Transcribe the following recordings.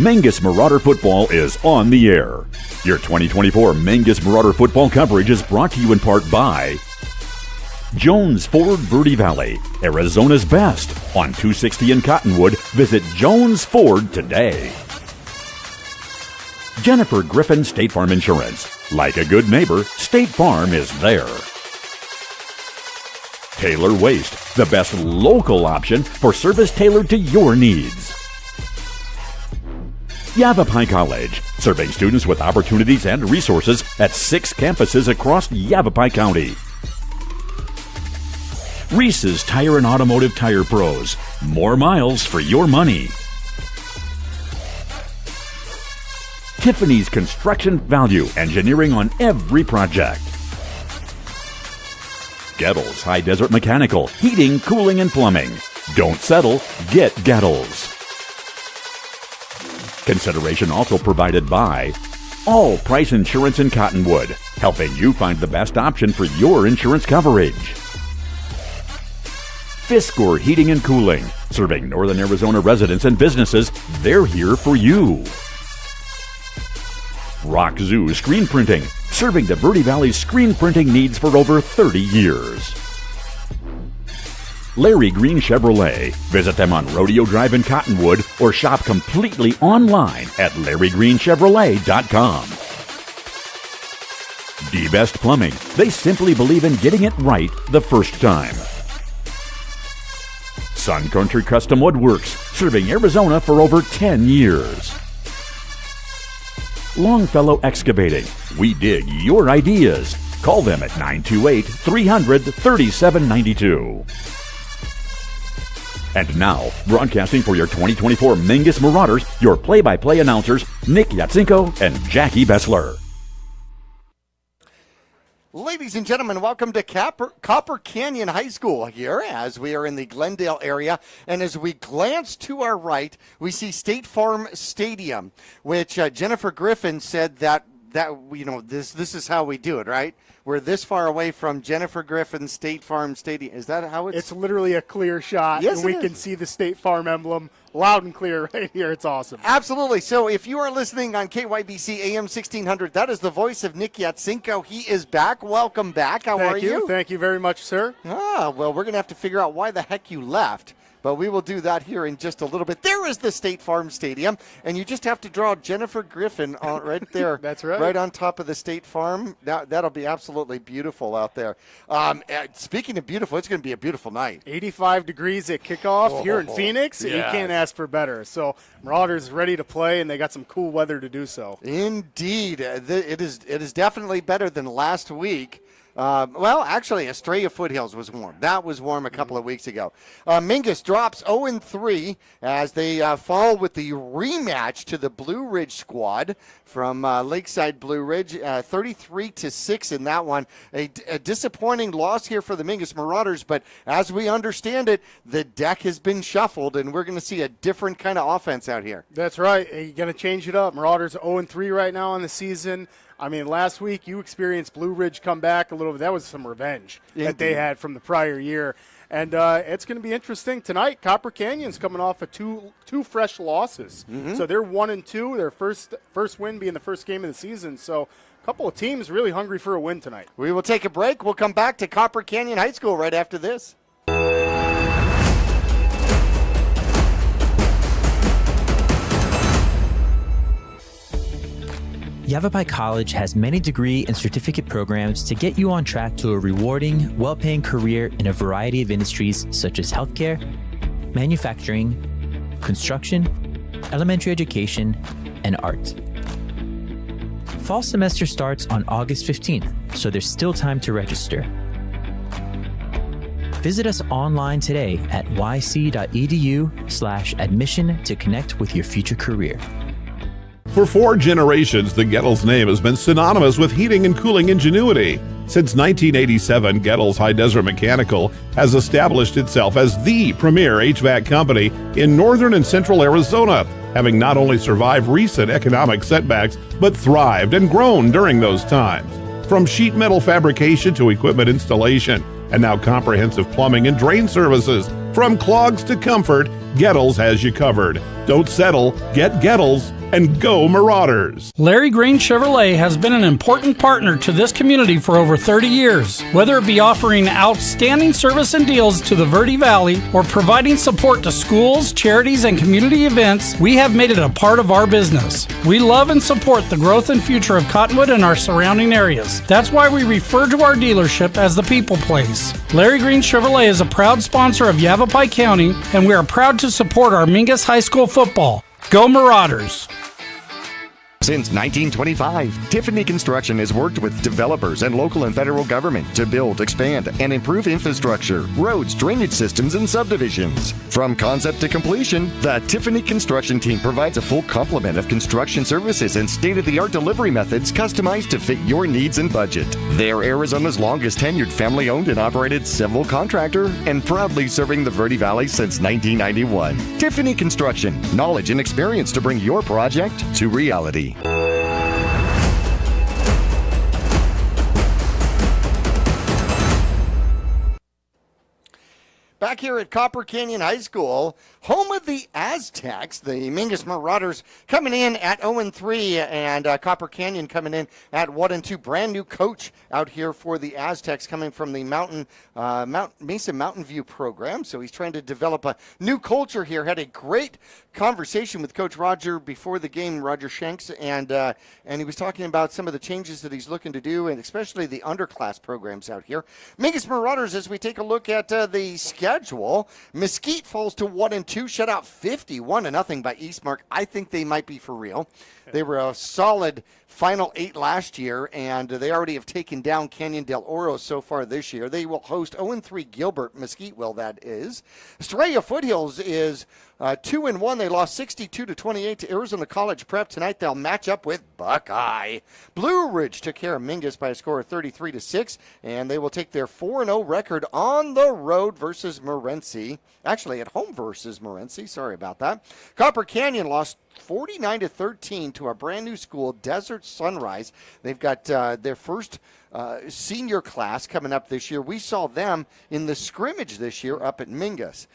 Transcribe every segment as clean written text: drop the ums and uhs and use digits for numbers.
Mingus Marauder Football is on the air. Your 2024 Mingus Marauder Football coverage is brought to you in part by Jones Ford Verde Valley, Arizona's best. On 260 in Cottonwood, visit Jones Ford today. Jennifer Griffin State Farm Insurance. Like a good neighbor, State Farm is there. Taylor Waste, the best local option for service tailored to your needs. Yavapai College, serving students with opportunities and resources at 6 campuses across Yavapai County. Reese's Tire and Automotive Tire Pros, more miles for your money. Tiffany's Construction Value, engineering on every project. Gettles High Desert Mechanical, heating, cooling, and plumbing. Don't settle, get Gettles. Consideration also provided by All Price Insurance in Cottonwood, helping you find the best option for your insurance coverage. Fiskor Heating and Cooling, serving Northern Arizona residents and businesses. They're here for you. Rock Zoo Screen Printing, serving the Verde Valley's screen printing needs for over 30 years. Larry Green Chevrolet. Visit them on Rodeo Drive in Cottonwood or shop completely online at LarryGreenChevrolet.com. D-Best Plumbing. They simply believe in getting it right the first time. Sun Country Custom Woodworks, serving Arizona for over 10 years. Longfellow Excavating. We dig your ideas. Call them at 928-300-3792. And now, broadcasting for your 2024 Mingus Marauders, your play-by-play announcers, Nick Yatsenko and Jackie Bessler. Ladies and gentlemen, welcome to Copper Canyon High School here as we are in the Glendale area. And as we glance to our right, we see State Farm Stadium, which Jennifer Griffin said that this is how we do it, right? We're this far away from Jennifer Griffin State Farm Stadium. Is that how It's literally a clear shot, yes, and we can see the State Farm emblem loud and clear right here. It's awesome. Absolutely. So if you are listening on KYBC AM 1600, that is the voice of Nick Yatsenko. He is back. Welcome back. How are you? Thank you very much, sir. Well, we're going to have to figure out why the heck you left. But we will do that here in just a little bit. There is the State Farm Stadium, and you just have to draw Jennifer Griffin right there. That's right. Right on top of the State Farm. That'll be absolutely beautiful out there. Speaking of beautiful, it's going to be a beautiful night. 85 degrees at kickoff here in Phoenix. Yes. You can't ask for better. So Marauders ready to play, and they got some cool weather to do so. Indeed. It is definitely better than last week. Actually, Estrella Foothills was warm. That was warm a couple of weeks ago. Mingus drops 0-3 as they fall with the rematch to the Blue Ridge squad from Lakeside Blue Ridge, 33-6 in that one. A disappointing loss here for the Mingus Marauders, but as we understand it, the deck has been shuffled, and we're going to see a different kind of offense out here. That's right. You're going to change it up. Marauders 0-3 right now on the season. I mean, last week you experienced Blue Ridge come back a little bit. That was some revenge that they had from the prior year. And it's going to be interesting tonight. Copper Canyon's coming off of two fresh losses. Mm-hmm. So they're 1-2, their first win being the first game of the season. So a couple of teams really hungry for a win tonight. We will take a break. We'll come back to Copper Canyon High School right after this. Yavapai College has many degree and certificate programs to get you on track to a rewarding, well-paying career in a variety of industries such as healthcare, manufacturing, construction, elementary education, and art. Fall semester starts on August 15th, so there's still time to register. Visit us online today at yc.edu/admission to connect with your future career. For 4 generations, the Gettles name has been synonymous with heating and cooling ingenuity. Since 1987, Gettles High Desert Mechanical has established itself as the premier HVAC company in northern and central Arizona, having not only survived recent economic setbacks, but thrived and grown during those times. From sheet metal fabrication to equipment installation, and now comprehensive plumbing and drain services. From clogs to comfort, Gettles has you covered. Don't settle, get Gettles, and go Marauders. Larry Green Chevrolet has been an important partner to this community for over 30 years. Whether it be offering outstanding service and deals to the Verde Valley or providing support to schools, charities, and community events, we have made it a part of our business. We love and support the growth and future of Cottonwood and our surrounding areas. That's why we refer to our dealership as the People Place. Larry Green Chevrolet is a proud sponsor of Yavapai County, and we are proud to support our Mingus High School football. Go Marauders! Since 1925, Tiffany Construction has worked with developers and local and federal government to build, expand, and improve infrastructure, roads, drainage systems, and subdivisions. From concept to completion, the Tiffany Construction team provides a full complement of construction services and state-of-the-art delivery methods customized to fit your needs and budget. They're Arizona's longest tenured family-owned and operated civil contractor and proudly serving the Verde Valley since 1991. Tiffany Construction, knowledge and experience to bring your project to reality. Back here at Copper Canyon High School, home of the Aztecs, the Mingus Marauders coming in at 0-3, and Copper Canyon coming in at 1-2. Brand new coach out here for the Aztecs, coming from the Mesa Mountain View program. So he's trying to develop a new culture here. Had a great conversation with Coach Roger before the game, Roger Shanks, and he was talking about some of the changes that he's looking to do, and especially the underclass programs out here. Mingus Marauders, as we take a look at the schedule, Mesquite falls to 1-2, shut out 51-0 by Eastmark. I think they might be for real. They were a solid Final 8 last year, and they already have taken down Canyon del Oro so far this year. They will host 0-3 Gilbert, Mesquite will, that is. Estrella Foothills is 2-1. They lost 62-28 to Arizona College Prep. Tonight they'll match up with Buckeye. Blue Ridge took care of Mingus by a score of 33-6, and they will take their 4-0 record on the road versus Morenci. Actually, at home versus Morenci. Sorry about that. Copper Canyon lost 49-13 to a brand new school, Desert Sunrise. They've got their first senior class coming up this year. We saw them in the scrimmage this year up at Mingus.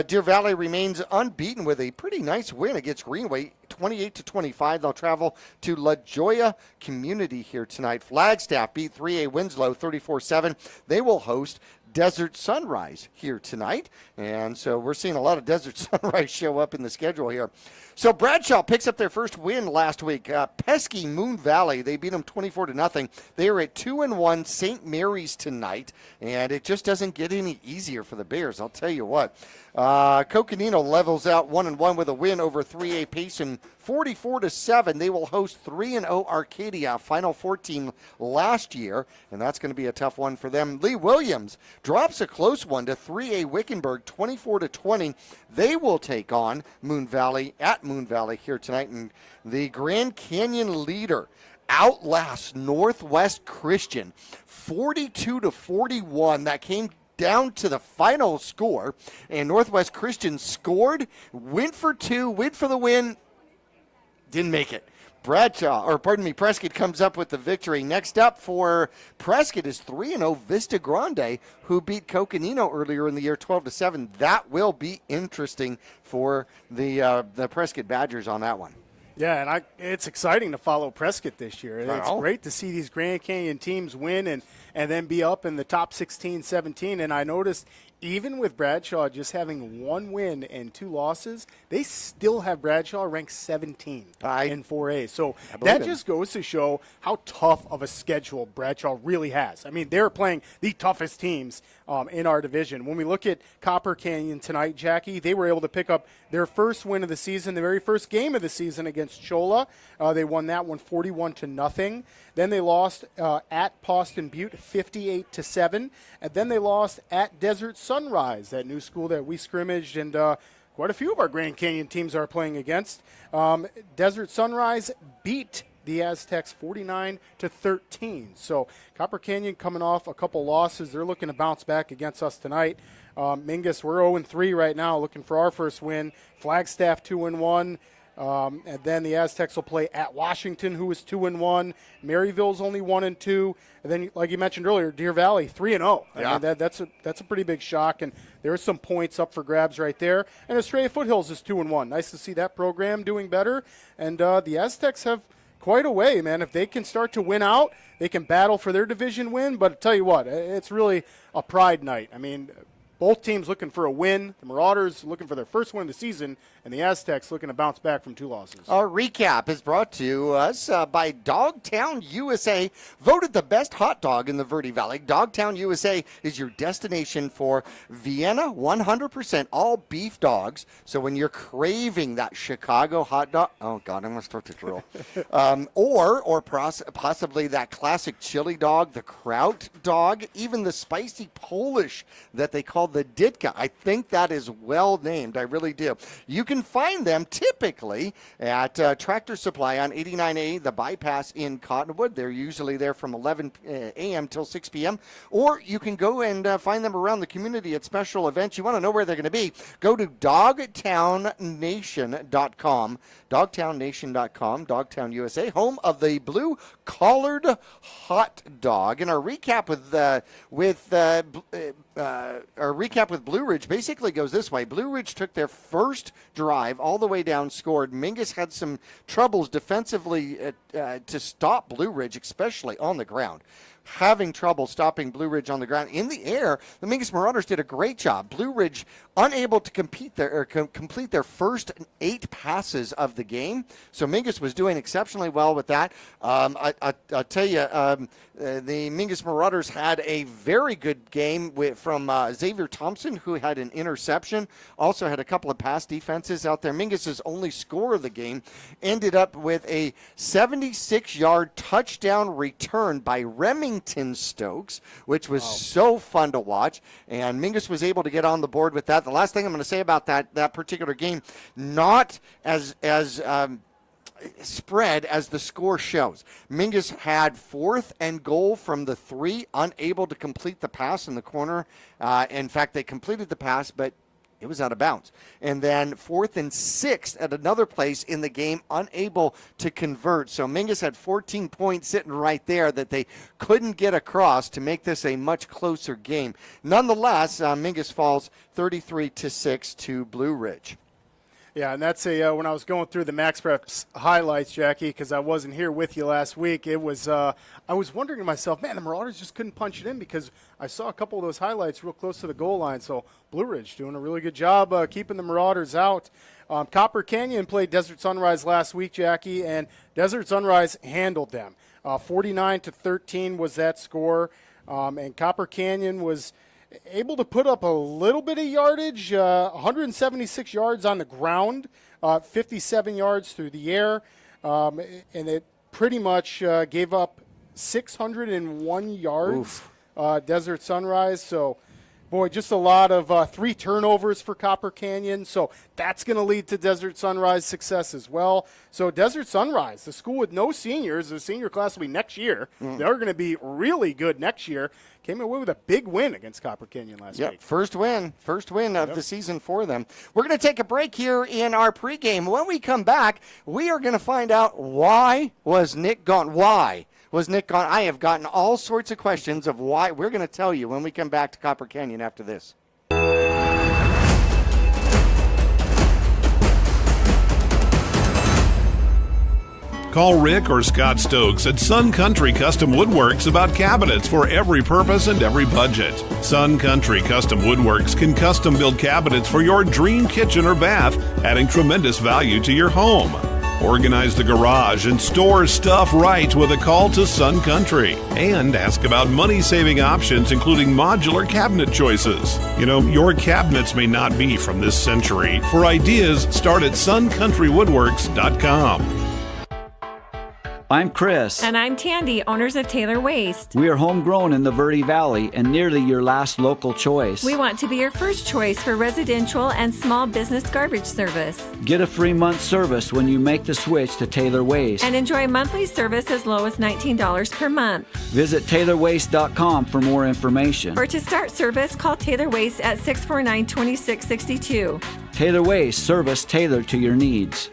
Deer Valley remains unbeaten with a pretty nice win against Greenway, 28-25. They'll travel to La Jolla Community here tonight. Flagstaff beat 3A Winslow 34-7. They will host Desert Sunrise here tonight. And so we're seeing a lot of Desert Sunrise show up in the schedule here. So Bradshaw picks up their first win last week. Pesky Moon Valley, they beat them 24-0. They are at 2-1 St. Mary's tonight, and it just doesn't get any easier for the Bears, I'll tell you what. Coconino levels out 1-1 with a win over 3A Payson, 44-7. They will host 3-0 Arcadia, Final 14 last year, and that's going to be a tough one for them. Lee Williams drops a close one to 3A Wickenburg, 24-20. They will take on Moon Valley at Moon Valley here tonight, and the Grand Canyon leader outlasts Northwest Christian 42-41. That came down to the final score, and Northwest Christian scored, went for two, went for the win, didn't make it. Prescott comes up with the victory. Next up for Prescott is 3-0 Vista Grande, who beat Coconino earlier in the year 12-7. That will be interesting for the Prescott Badgers on that one. Yeah, and it's exciting to follow Prescott this year. It's great to see these Grand Canyon teams win and then be up in the top 16, 17. And I noticed even with Bradshaw just having one win and two losses, they still have Bradshaw ranked 17 in 4A. So that just goes to show how tough of a schedule Bradshaw really has. I mean, they're playing the toughest teams in our division. When we look at Copper Canyon tonight, Jackie, they were able to pick up their first win of the season, the very first game of the season against Chola. They won that one 41-0. Then they lost at Poston Butte 58-7. And then they lost at Desert Sunrise, that new school that we scrimmaged and quite a few of our Grand Canyon teams are playing against. Desert Sunrise beat the Aztecs 49-13. So Copper Canyon coming off a couple losses. They're looking to bounce back against us tonight. Mingus, we're 0-3 right now, looking for our first win. Flagstaff 2-1. And then the Aztecs will play at Washington, who is 2-1. Maryville's only 1-2. And then, like you mentioned earlier, Deer Valley 3-0. Yeah. I mean, that's a pretty big shock. And there's some points up for grabs right there. And Estrella Foothills is 2-1. Nice to see that program doing better. And the Aztecs have quite a way, man. If they can start to win out, they can battle for their division win. But I tell you what, it's really a pride night. I mean, both teams looking for a win. The Marauders looking for their first win of the season, and the Aztecs looking to bounce back from 2 losses. Our recap is brought to us by Dogtown USA, voted the best hot dog in the Verde Valley. Dogtown USA is your destination for Vienna 100% all beef dogs. So when you're craving that Chicago hot dog, oh God, I'm going to start to drill. Or possibly that classic chili dog, the Kraut dog, even the spicy Polish that they call the Ditka. I think that is well named. I really do. You can find them typically at Tractor Supply on 89A, the bypass in Cottonwood. They're usually there from 11 a.m. till 6 p.m. Or you can go and find them around the community at special events. You want to know where they're going to be? Go to dogtownnation.com. Dogtownnation.com, Dogtown USA, home of the blue collared hot dog. And our recap with Blue Ridge basically goes this way. Blue Ridge took their first drive all the way down, scored. Mingus had some troubles defensively to stop Blue Ridge, especially on the ground. Having trouble stopping Blue Ridge on the ground. In the air, the Mingus Marauders did a great job. Blue Ridge unable to complete their first 8 passes of the game. So Mingus was doing exceptionally well with that. I'll tell you, the Mingus Marauders had a very good game from Xavier Thompson, who had an interception. Also had a couple of pass defenses out there. Mingus's only score of the game ended up with a 76-yard touchdown return by Remington Stokes, which was so fun to watch. And Mingus was able to get on the board with that. The last thing I'm going to say about that particular game, not as spread as the score shows. Mingus had 4th and goal from the 3, unable to complete the pass in the corner. In fact, they completed the pass, but it was out of bounds. And then 4th and 6th at another place in the game, unable to convert. So Mingus had 14 points sitting right there that they couldn't get across to make this a much closer game. Nonetheless, Mingus falls 33-6 to Blue Ridge. Yeah, and that's when I was going through the Max Preps highlights, Jackie, because I wasn't here with you last week, it was I was wondering to myself, man, the Marauders just couldn't punch it in because I saw a couple of those highlights real close to the goal line. So Blue Ridge doing a really good job keeping the Marauders out. Copper Canyon played Desert Sunrise last week, Jackie, and Desert Sunrise handled them. 49-13 was that score, and Copper Canyon was able to put up a little bit of yardage, 176 yards on the ground, 57 yards through the air, and it pretty much gave up 601 yards, Desert Sunrise. So, boy, just a lot of 3 turnovers for Copper Canyon. So that's going to lead to Desert Sunrise success as well. So Desert Sunrise, the school with no seniors, the senior class will be next year. They're going to be really good next year. Came away with a big win against Copper Canyon last week. First win of the season for them. We're going to take a break here in our pregame. When we come back, we are going to find out why was Nick gone. Why was Nick gone? I have gotten all sorts of questions of why. We're going to tell you when we come back to Copper Canyon after this. Call Rick or Scott Stokes at Sun Country Custom Woodworks about cabinets for every purpose and every budget. Sun Country Custom Woodworks can custom build cabinets for your dream kitchen or bath, adding tremendous value to your home. Organize the garage and store stuff right with a call to Sun Country. And ask about money-saving options, including modular cabinet choices. You know, your cabinets may not be from this century. For ideas, start at suncountrywwoodworks.com. I'm Chris. And I'm Tandy, owners of Taylor Waste. We are homegrown in the Verde Valley and nearly your last local choice. We want to be your first choice for residential and small business garbage service. Get a free month service when you make the switch to Taylor Waste. And enjoy monthly service as low as $19 per month. Visit TaylorWaste.com for more information. Or to start service, call Taylor Waste at 649-2662. Taylor Waste, service tailored to your needs.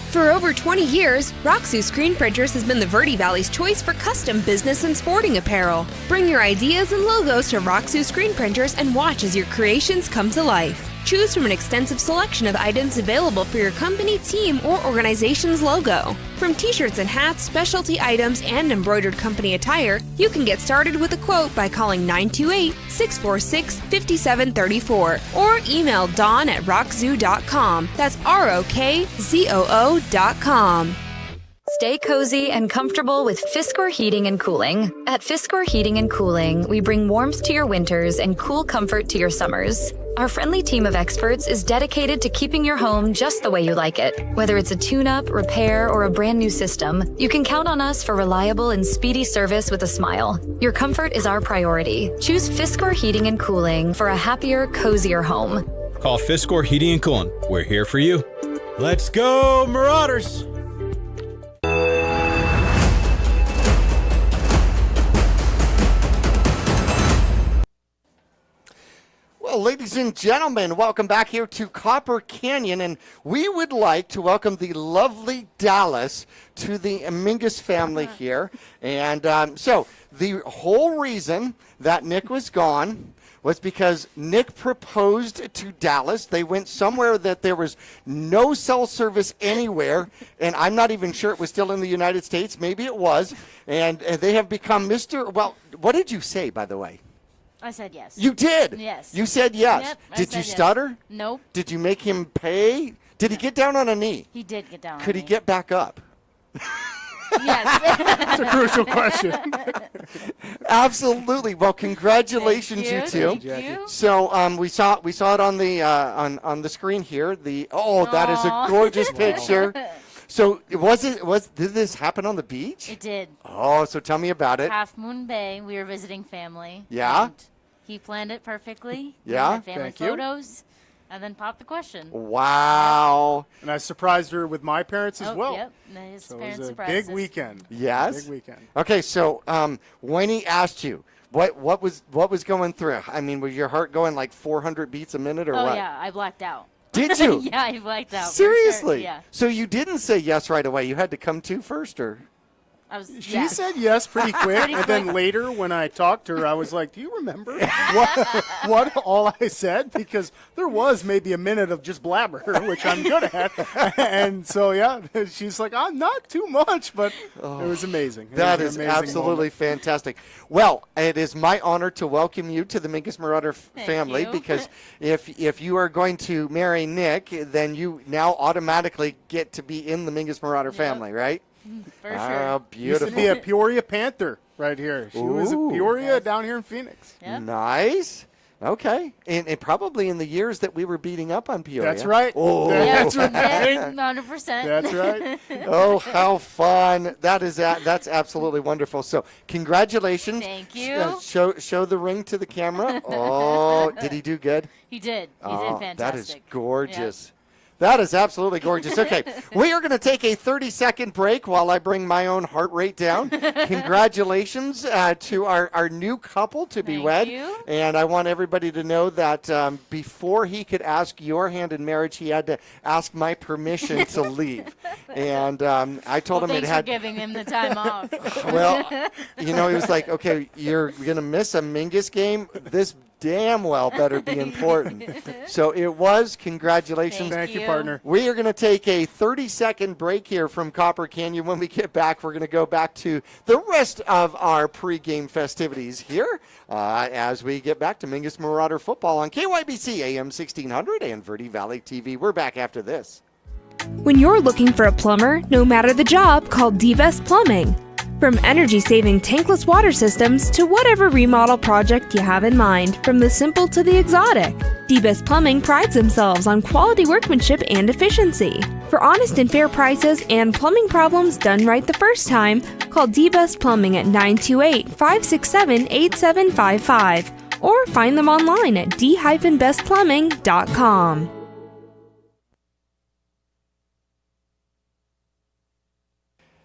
For over 20 years, Roxu Screen Printers has been the Verde Valley's choice for custom business and sporting apparel. Bring your ideas and logos to Roxu Screen Printers and watch as your creations come to life. Choose from an extensive selection of items available for your company, team, or organization's logo. From t-shirts and hats, specialty items, and embroidered company attire, you can get started with a quote by calling 928-646-5734 or email dawn@rockzoo.com. That's ROKZOO.com. Stay cozy and comfortable with Fiskor Heating and Cooling. At Fiskor Heating and Cooling, we bring warmth to your winters and cool comfort to your summers. Our friendly team of experts is dedicated to keeping your home just the way you like it. Whether it's a tune-up, repair, or a brand new system, you can count on us for reliable and speedy service with a smile. Your comfort is our priority. Choose Fiskor Heating and Cooling for a happier, cozier home. Call Fiskor Heating and Cooling. We're here for you. Let's go, Marauders! Well, ladies and gentlemen, welcome back here to Copper Canyon, and we would like to welcome the lovely Dallas to the Mingus family here. And so the whole reason that Nick was gone was because Nick proposed to Dallas. They went somewhere that there was no cell service anywhere, and I'm not even sure it was still in the United States. Maybe it was. And they have become Mr. Well, what did you say, by the way? I said yes. You did? Yes. You said yes. Yep, did you yes. stutter? Nope. Did you make him pay? Did he get down on a knee? He did get down on Could a he knee. get back up? Yes. That's a crucial question. Absolutely. Well, congratulations, you two. Thank you. So we saw it on the on the screen here. That is a gorgeous picture. So did this happen on the beach? It did. Oh, so tell me about it. Half Moon Bay. We were visiting family. Yeah? And he planned it perfectly. Yeah? We had family Thank you. photos. And then popped the question. Wow. And I surprised her with my parents as well. Yep. His So it parents was a surprised big us. weekend. Yes. Big weekend. Okay, so when he asked you, what was going through? I mean, was your heart going like 400 beats a minute or Oh, what? yeah. I blacked out. Did you? Yeah, I blacked out. for Seriously? Sure. Yeah. So you didn't say yes right away. You had to come to first, or? She said yes pretty quick, and then later when I talked to her, I was like, do you remember what all I said? Because there was maybe a minute of just blabber, which I'm good at. And so, yeah, she's like, not too much, but it was amazing. That is absolutely fantastic. Well, it is my honor to welcome you to the Mingus Marauder family, you. because if you are going to marry Nick, then you now automatically get to be in the Mingus Marauder family, right? For sure. Oh, beautiful. Used to be a Peoria Panther right here. She was a Peoria down here in Phoenix. Yep. Nice. Okay. And probably in the years that we were beating up on Peoria. That's right. Oh. That's right. 100%. That's right. Oh, how fun. That's absolutely wonderful. So congratulations. Thank you. Show the ring to the camera. Oh, did he do good? He did. He Oh, did fantastic. that is gorgeous. That is absolutely gorgeous. Okay, we are going to take a 30-second break while I bring my own heart rate down. Congratulations to our new couple to be wed. you. And I want everybody to know that before he could ask your hand in marriage, he had to ask my permission to leave. And I told him it thanks had. for giving him the time off. Well, he was like, okay, you're going to miss a Mingus game. This damn well better be important. So it was. Congratulations. Thank you, partner. We are going to take a 30-second break here from Copper Canyon. When we get back, we're going to go back to the rest of our pregame festivities here as we get back to Mingus Marauder football on KYBC AM 1600 and Verde Valley TV. We're back after this. When you're looking for a plumber, no matter the job, call D-Best Plumbing. From energy-saving tankless water systems to whatever remodel project you have in mind, from the simple to the exotic, D-Best Plumbing prides themselves on quality workmanship and efficiency. For honest and fair prices and plumbing problems done right the first time, call D-Best Plumbing at 928-567-8755 or find them online at d-bestplumbing.com.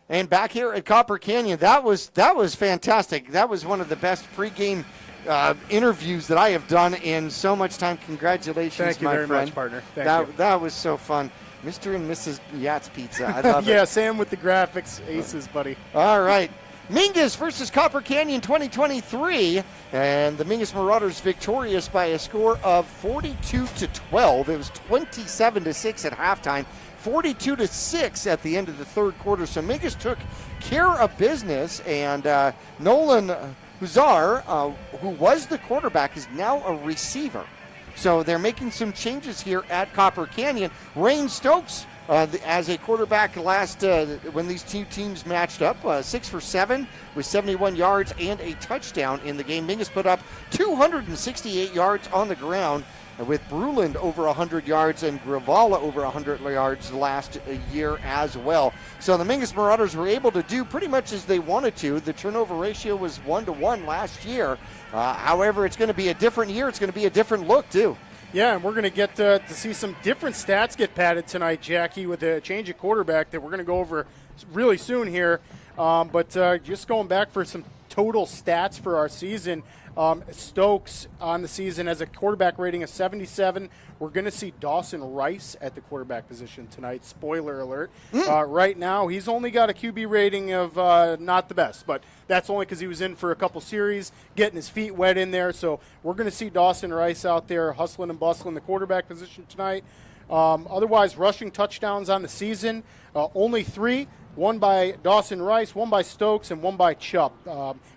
And back here at Copper Canyon, that was fantastic. That was one of the best pregame interviews that I have done in so much time. Congratulations, Thank you my very friend. much, partner. Thank you. That was so fun. Mr. and Mrs. Yacht's Pizza. I love Yeah, it. Sam with the graphics, aces, buddy. All right. Mingus versus Copper Canyon 2023, and the Mingus Marauders victorious by a score of 42-12. It was 27-6 at halftime, 42-6 at the end of the third quarter. So Mingus took care of business, and Nolan Huzar, who was the quarterback, is now a receiver. So they're making some changes here at Copper Canyon. Rain Stokes, as a quarterback when these two teams matched up, 6 for 7 with 71 yards and a touchdown in the game. Mingus put up 268 yards on the ground, with Bruland over 100 yards and Gravala over 100 yards last year as well. So the Mingus Marauders were able to do pretty much as they wanted to. The turnover ratio was 1-to-1 last year. However, it's going to be a different year. It's going to be a different look, too. Yeah, and we're going to get to see some different stats get padded tonight, Jackie, with a change of quarterback that we're going to go over really soon here. But just going back for some total stats for our season, Stokes on the season has a quarterback rating of 77. We're going to see Dawson Rice at the quarterback position tonight. Spoiler alert. Right now, he's only got a QB rating of not the best, but that's only because he was in for a couple series, getting his feet wet in there. So we're going to see Dawson Rice out there hustling and bustling the quarterback position tonight. Otherwise, rushing touchdowns on the season, only 3. One by Dawson Rice, one by Stokes, and one by Chubb.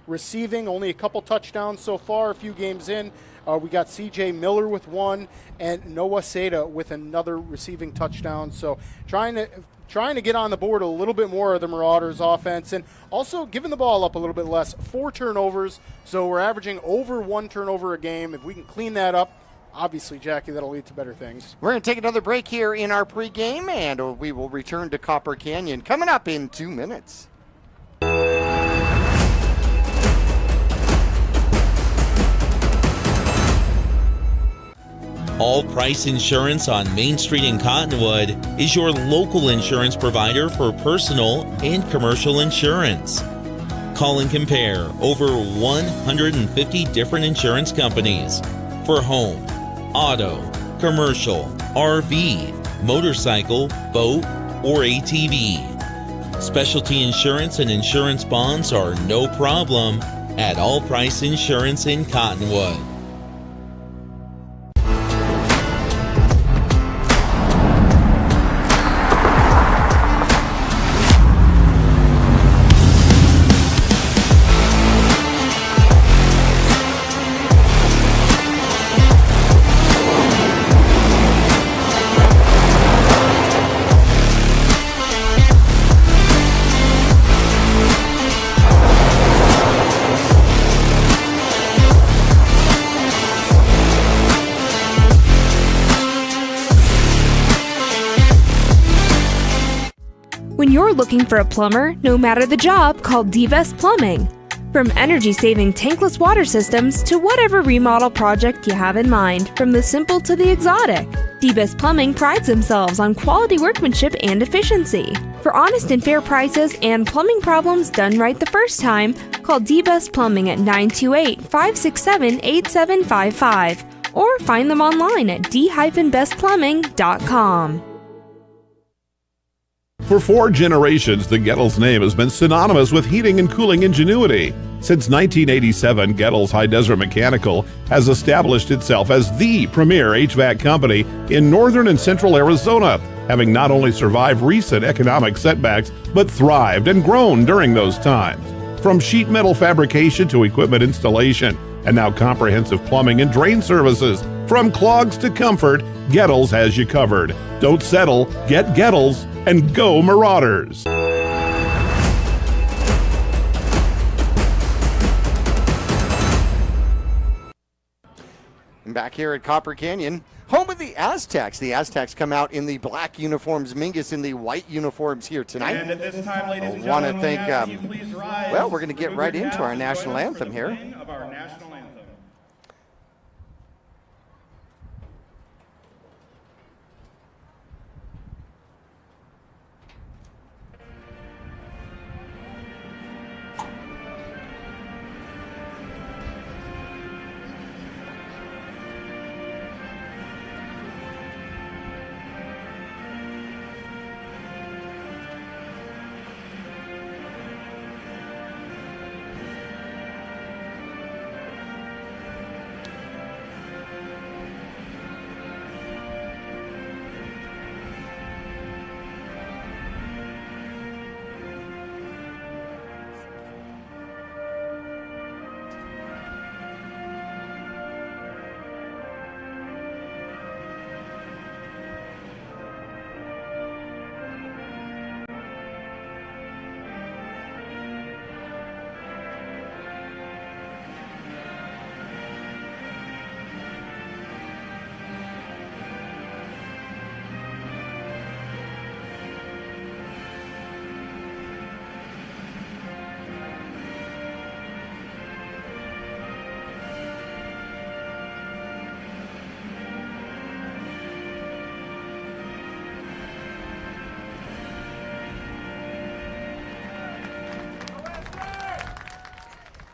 Receiving, only a couple touchdowns so far, a few games in. We got C.J. Miller with 1, and Noah Seda with another receiving touchdown. So trying to get on the board a little bit more of the Marauders offense, and also giving the ball up a little bit less. 4 turnovers, so we're averaging over 1 turnover a game. If we can clean that up, obviously, Jackie, that'll lead to better things. We're going to take another break here in our pregame, and we will return to Copper Canyon coming up in 2 minutes. All Price Insurance on Main Street in Cottonwood is your local insurance provider for personal and commercial insurance. Call and compare over 150 different insurance companies for home, auto, commercial, RV, motorcycle, boat, or ATV. Specialty insurance and insurance bonds are no problem at All Price Insurance in Cottonwood. When you're looking for a plumber, no matter the job, call D-Best Plumbing. From energy-saving tankless water systems to whatever remodel project you have in mind, from the simple to the exotic, D-Best Plumbing prides themselves on quality workmanship and efficiency. For honest and fair prices and plumbing problems done right the first time, call D-Best Plumbing at 928-567-8755 or find them online at d-bestplumbing.com. For 4 generations, the Gettles name has been synonymous with heating and cooling ingenuity. Since 1987, Gettles High Desert Mechanical has established itself as the premier HVAC company in northern and central Arizona, having not only survived recent economic setbacks, but thrived and grown during those times. From sheet metal fabrication to equipment installation, and now comprehensive plumbing and drain services. From clogs to comfort, Gettles has you covered. Don't settle, get Gettles, and go Marauders! And back here at Copper Canyon, home of the Aztecs. The Aztecs come out in the black uniforms, Mingus in the white uniforms here tonight. And at this time, ladies and I want to gentlemen, thank, we ask you please rise well, we're going to get to right move into down our to national the anthem here. beginning of our national anthem.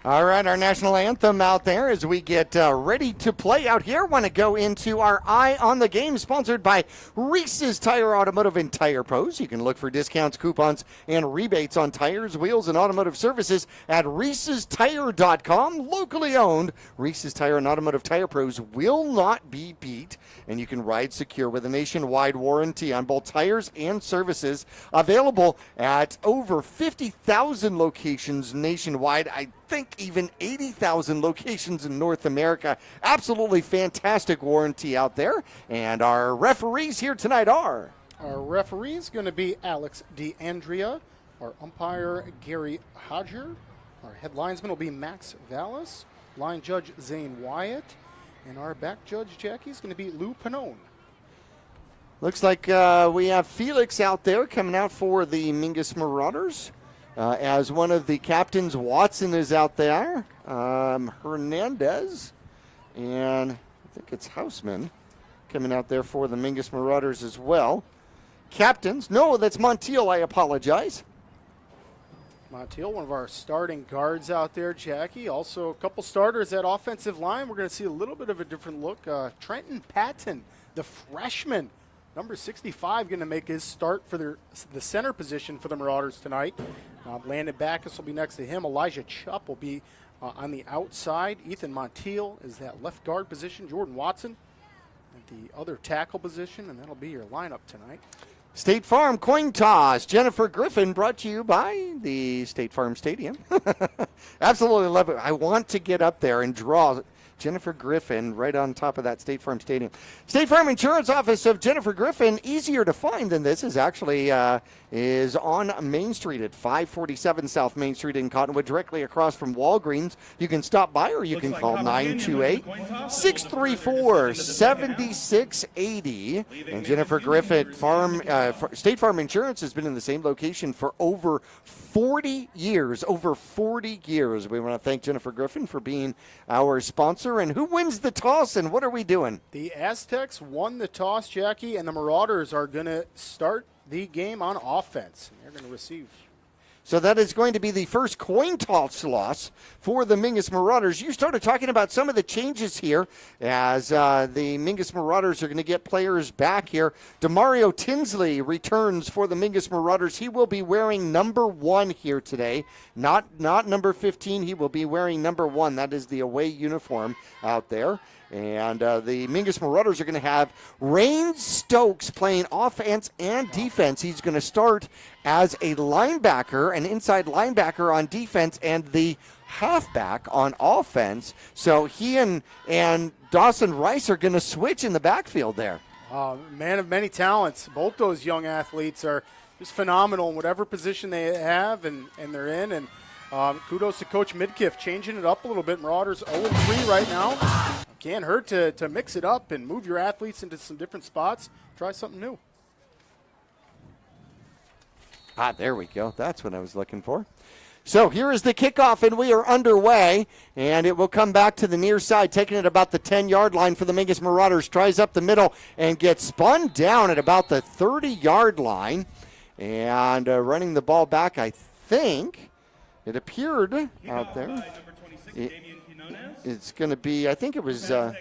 All right, our national anthem out there as we get ready to play out here. Want to go into our Eye on the Game, sponsored by Reese's Tire Automotive and Tire Pros. You can look for discounts, coupons, and rebates on tires, wheels, and automotive services at reesestire.com. Locally owned, Reese's Tire and Automotive Tire Pros will not be beat, and you can ride secure with a nationwide warranty on both tires and services. Available at over 50,000 locations nationwide. I think even 80,000 locations in North America. Absolutely fantastic warranty out there. And our referees here tonight are... Our referee is going to be Alex DeAndrea. Our umpire, Gary Hodger. Our head linesman will be Max Vallis. Line judge, Zane Wyatt. And our back judge, Jackie, is going to be Lou Panone. Looks like we have Felix out there coming out for the Mingus Marauders. As one of the captains, Watson is out there. Hernandez. And I think it's Houseman coming out there for the Mingus Marauders as well. Captains. No, that's Montiel. I apologize. Montiel, one of our starting guards out there, Jackie. Also a couple starters at offensive line. We're going to see a little bit of a different look. Trenton Patton, the freshman, number 65, going to make his start for the center position for the Marauders tonight. Landon Backus will be next to him. Elijah Chupp will be on the outside. Ethan Montiel is that left guard position. Jordan Watson at the other tackle position, and that'll be your lineup tonight. State Farm coin toss. Jennifer Griffin, brought to you by the State Farm Stadium. Absolutely love it. I want to get up there and draw Jennifer Griffin right on top of that State Farm Stadium. State Farm Insurance Office of Jennifer Griffin, easier to find than this, is actually is on Main Street at 547 South Main Street in Cottonwood, directly across from Walgreens. You can stop by or you can call 928-634-7680. And Jennifer Griffin, State Farm Insurance has been in the same location for over 40 years. Over 40 years. We want to thank Jennifer Griffin for being our sponsor. And who wins the toss and what are we doing? The Aztecs won the toss, Jackie, and the Marauders are going to start the game on offense. They're going to receive. So that is going to be the first coin toss loss for the Mingus Marauders. You started talking about some of the changes here as the Mingus Marauders are going to get players back here. DeMario Tinsley returns for the Mingus Marauders. He will be wearing number 1 here today, not number 15. He will be wearing number 1. That is the away uniform out there. And the Mingus Marauders are going to have Rain Stokes playing offense and defense. He's going to start as a linebacker, an inside linebacker on defense, and the halfback on offense. So he and Dawson Rice are going to switch in the backfield there. Man of many talents. Both those young athletes are just phenomenal in whatever position they have and they're in. And kudos to Coach Midkiff changing it up a little bit. Marauders 0-3 right now. Can't hurt to mix it up and move your athletes into some different spots. Try something new. There we go. That's what I was looking for. So here is the kickoff, and we are underway, and it will come back to the near side, taking it about the 10-yard line for the Mingus Marauders. Tries up the middle and gets spun down at about the 30-yard line. And running the ball back, I think it appeared out there. It's going to be, I think it was, I'm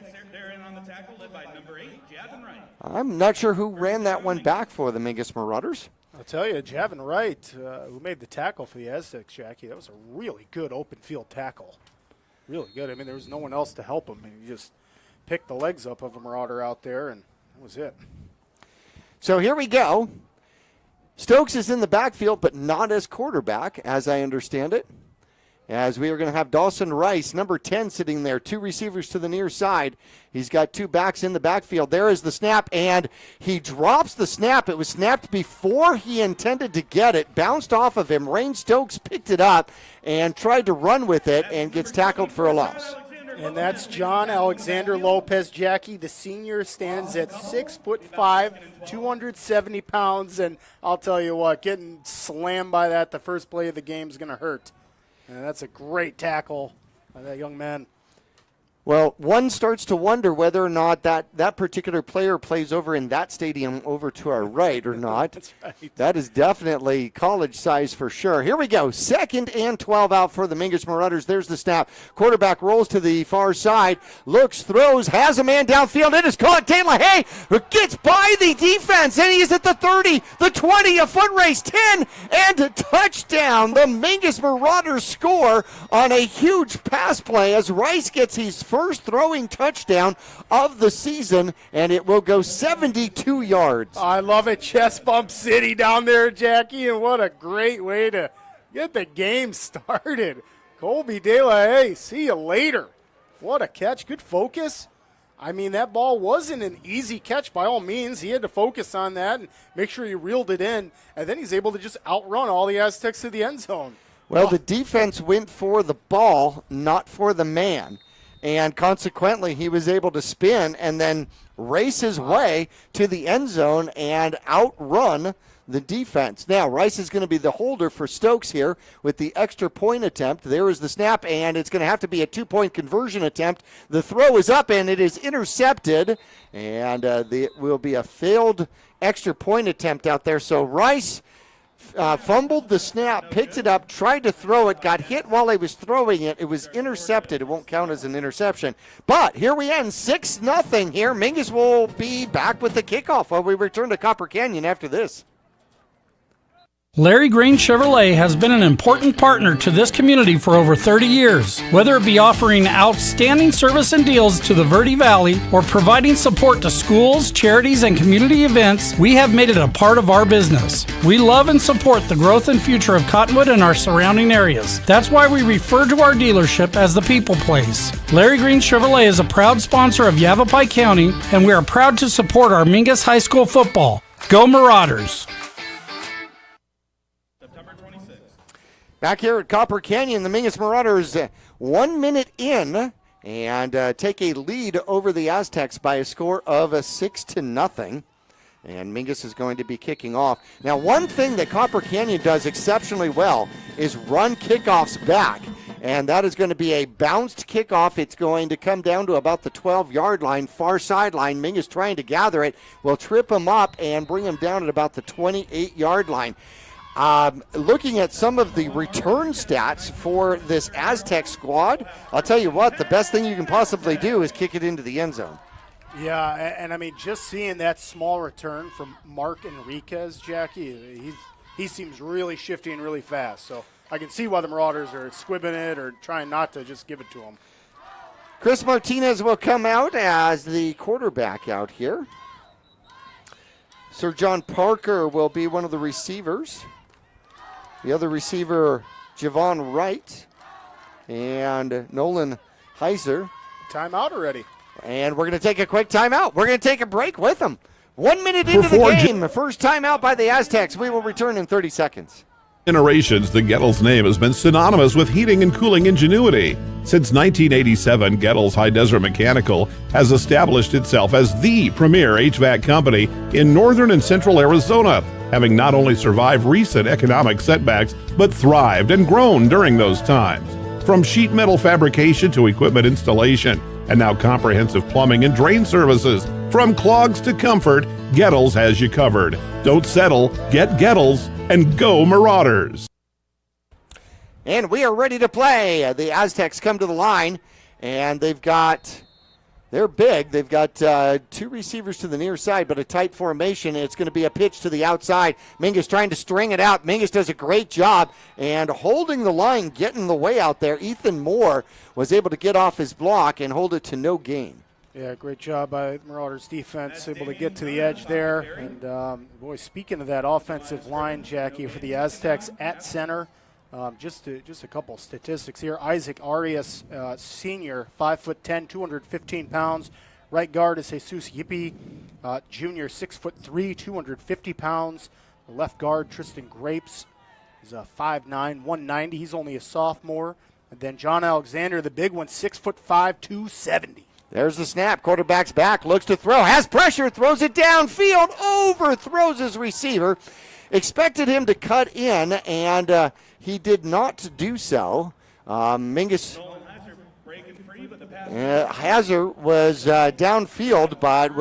not sure who ran that one back for the Mingus Marauders. I'll tell you, Javin Wright, who made the tackle for the Aztecs, Jackie, that was a really good open field tackle. Really good. I mean, there was no one else to help him. I mean, he just picked the legs up of a Marauder out there, and that was it. So here we go. Stokes is in the backfield, but not as quarterback, as I understand it. As we are going to have Dawson Rice, number 10, sitting there. 2 receivers to the near side. He's got 2 backs in the backfield. There is the snap, and he drops the snap. It was snapped before he intended to get it. Bounced off of him. Rain Stokes picked it up and tried to run with it and gets tackled for a loss. And that's John Alexander Lopez, Jackie. The senior stands at 6'5", 270 pounds. And I'll tell you what, getting slammed by that the first play of the game is going to hurt. And that's a great tackle by that young man. Well, one starts to wonder whether or not that particular player plays over in that stadium over to our right or not. That's right. That is definitely college size for sure. Here we go. 2nd and 12 out for the Mingus Marauders. There's the snap. Quarterback rolls to the far side, looks, throws, has a man downfield. It is caught. Taylor Hay gets by the defense, and he is at the 30, the 20, a foot race, 10, and a touchdown. The Mingus Marauders score on a huge pass play as Rice gets his first throwing touchdown of the season, and it will go 72 yards. I love it. Chest bump city down there, Jackie, and what a great way to get the game started. Colby De La Haye, see you later. What a catch. Good focus. I mean, that ball wasn't an easy catch by all means. He had to focus on that and make sure he reeled it in, and then he's able to just outrun all the Aztecs to the end zone. Well, the defense went for the ball, not for the man. And consequently, he was able to spin and then race his way to the end zone and outrun the defense. Now, Rice is going to be the holder for Stokes here with the extra point attempt. There is the snap, and it's going to have to be a 2-point conversion attempt. The throw is up, and it is intercepted, and it will be a failed extra point attempt out there. So Rice fumbled the snap, picked it up, tried to throw it, got hit while he was throwing it. It was intercepted. It won't count as an interception. But here we end, 6-0 here. Mingus will be back with the kickoff while we return to Copper Canyon after this. Larry Green Chevrolet has been an important partner to this community for over 30 years. Whether it be offering outstanding service and deals to the Verde Valley or providing support to schools, charities, and community events, we have made it a part of our business. We love and support the growth and future of Cottonwood and our surrounding areas. That's why we refer to our dealership as the People Place. Larry Green Chevrolet is a proud sponsor of Yavapai County, and we are proud to support our Mingus High School football. Go Marauders! Back here at Copper Canyon, the Mingus Marauders 1 minute in and take a lead over the Aztecs by a score of 6-0. And Mingus is going to be kicking off. Now, one thing that Copper Canyon does exceptionally well is run kickoffs back. And that is going to be a bounced kickoff. It's going to come down to about the 12-yard line, far sideline. Mingus trying to gather it. Will trip him up and bring him down at about the 28-yard line. Looking at some of the return stats for this Aztec squad, I'll tell you what, the best thing you can possibly do is kick it into the end zone. Yeah, and I mean, just seeing that small return from Mark Enriquez, Jackie, he seems really shifty and really fast. So I can see why the Marauders are squibbing it or trying not to just give it to him. Chris Martinez will come out as the quarterback out here. Sir John Parker will be one of the receivers. The other receiver, Javon Wright, and Nolan Heiser. Timeout already. And we're going to take a quick timeout. We're going to take a break with them. 1 minute into the game, the first timeout by the Aztecs. We will return in 30 seconds. Generations, the Gettles name has been synonymous with heating and cooling ingenuity. Since 1987, Gettles High Desert Mechanical has established itself as the premier HVAC company in northern and central Arizona, having not only survived recent economic setbacks, but thrived and grown during those times. From sheet metal fabrication to equipment installation, and now comprehensive plumbing and drain services. From clogs to comfort, Gettles has you covered. Don't settle, get Gettles, and go Marauders. And we are ready to play. The Aztecs come to the line, and they're big. They've got two receivers to the near side, but a tight formation. It's going to be a pitch to the outside. Mingus trying to string it out. Mingus does a great job and holding the line, getting the way out there. Ethan Moore was able to get off his block and hold it to no gain. Yeah, great job by Marauders defense, able to get to the edge there. And, boy, speaking of that offensive line, Jackie, for the Aztecs at center, just a couple statistics here. Isaac Arias, senior, 5'10", 215 pounds. Right guard is Jesus Yippee, junior, 6'3", 250 pounds. The left guard, Tristan Grapes, is 5'9", 190. He's only a sophomore. And then John Alexander, the big one, 6'5", 270. There's the snap. Quarterback's back, looks to throw, has pressure, throws it downfield, overthrows his receiver. Expected him to cut in, and he did not do so. Mingus Hazard was downfield, but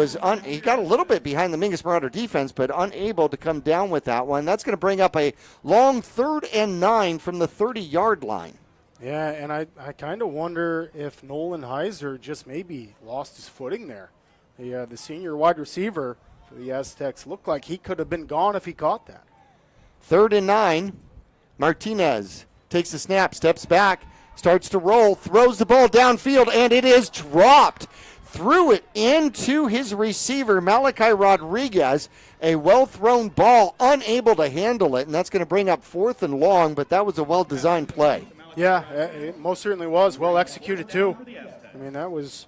he got a little bit behind the Mingus Marauder defense, but unable to come down with that one. That's going to bring up a long 3rd and 9 from the 30-yard line. Yeah, and I kind of wonder if Nolan Heiser just maybe lost his footing there. The senior wide receiver for the Aztecs looked like he could have been gone if he caught that. 3rd and 9. Martinez takes the snap, steps back, starts to roll, throws the ball downfield, and it is dropped. Threw it into his receiver, Malachi Rodriguez. A well-thrown ball, unable to handle it, and that's going to bring up 4th and long, but that was a well-designed play. Yeah, it most certainly was. Well executed, too. I mean, that was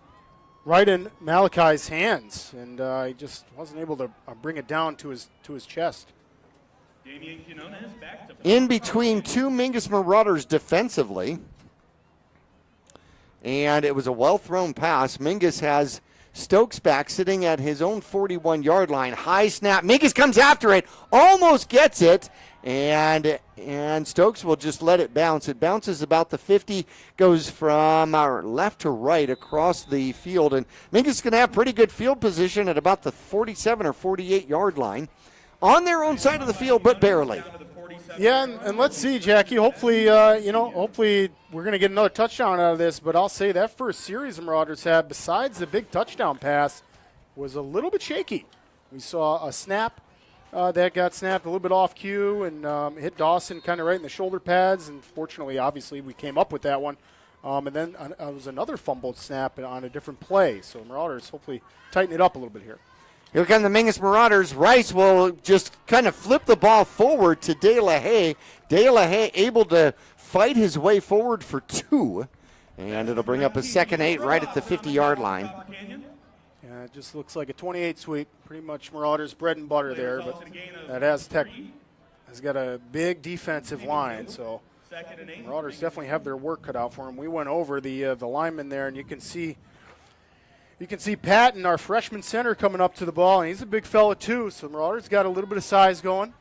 right in Malachi's hands, and he just wasn't able to bring it down to his chest. In between two Mingus Marauders defensively, and it was a well-thrown pass. Mingus has Stokes back sitting at his own 41-yard line. High snap. Mingus comes after it, almost gets it, and Stokes will just let it bounce. It bounces about the 50, goes from our left to right across the field, and Mingus is going to have pretty good field position at about the 47 or 48-yard line. On their own side of the field, but barely. Yeah, and let's see, Jackie. Hopefully, hopefully we're going to get another touchdown out of this. But I'll say that first series the Marauders had, besides the big touchdown pass, was a little bit shaky. We saw a snap that got snapped a little bit off cue and hit Dawson kind of right in the shoulder pads. And fortunately, obviously, we came up with that one. And then it was another fumbled snap on a different play. So Marauders hopefully tighten it up a little bit here. Here come the Mingus Marauders. Rice will just kind of flip the ball forward to De La Haye. De La Haye able to fight his way forward for 2. And it'll bring up a 2nd and 8 right at the 50-yard line. Yeah, it just looks like a 28 sweep. Pretty much Marauders' bread and butter there. But that Aztec has got a big defensive line. So Marauders definitely have their work cut out for them. We went over the lineman there, and you can see Patton, our freshman center, coming up to the ball, and he's a big fella too, so Marauders got a little bit of size going.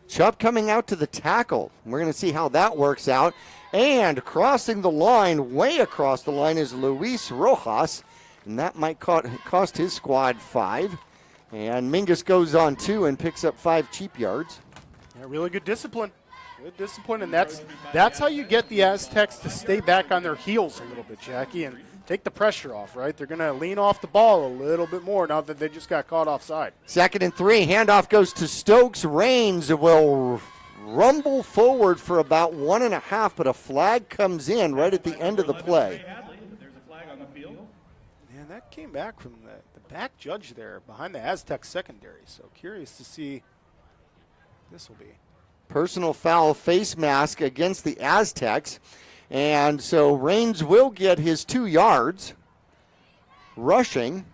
Chubb coming out to the tackle. We're going to see how that works out. And crossing the line, way across the line, is Luis Rojas, and that might cost his squad 5. And Mingus goes on 2 and picks up 5 cheap yards. Yeah, really good discipline. Good discipline, and that's how you get the Aztecs to stay back on their heels a little bit, Jackie, and take the pressure off, right? They're going to lean off the ball a little bit more now that they just got caught offside. 2nd and 3. Handoff goes to Stokes. Rains will rumble forward for about 1.5, but a flag comes in right at the end of the play. And that came back from the back judge there behind the Aztec secondary. So curious to see what this will be. Personal foul face mask against the Aztecs. And so Rains will get his 2 yards rushing.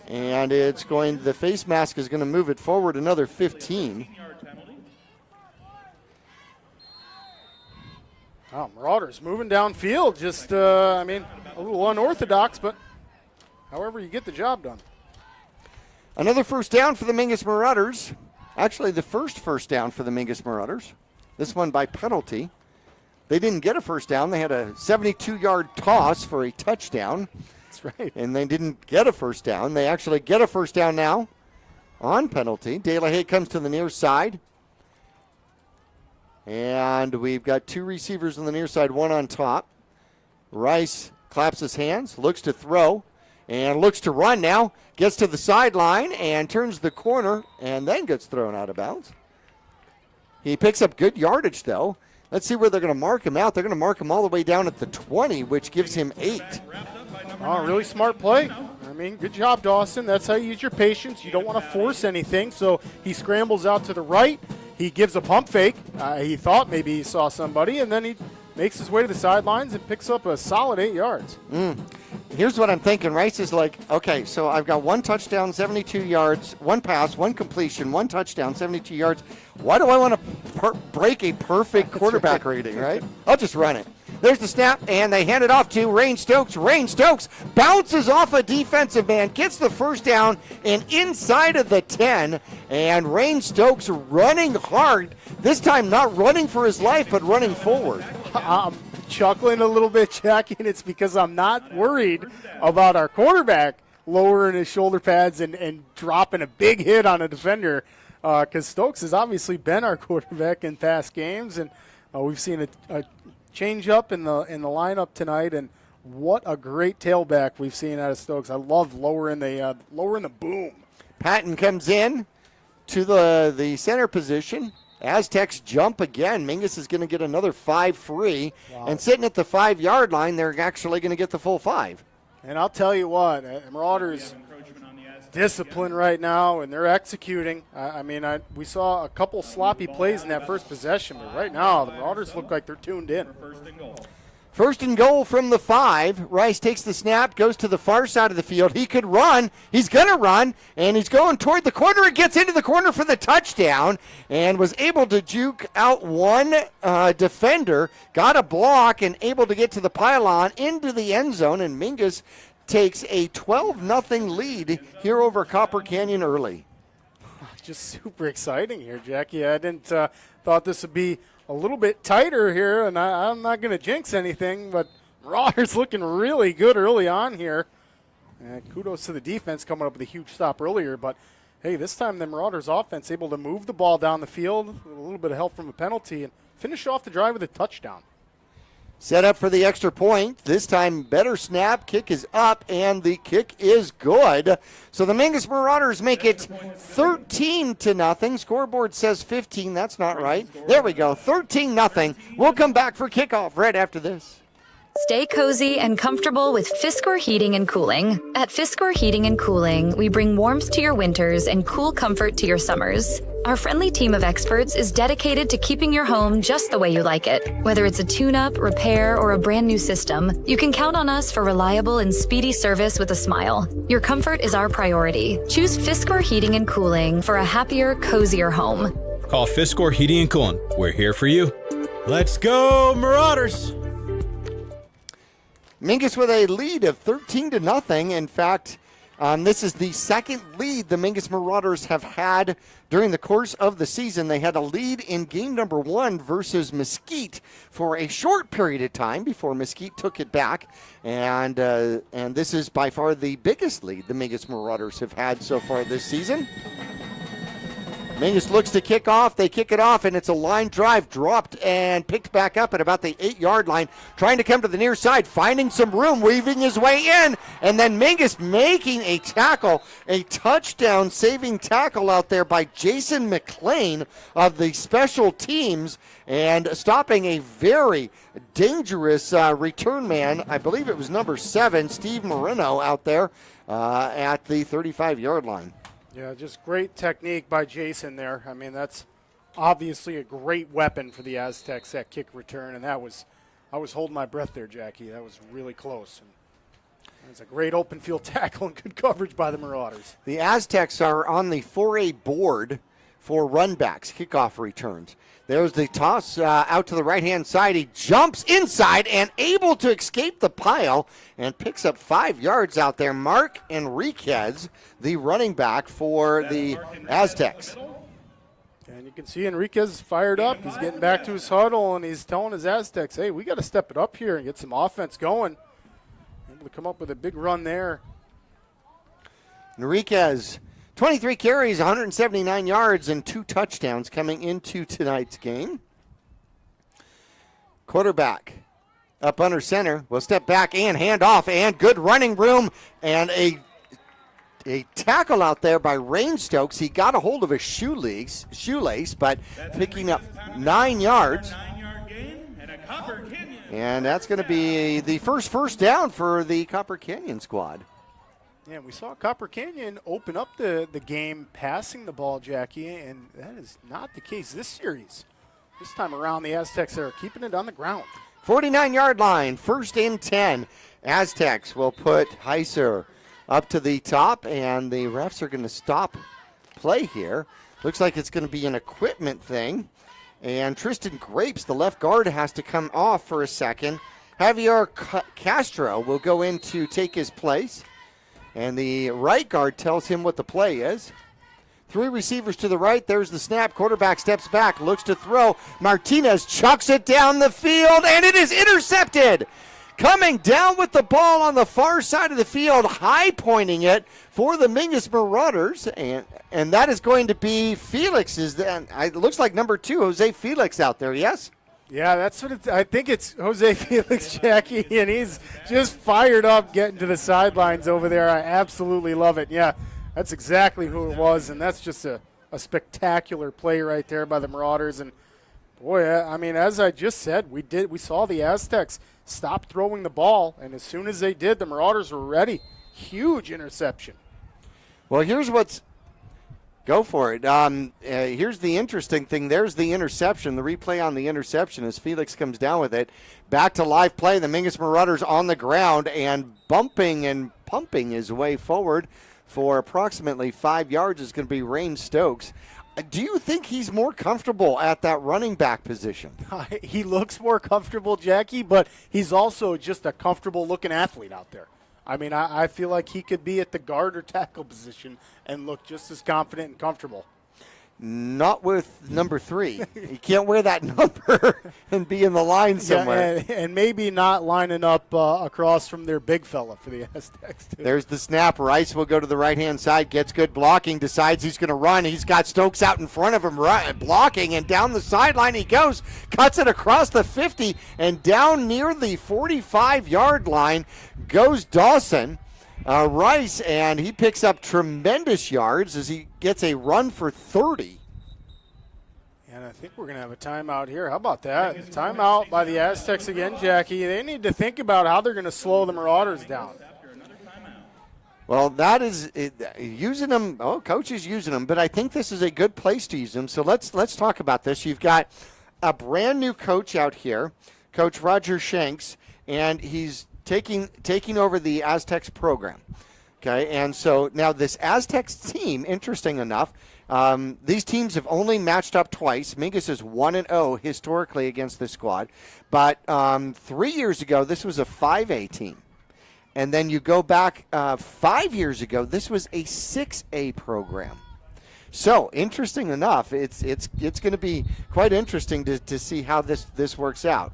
And the face mask is going to move it forward another 15. Oh, Marauders moving downfield. Just, a little unorthodox, but however you get the job done. Another first down for the Mingus Marauders. Actually, the first down for the Mingus Marauders. This one by penalty. They didn't get a first down. They had a 72-yard toss for a touchdown. That's right. And they didn't get a first down. They actually get a first down now on penalty. De La Haye comes to the near side. And we've got 2 receivers on the near side, 1 on top. Rice claps his hands, looks to throw, and looks to run now. Gets to the sideline and turns the corner and then gets thrown out of bounds. He picks up good yardage, though. Let's see where they're going to mark him out. They're going to mark him all the way down at the 20, which gives him 8. Oh, really smart play. I mean, good job, Dawson. That's how you use your patience. You don't want to force anything, so he scrambles out to the right. He gives a pump fake. He thought maybe he saw somebody, and then he makes his way to the sidelines and picks up a solid 8 yards. Here's what I'm thinking. Rice is like, okay, so I've got 1 touchdown, 72 yards, 1 pass, 1 completion, 1 touchdown, 72 yards. Why do I want to break a perfect quarterback rating, right? I'll just run it. There's the snap, and they hand it off to Rain Stokes. Rain Stokes bounces off a defensive man, gets the first down, and inside of the 10. And Rain Stokes running hard This time not running for his life, but running forward. I'm chuckling a little bit, Jackie, and it's because I'm not worried about our quarterback lowering his shoulder pads and dropping a big hit on a defender, because Stokes has obviously been our quarterback in past games, and we've seen a change up in the lineup tonight, and what a great tailback we've seen out of Stokes. I love lowering the boom. Patton comes in to the center position. Aztecs jump again. Mingus is going to get another 5 free. Wow. And sitting at the 5-yard line, they're actually going to get the full 5. And I'll tell you what, Marauders discipline right now, and they're executing. We saw a couple sloppy plays in that first possession, but right now the Marauders look like they're tuned in. First and goal from the 5. Rice takes the snap, goes to the far side of the field. He could run. He's going to run, and he's going toward the corner. It gets into the corner for the touchdown and was able to juke out one defender, got a block, and able to get to the pylon into the end zone, and Mingus takes a 12-0 lead here over Copper Canyon early. Just super exciting here, Jackie. I didn't thought this would be a little bit tighter here, and I'm not going to jinx anything, but Marauders looking really good early on here. And kudos to the defense coming up with a huge stop earlier, but hey, this time the Marauders offense able to move the ball down the field with a little bit of help from a penalty and finish off the drive with a touchdown. Set up for the extra point. This time better snap. Kick is up, and the kick is good. So the Mingus Marauders make it 13-0. Scoreboard says 15. That's not right. There we go. 13-0. We'll come back for kickoff right after this. Stay cozy and comfortable with Fiskor Heating and Cooling. At Fiskor Heating and Cooling, we bring warmth to your winters and cool comfort to your summers. Our friendly team of experts is dedicated to keeping your home just the way you like it. Whether it's a tune-up, repair, or a brand new system, you can count on us for reliable and speedy service with a smile. Your comfort is our priority. Choose Fiskor Heating and Cooling for a happier, cozier home. Call Fiskor Heating and Cooling. We're here for you. Let's go, Marauders! Mingus with a lead of 13-0. In fact, this is the second lead the Mingus Marauders have had during the course of the season. They had a lead in game number 1 versus Mesquite for a short period of time before Mesquite took it back. And this is by far the biggest lead the Mingus Marauders have had so far this season. Mingus looks to kick off. They kick it off, and it's a line drive, dropped and picked back up at about the 8-yard line, trying to come to the near side, finding some room, weaving his way in, and then Mingus making a tackle, a touchdown-saving tackle out there by Jason McLean of the special teams, and stopping a very dangerous return man. I believe it was number 7, Steve Moreno, out there at the 35-yard line. Yeah, just great technique by Jason there. I mean, that's obviously a great weapon for the Aztecs, that kick return, and I was holding my breath there, Jackie. That was really close. And it's a great open field tackle and good coverage by the Marauders. The Aztecs are on the 4A board for run backs, kickoff returns. There's the toss out to the right-hand side. He jumps inside and able to escape the pile and picks up 5 yards out there. Mark Enriquez, the running back for the Aztecs. And you can see Enriquez fired up. He's getting back to his huddle, and he's telling his Aztecs, hey, we got to step it up here and get some offense going. Able to come up with a big run there. Enriquez, 23 carries, 179 yards, and 2 touchdowns coming into tonight's game. Quarterback up under center will step back and hand off, and good running room, and a tackle out there by Rain Stokes. He got a hold of a shoelace, but picking up 9 yards. And that's going to be the first down for the Copper Canyon squad. Yeah, we saw Copper Canyon open up the game passing the ball, Jackie, and that is not the case this series. This time around, the Aztecs are keeping it on the ground. 49-yard line, 1st and 10. Aztecs will put Heiser up to the top, and the refs are going to stop play here. Looks like it's going to be an equipment thing. And Tristan Grapes, the left guard, has to come off for a second. Javier Castro will go in to take his place. And the right guard tells him what the play is. Three receivers to the right. There's the snap. Quarterback steps back, looks to throw. Martinez chucks it down the field, and it is intercepted. Coming down with the ball on the far side of the field, high pointing it for the Mingus Marauders, and that is going to be Felix. It looks like number 2, Jose Felix out there, yes? Yeah, that's what I think it's Jose Felix, Jackie, and he's just fired up getting to the sidelines over there. I absolutely love it. Yeah, that's exactly who it was, and that's just a spectacular play right there by the Marauders. And, boy, I mean, as I just said, we saw the Aztecs stop throwing the ball, and as soon as they did, the Marauders were ready. Huge interception. Well, here's what's – go for it. Here's the interesting thing. There's the interception, the replay on the interception as Felix comes down with it. Back to live play. The Mingus Marauders on the ground and bumping and pumping his way forward for approximately 5 yards is going to be Rain Stokes. Do you think he's more comfortable at that running back position? He looks more comfortable, Jackie, but he's also just a comfortable-looking athlete out there. I mean, I feel like he could be at the guard or tackle position and look just as confident and comfortable. Not with number 3. You can't wear that number and be in the line somewhere. Yeah, and maybe not lining up across from their big fella for the Aztecs, too. There's the snap. Rice will go to the right-hand side, gets good blocking, decides he's going to run. He's got Stokes out in front of him blocking, and down the sideline he goes, cuts it across the 50, and down near the 45-yard line goes Dawson. Rice, and he picks up tremendous yards as he gets a run for 30. And I think we're going to have a timeout here. How about that? Timeout by the Aztecs again, Jackie. They need to think about how they're going to slow the Marauders down. Well, that is using them. Oh, coach is using them, but I think this is a good place to use them. So let's talk about this. You've got a brand new coach out here, Coach Roger Shanks, and he's taking over the Aztecs program. Okay, and so now this Aztecs team, interesting enough, these teams have only matched up twice. Mingus is 1-0 historically against this squad, but 3 years ago this was a 5A team, and then you go back 5 years ago, this was a 6A program. So interesting enough, it's going to be quite interesting to see how this works out.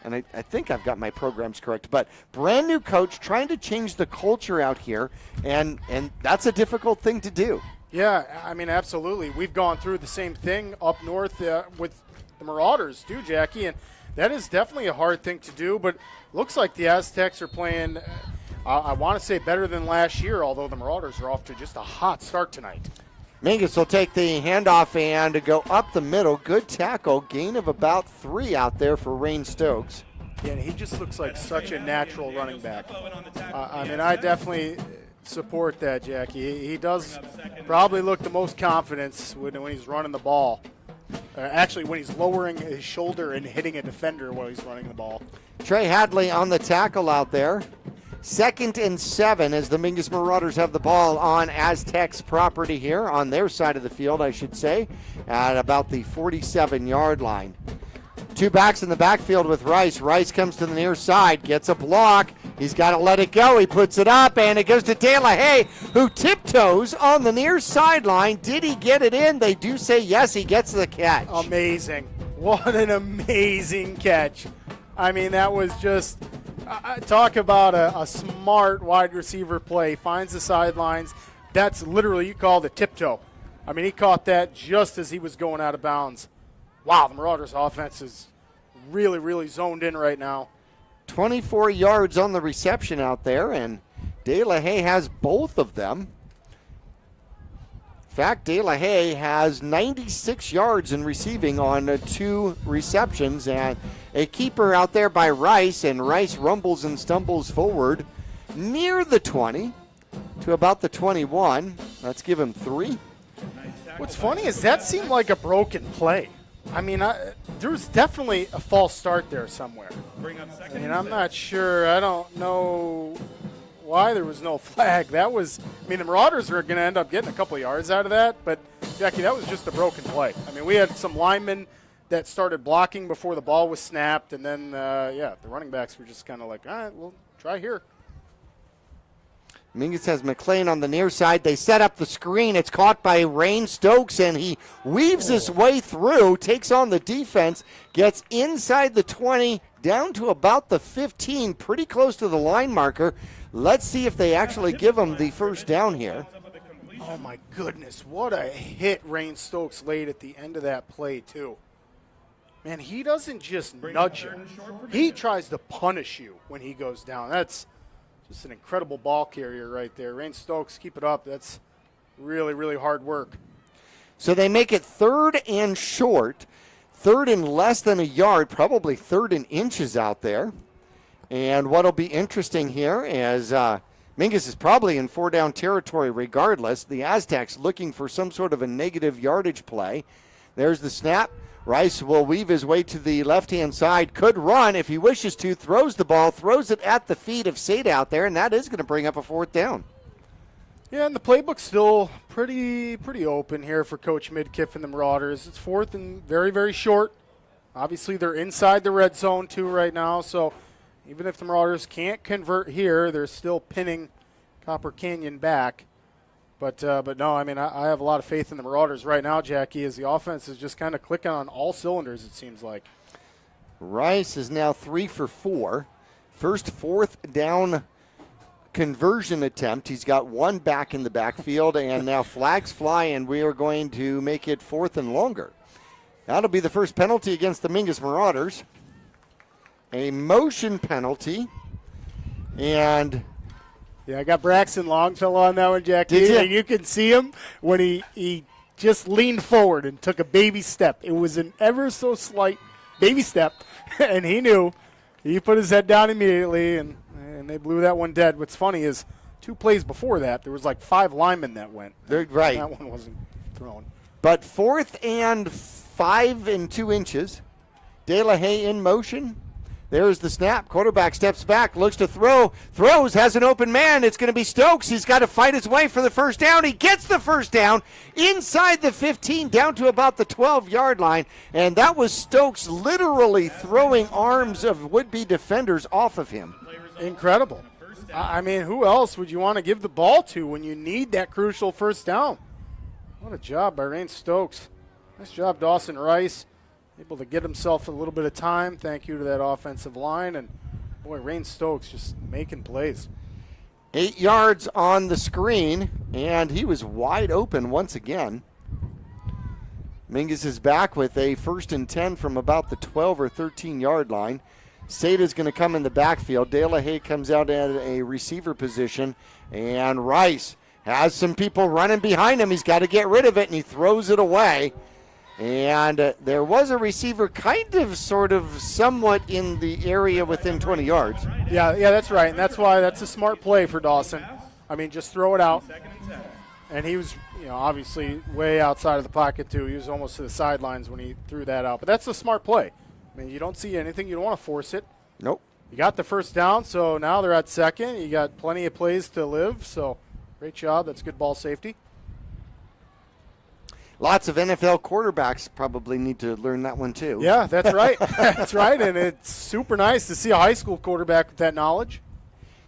And I think I've got my programs correct, but brand new coach trying to change the culture out here, and that's a difficult thing to do. Yeah, I mean, absolutely. We've gone through the same thing up north with the Marauders too, Jackie, and that is definitely a hard thing to do, but looks like the Aztecs are playing, I want to say, better than last year, although the Marauders are off to just a hot start tonight. Mingus will take the handoff and go up the middle. Good tackle. Gain of about 3 out there for Rain Stokes. Yeah, and he just looks like such a natural running back. I mean, I definitely support that, Jackie. He does probably look the most confidence when he's running the ball. Actually, when he's lowering his shoulder and hitting a defender while he's running the ball. Trey Hadley on the tackle out there. 2nd and 7 as the Mingus Marauders have the ball on Aztecs property here, on their side of the field, I should say, at about the 47-yard line. 2 backs in the backfield with Rice. Rice comes to the near side, gets a block. He's got to let it go. He puts it up, and it goes to De La Haye, who tiptoes on the near sideline. Did he get it in? They do say yes, he gets the catch. Amazing. What an amazing catch. I mean, that was just... talk about a smart wide receiver play. Finds the sidelines. That's literally, you call it tiptoe. I mean, he caught that just as he was going out of bounds. Wow, the Marauders' offense is really, really zoned in right now. 24 yards on the reception out there, and De La Haye has both of them. In fact, De La Haye has 96 yards in receiving on 2 receptions, and a keeper out there by Rice, and Rice rumbles and stumbles forward near the 20 to about the 21. Let's give him 3. What's funny is that seemed like a broken play. I mean, there was definitely a false start there somewhere. I mean, I'm not sure. I don't know why there was no flag. That was, I mean, the Marauders are going to end up getting a couple yards out of that, but, Jackie, that was just a broken play. I mean, we had some linemen that started blocking before the ball was snapped, and then, the running backs were just kind of like, all right, we'll try here. Mingus has McLean on the near side. They set up the screen. It's caught by Rain Stokes, and he weaves his way through, takes on the defense, gets inside the 20, down to about the 15, pretty close to the line marker. Let's see if they actually give him the first down here. Oh, my goodness. What a hit Rain Stokes laid at the end of that play, too. Man, he doesn't just nudge you. He tries to punish you when he goes down. That's just an incredible ball carrier right there. Rain Stokes, keep it up. That's really, really hard work. So they make it 3rd and short, 3rd and less than a yard, probably 3rd and inches out there. And what'll be interesting here is Mingus is probably in 4-down territory regardless. The Aztecs looking for some sort of a negative yardage play. There's the snap. Rice will weave his way to the left-hand side, could run if he wishes to, throws the ball, throws it at the feet of Sade out there, and that is going to bring up a 4th down. Yeah, and the playbook's still pretty open here for Coach Midkiff and the Marauders. It's 4th and very, very short. Obviously, they're inside the red zone, too, right now, so even if the Marauders can't convert here, they're still pinning Copper Canyon back. But no, I mean, I have a lot of faith in the Marauders right now, Jackie, as the offense is just kind of clicking on all cylinders, it seems like. Rice is now 3 for 4. First 4th down conversion attempt. He's got one back in the backfield, and now flags fly, and we are going to make it 4th and longer. That'll be the first penalty against the Mingus Marauders. A motion penalty, and... Yeah, I got Braxton Longfellow on that one, Jackie. Did you? And you can see him when he just leaned forward and took a baby step. It was an ever so slight baby step, and he knew. He put his head down immediately, and they blew that one dead. What's funny is 2 plays before that, there was like 5 linemen that went. Right. That one wasn't thrown. But 4th and 5 and 2 inches. De La Haye in motion. There's the snap. Quarterback steps back, looks to throw, throws, has an open man. It's going to be Stokes. He's got to fight his way for the first down. He gets the first down inside the 15, down to about the 12-yard line. And that was Stokes literally throwing arms of would-be defenders off of him. Incredible. I mean, who else would you want to give the ball to when you need that crucial first down? What a job by Rain Stokes. Nice job, Dawson Rice. Able to get himself a little bit of time. Thank you to that offensive line. And, boy, Rain Stokes just making plays. 8 yards on the screen, and he was wide open once again. Mingus is back with a 1st and 10 from about the 12 or 13-yard line. Sada's going to come in the backfield. De La Haye comes out at a receiver position, and Rice has some people running behind him. He's got to get rid of it, and he throws it away. And there was a receiver kind of, sort of, somewhat in the area within 20 yards. Yeah, that's right. And that's why that's a smart play for Dawson. I mean, just throw it out. And he was, obviously way outside of the pocket, too. He was almost to the sidelines when he threw that out. But that's a smart play. I mean, you don't see anything. You don't want to force it. Nope. You got the first down, so now they're at 2nd. You got plenty of plays to live. So great job. That's good ball safety. Lots of NFL quarterbacks probably need to learn that one, too. Yeah, that's right. That's right, and it's super nice to see a high school quarterback with that knowledge.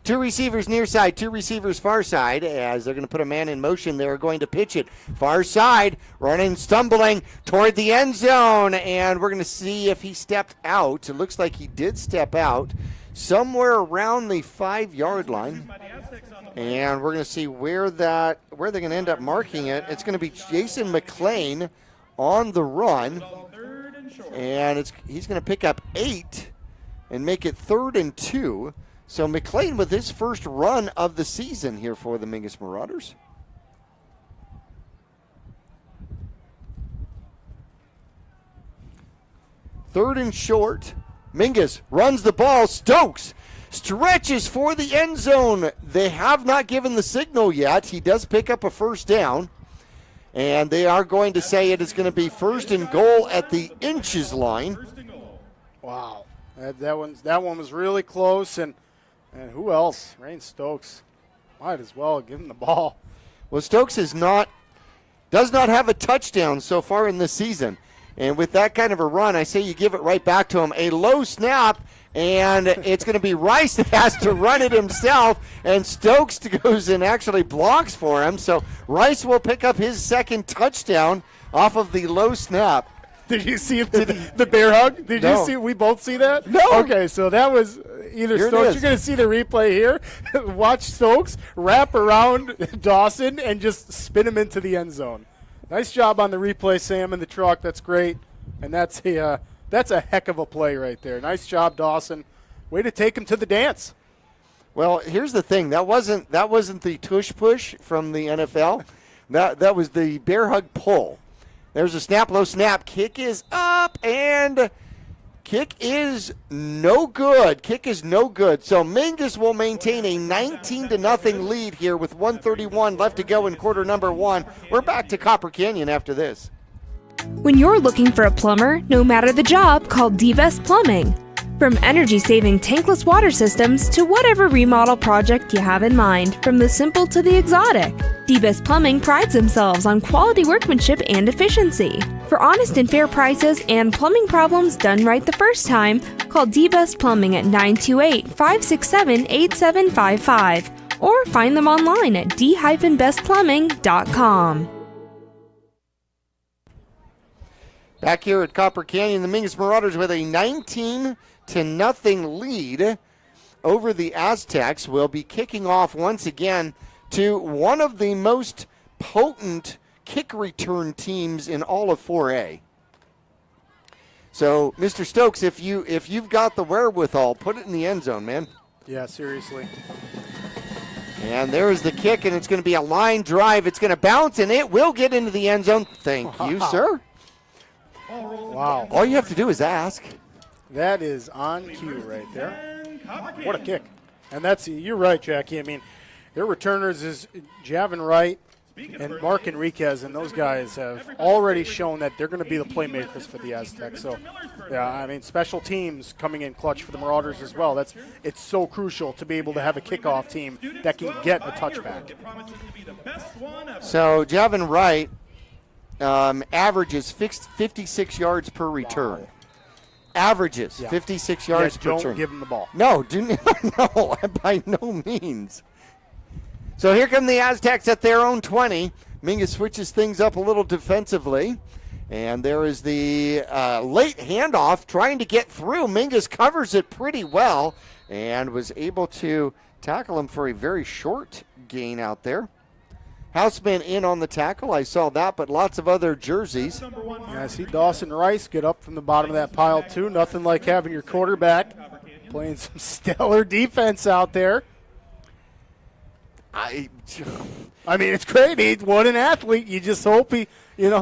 2 receivers near side, 2 receivers far side. As they're going to put a man in motion, they're going to pitch it. Far side, running, stumbling toward the end zone, and we're going to see if he stepped out. It looks like he did step out somewhere around the 5-yard line. And we're going to see where they're going to end up marking it. It's going to be Jason McLean on the run. And he's going to pick up 8 and make it 3rd and 2. So McLean with his first run of the season here for the Mingus Marauders. Third and short. Mingus runs the ball. Stokes stretches for the end zone. They have not given the signal yet. He does pick up a first down. And they are going to say it is going to be 1st and goal at the inches line. Wow. That one was really close. And who else? Rain Stokes. Might as well give him the ball. Well, Stokes does not have a touchdown so far in this season. And with that kind of a run, I say you give it right back to him. A low snap, and it's going to be Rice that has to run it himself, and Stokes goes and actually blocks for him. So Rice will pick up his second touchdown off of the low snap. Did you see the bear hug? Did No. you see? We both see that? No. Okay, so that was either Here it Stokes. is. You're going to see the replay here. Watch Stokes wrap around Dawson and just spin him into the end zone. Nice job on the replay, Sam, in the truck. That's great. And that's a heck of a play right there. Nice job, Dawson. Way to take him to the dance. Well, here's the thing. That wasn't the tush push from the NFL. That was the bear hug pull. There's a snap, low snap. Kick is up, and kick is no good. Kick is no good. So Mingus will maintain a 19-0 lead here with 1:31 left to go in quarter number 1. We're back to Copper Canyon after this. When you're looking for a plumber, no matter the job, call D-Best Plumbing. From energy-saving tankless water systems to whatever remodel project you have in mind, from the simple to the exotic, D-Best Plumbing prides themselves on quality workmanship and efficiency. For honest and fair prices and plumbing problems done right the first time, call D-Best Plumbing at 928-567-8755 or find them online at d-bestplumbing.com. Back here at Copper Canyon, the Mingus Marauders with a 19-0 lead over the Aztecs will be kicking off once again to one of the most potent kick return teams in all of 4A. So, Mr. Stokes, if you've got the wherewithal, put it in the end zone, man. Yeah, seriously. And there is the kick, and it's going to be a line drive. It's going to bounce, and it will get into the end zone. Thank you, sir. Wow. All you have to do is ask. That is on cue right there. What a kick. And you're right, Jackie. I mean, their returners is Javin Wright and Mark Enriquez, and those guys have already shown that they're going to be the playmakers for the Aztecs. So, yeah, I mean, special teams coming in clutch for the Marauders as well. It's so crucial to be able to have a kickoff team that can get a touchback. So, Javin Wright averages 56 yards per return. Wow. Averages 56 yards per return. Don't give him the ball. No, no, by no means. So here come the Aztecs at their own 20. Mingus switches things up a little defensively. And there is the late handoff trying to get through. Mingus covers it pretty well and was able to tackle him for a very short gain out there. Houseman in on the tackle. I saw that, but lots of other jerseys. Yeah, I see Dawson Rice get up from the bottom of that pile, too. Nothing like having your quarterback playing some stellar defense out there. I mean, it's great. What an athlete. You just hope he,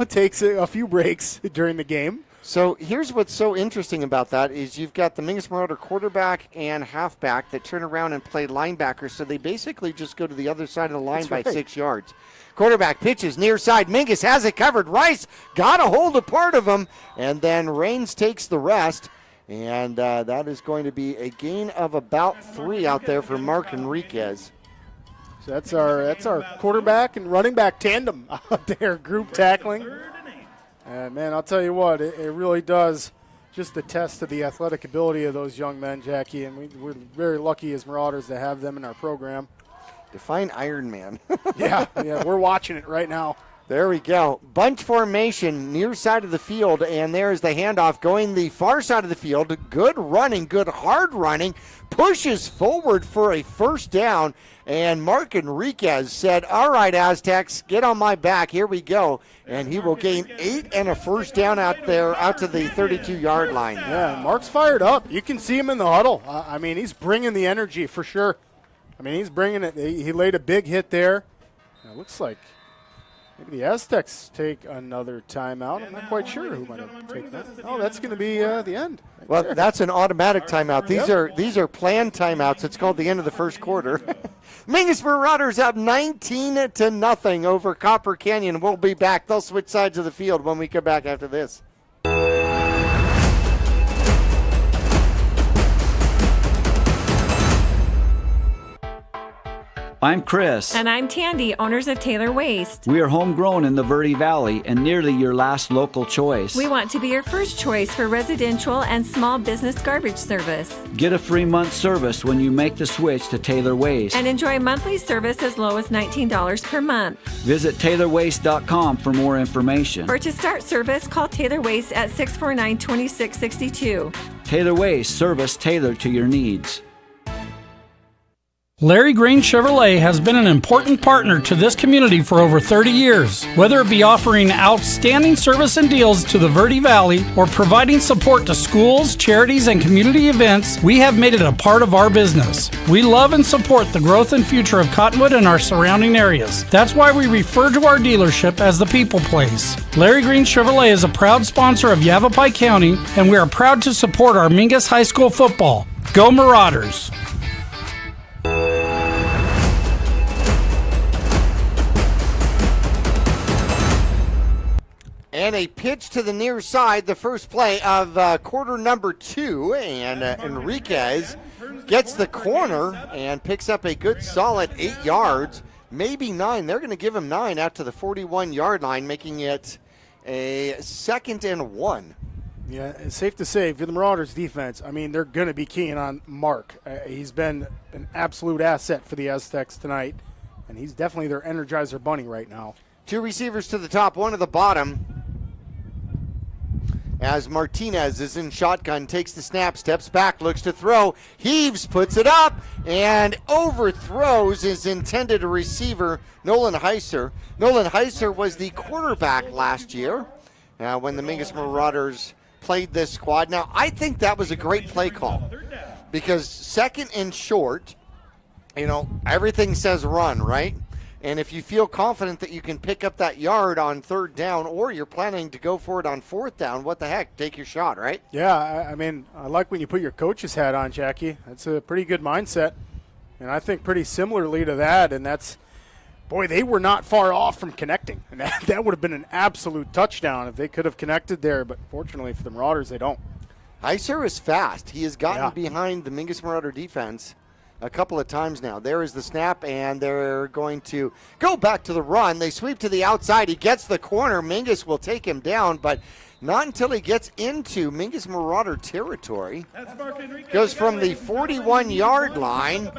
takes a few breaks during the game. So here's what's so interesting about that is you've got the Mingus Marauder quarterback and halfback that turn around and play linebacker, so they basically just go to the other side of the line by 6 yards. Quarterback pitches near side. Mingus has it covered. Rice got a hold of part of him, and then Raines takes the rest, and that is going to be a gain of about 3 out there for Mark Enriquez. So that's our quarterback and running back tandem out there, group tackling. Man, I'll tell you what, it really does just attest to the athletic ability of those young men, Jackie, and we're very lucky as Marauders to have them in our program. Define Iron Man. yeah, we're watching it right now. There we go. Bunch formation near side of the field, and there's the handoff going the far side of the field. Good running, good hard running. Pushes forward for a first down, and Mark Enriquez said, all right, Aztecs, get on my back. Here we go. And he will gain 8 and a first down out there, out to the 32-yard line. Yeah, Mark's fired up. You can see him in the huddle. I mean, he's bringing the energy for sure. I mean, he's bringing it. He laid a big hit there. It looks like maybe the Aztecs take another timeout. I'm not quite sure who might have taken that. Oh, that's going to be the end. Right well, there. That's an automatic timeout. These are planned timeouts. It's called the end of the first quarter. Mingus Marauders up 19-0 over Copper Canyon. We'll be back. They'll switch sides of the field when we come back after this. I'm Chris. And I'm Tandy, owners of Taylor Waste. We are homegrown in the Verde Valley and nearly your last local choice. We want to be your first choice for residential and small business garbage service. Get a free month service when you make the switch to Taylor Waste. And enjoy monthly service as low as $19 per month. Visit TaylorWaste.com for more information. Or to start service, call Taylor Waste at 649-2662. Taylor Waste, service tailored to your needs. Larry Green Chevrolet has been an important partner to this community for over 30 years. Whether it be offering outstanding service and deals to the Verde Valley or providing support to schools, charities, and community events, we have made it a part of our business. We love and support the growth and future of Cottonwood and our surrounding areas. That's why we refer to our dealership as the People Place. Larry Green Chevrolet is a proud sponsor of Yavapai County, and we are proud to support our Mingus High School football. Go Marauders! And a pitch to the near side, the first play of quarter number 2. And Enriquez gets the corner and picks up a good solid 8 yards, maybe 9. They're going to give him 9 out to the 41-yard line, making it a 2nd and 1. Yeah, it's safe to say for the Marauders defense, I mean, they're going to be keying on Mark. He's been an absolute asset for the Aztecs tonight, and he's definitely their Energizer bunny right now. 2 receivers to the top, 1 to the bottom. As Martinez is in shotgun, takes the snap, steps back, looks to throw, heaves, puts it up, and overthrows his intended receiver, Nolan Heiser. Nolan Heiser was the quarterback last year when the Mingus Marauders played this squad. Now, I think that was a great play call because 2nd and short, everything says run, right? And if you feel confident that you can pick up that yard on 3rd down or you're planning to go for it on 4th down, what the heck? Take your shot, right? Yeah, I mean, I like when you put your coach's hat on, Jackie. That's a pretty good mindset. And I think pretty similarly to that, and that's, boy, they were not far off from connecting. And that would have been an absolute touchdown if they could have connected there. But fortunately for the Marauders, they don't. Heiser is fast. He has gotten behind the Mingus Marauder defense a couple of times now. There is the snap, and they're going to go back to the run. They sweep to the outside. He gets the corner. Mingus will take him down, but not until he gets into Mingus Marauder territory. Goes from the 41-yard line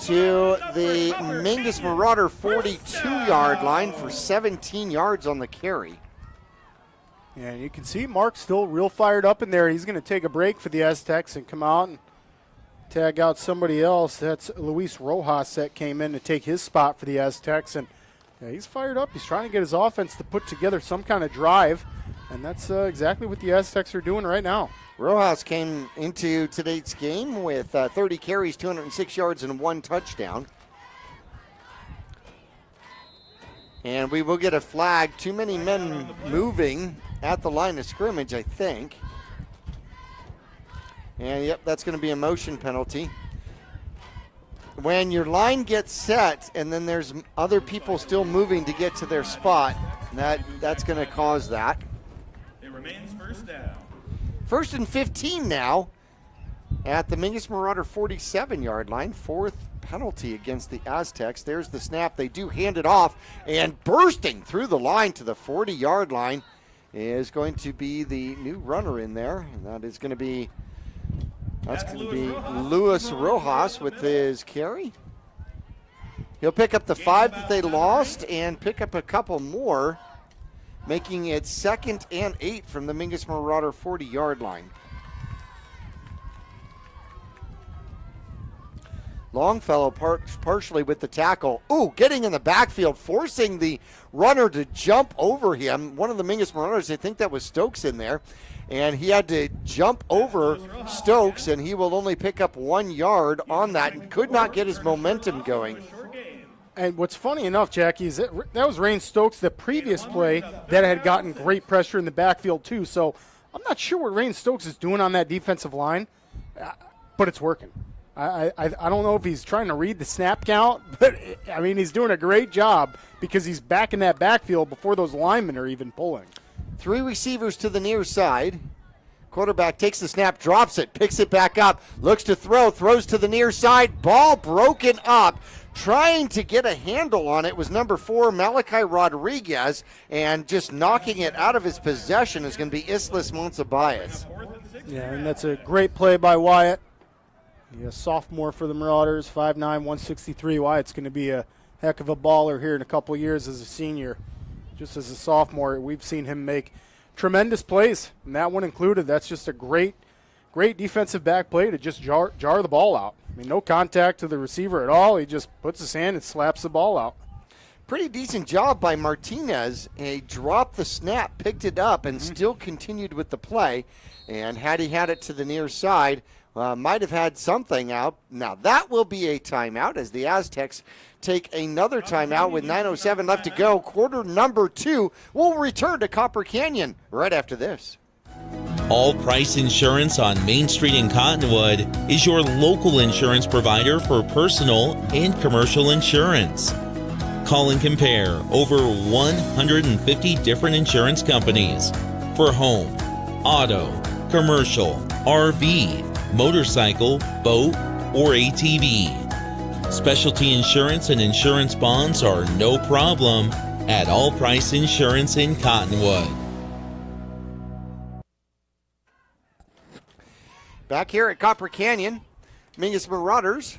to the Mingus Marauder 42-yard line for 17 yards on the carry. And you can see Mark still real fired up in there. He's going to take a break for the Aztecs and come out and tag out somebody else. That's Luis Rojas that came in to take his spot for the Aztecs. And he's fired up. He's trying to get his offense to put together some kind of drive. And that's exactly what the Aztecs are doing right now. Rojas came into today's game with 30 carries, 206 yards, and 1 touchdown. And we will get a flag. Too many men moving at the line of scrimmage, I think. And, yep, that's going to be a motion penalty. When your line gets set and then there's other people still moving to get to their spot, that's going to cause that. It remains 1st down. 1st and 15 now at the Mingus Marauder 47-yard line. 4th penalty against the Aztecs. There's the snap. They do hand it off, and bursting through the line to the 40-yard line is going to be the new runner in there, and that is going to be Luis Rojas with his carry. He'll pick up the 5 that they lost and pick up a couple more, making it 2nd and 8 from the Mingus Marauder 40-yard line. Longfellow partially with the tackle. Ooh, getting in the backfield, forcing the runner to jump over him. One of the Mingus Marauders, I think that was Stokes in there. And he had to jump over Stokes, and he will only pick up 1 yard on that and could not get his momentum going. And what's funny enough, Jackie, is that was Rain Stokes, the previous play, that had gotten great pressure in the backfield too. So I'm not sure what Rain Stokes is doing on that defensive line, but it's working. I don't know if he's trying to read the snap count, but, I mean, he's doing a great job because he's back in that backfield before those linemen are even pulling. 3 receivers to the near side. Quarterback takes the snap, drops it, picks it back up, looks to throw, throws to the near side. Ball broken up. trying to get a handle on it was number 4, Malachi Rodriguez, and just knocking it out of his possession is going to be Islas Monsibais. Yeah, and that's a great play by Wyatt. He's a sophomore for the Marauders, 5'9", 163. Wyatt's going to be a heck of a baller here in a couple years as a senior. Just as a sophomore, we've seen him make tremendous plays, and that one included. That's just a great defensive back play to just jar the ball out. I mean, no contact to the receiver at all. He just puts his hand and slaps the ball out. Pretty decent job by Martinez. He dropped the snap, picked it up, and still continued with the play. And had he had it to the near side, might have had something out. Now that will be a timeout as the Aztecs take another timeout with 9:07 left to go. Quarter number 2 will return to Copper Canyon right after this. All Price Insurance on Main Street in Cottonwood is your local insurance provider for personal and commercial insurance. Call and compare over 150 different insurance companies for home, auto, commercial, RV, motorcycle, boat, or ATV. Specialty insurance and insurance bonds are no problem at All Price Insurance in Cottonwood. Back here at Copper Canyon, Mingus Marauders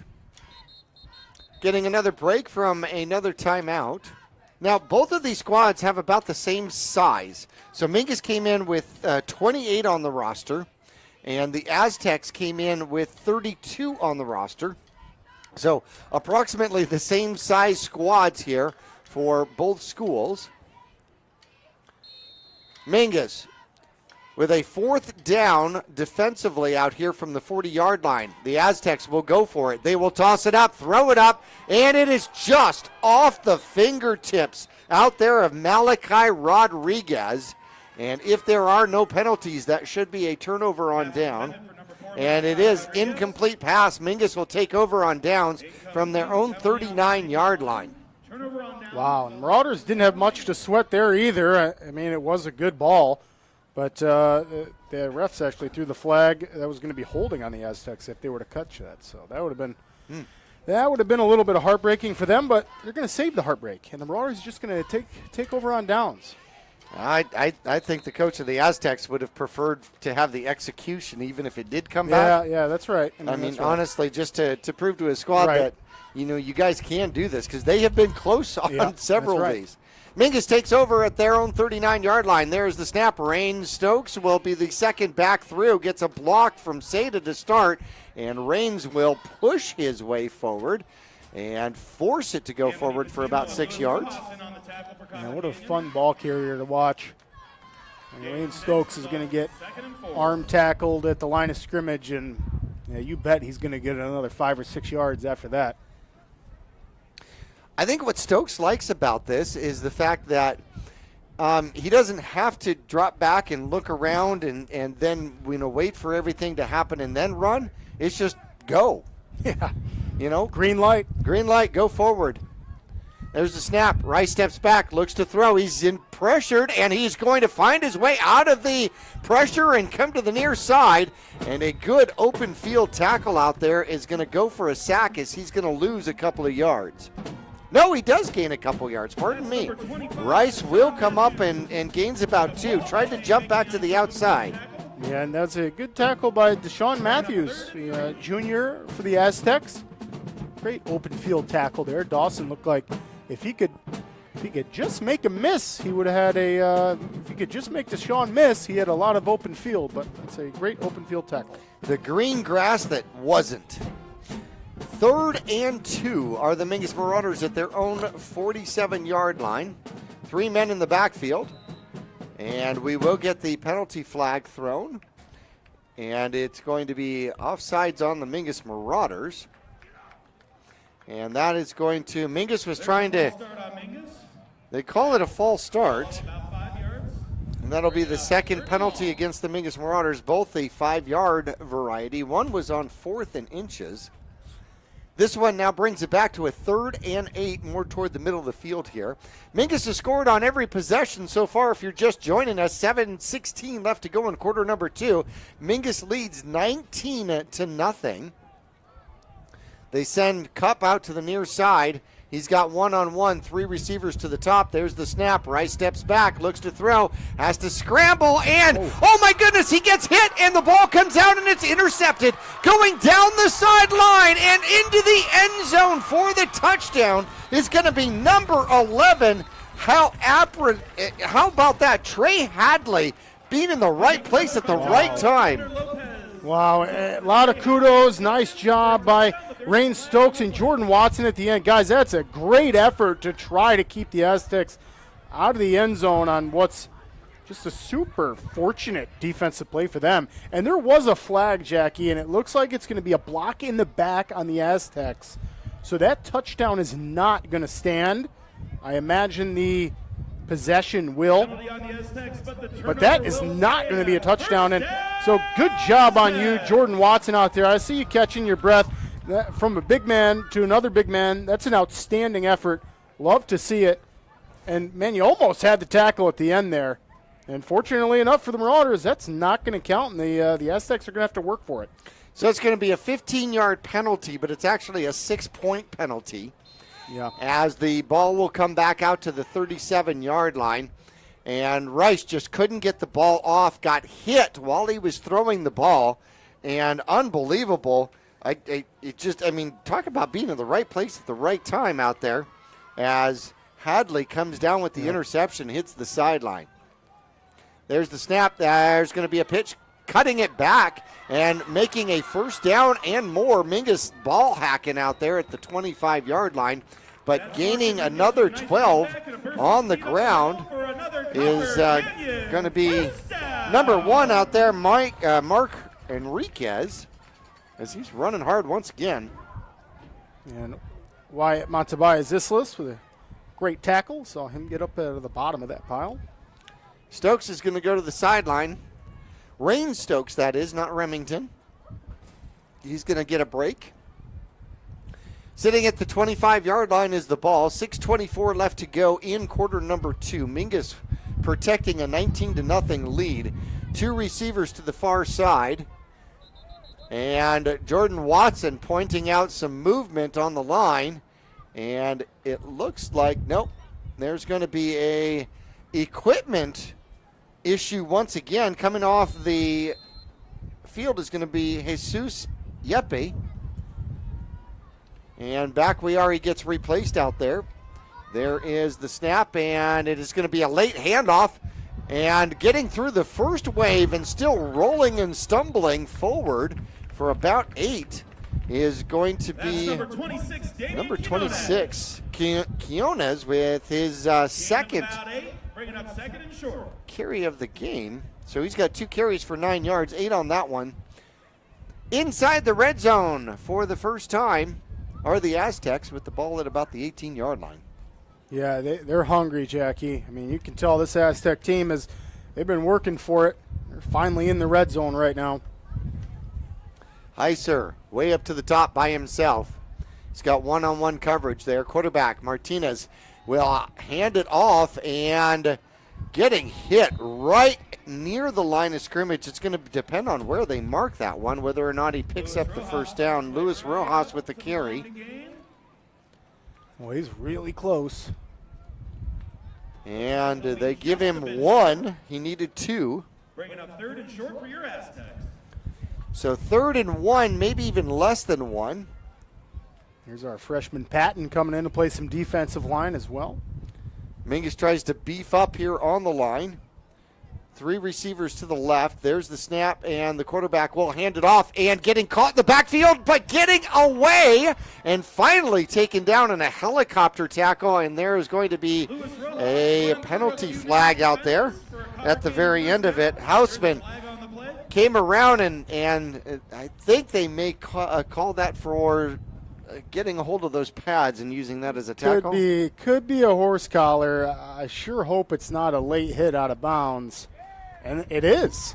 getting another break from another timeout. Now, both of these squads have about the same size. So Mingus came in with 28 on the roster, and the Aztecs came in with 32 on the roster. So approximately the same size squads here for both schools. Mingus with a 4th down defensively out here from the 40-yard line. The Aztecs will go for it. They will toss it up, throw it up, and it is just off the fingertips out there of Malachi Rodriguez. And if there are no penalties, that should be a turnover on down. And it is incomplete pass. Mingus will take over on downs from their own 39-yard line. Wow, and Marauders didn't have much to sweat there either. I mean, it was a good ball. But the refs actually threw the flag that was going to be holding on the Aztecs if they were to catch that. So that would have been a little bit of heartbreaking for them. But they're going to save the heartbreak, and the Marauders are just going to take over on downs. I think the coach of the Aztecs would have preferred to have the execution, even if it did come back. Yeah, that's right. I mean, honestly, just to prove to his squad that you guys can do this, because they have been close on several of these. Mingus takes over at their own 39-yard line. There's the snap. Rains Stokes will be the second back through. Gets a block from Seda to start, and Rains will push his way forward and force it to go forward for about 6 yards. Man, what a fun ball carrier to watch. And Rains Stokes is going to get arm tackled at the line of scrimmage, and you bet he's going to get another 5 or 6 yards after that. I think what Stokes likes about this is the fact that he doesn't have to drop back and look around and then wait for everything to happen and then run. It's just go. Yeah. Green light, go forward. There's the snap. Rice steps back, looks to throw. He's pressured, and he's going to find his way out of the pressure and come to the near side. And a good open field tackle out there is going to go for a sack as he's going to lose a couple of yards. No, he does gain a couple yards. Pardon me. Rice will come up and gains about 2. Tried to jump back to the outside. Yeah, and that's a good tackle by Deshaun Matthews, junior for the Aztecs. Great open field tackle there. Dawson looked like if he could just make a miss, he would have had if he could just make Deshaun miss, he had a lot of open field, but it's a great open field tackle. The green grass that wasn't. 3rd and 2 are the Mingus Marauders at their own 47-yard line. 3 men in the backfield. And we will get the penalty flag thrown. And it's going to be offsides on the Mingus Marauders. And that is going to, Mingus was trying to, they call it a false start. And that'll be the second penalty against the Mingus Marauders, both the 5-yard variety. One was on 4th and inches. This one now brings it back to a 3rd and 8, more toward the middle of the field here. Mingus has scored on every possession so far. If you're just joining us, 7:16 left to go in quarter number 2. Mingus leads 19-0. They send Cup out to the near side. He's got one-on-one, 3 receivers to the top. There's the snap. Rice steps back, looks to throw, has to scramble, and oh my goodness, he gets hit, and the ball comes out, and it's intercepted, going down the sideline and into the end zone for the touchdown is going to be number 11. How about that? Trey Hadley being in the right place at the right time. Wow, a lot of kudos. Nice job by Rain Stokes and Jordan Watson at the end. Guys, that's a great effort to try to keep the Aztecs out of the end zone on what's just a super fortunate defensive play for them. And there was a flag, Jackie, and it looks like it's going to be a block in the back on the Aztecs. So that touchdown is not going to stand. I imagine the possession will, but that is not going to be a touchdown. And so good job on you, Jordan Watson, out there. I see you catching your breath from a big man to another big man. That's an outstanding effort. Love to see it. And, man, you almost had the tackle at the end there. And fortunately enough for the Marauders, that's not going to count, and the Aztecs are going to have to work for it. So it's going to be a 15-yard penalty, but it's actually a 6-point penalty. Yeah. As the ball will come back out to the 37-yard line. And Rice just couldn't get the ball off, got hit while he was throwing the ball. And unbelievable. Talk about being in the right place at the right time out there as Hadley comes down with the interception, hits the sideline. There's the snap. There's going to be a pitch, cutting it back and making a first down and more. Mingus ball hacking out there at the 25-yard line, but gaining another 12 on the ground is going to be number 1 out there, Mark Enriquez, as he's running hard once again. And Wyatt Montebias Islas with a great tackle. Saw him get up at the bottom of that pile. Stokes is going to go to the sideline. Rain Stokes, that is, not Remington. He's going to get a break. Sitting at the 25-yard line is the ball. 6:24 left to go in quarter number 2. Mingus protecting a 19-0 lead. 2 receivers to the far side. And Jordan Watson pointing out some movement on the line. And it looks like, nope, there's going to be a equipment issue once again. Coming off the field is going to be Jesus Yepe. And back we are, he gets replaced out there. There is the snap, and it is going to be a late handoff. And getting through the first wave and still rolling and stumbling forward for about 8 is going to be number 26, Quiones, with his second carry of the game. So he's got 2 carries for 9 yards, 8 on that one. Inside the red zone for the first time are the Aztecs with the ball at about the 18-yard line. Yeah, they're hungry, Jackie. I mean, you can tell this Aztec team they've been working for it. They're finally in the red zone right now. Heiser way up to the top by himself. He's got one-on-one coverage there. Quarterback Martinez will hand it off, and getting hit right near the line of scrimmage. It's going to depend on where they mark that one, whether or not he picks up the first down. Luis Rojas with the carry. Well, he's really close. And they give him 1. He needed 2. Bringing up 3rd and short for your Aztecs. So 3rd and 1, maybe even less than 1. Here's our freshman Patton coming in to play some defensive line as well. Mingus tries to beef up here on the line. 3 receivers to the left. There's the snap, and the quarterback will hand it off, and getting caught in the backfield, but getting away, and finally taken down in a helicopter tackle, and there is going to be a penalty flag out there at the very end of it. Houseman came around, and I think they may call that for getting a hold of those pads and using that as a tackle. Could be a horse collar. I sure hope it's not a late hit out of bounds. And it is.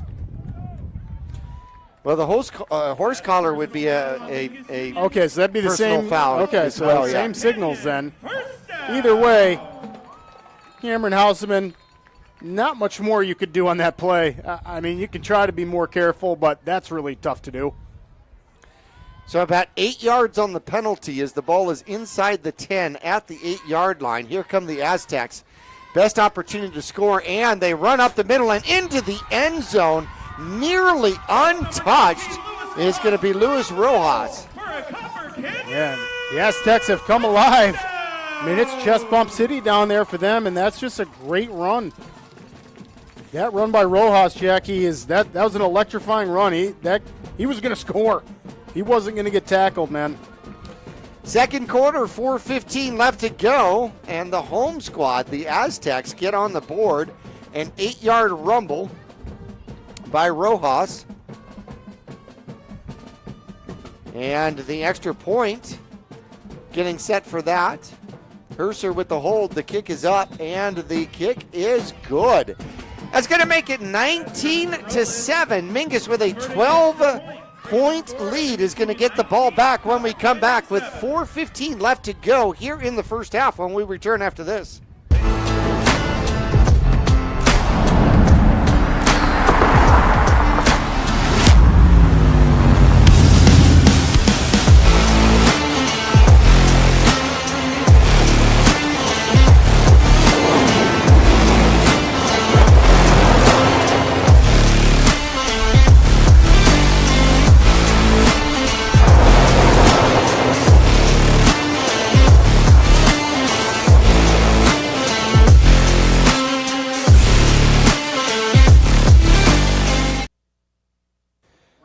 Well, the horse collar would be a okay, so that'd be the same foul. Okay, so same signals then. Either way, Cameron Houseman, not much more you could do on that play. I mean, you can try to be more careful, but that's really tough to do. So about 8 yards on the penalty as the ball is inside the 10 at the 8-yard line. Here come the Aztecs. Best opportunity to score, and they run up the middle and into the end zone. Nearly untouched is going to be Luis Rojas. Yeah, the Aztecs have come alive. I mean, it's chest bump city down there for them, and that's just a great run. That run by Rojas, Jackie, that was an electrifying run. He was going to score. He wasn't going to get tackled, man. Second quarter, 4:15 left to go, and the home squad, the Aztecs, get on the board. An 8-yard rumble by Rojas. And the extra point, getting set for that. Herser with the hold. The kick is up, and the kick is good. That's going to make it 19-7. Mingus with a 12-point lead is going to get the ball back when we come back with 4:15 left to go here in the first half when we return after this.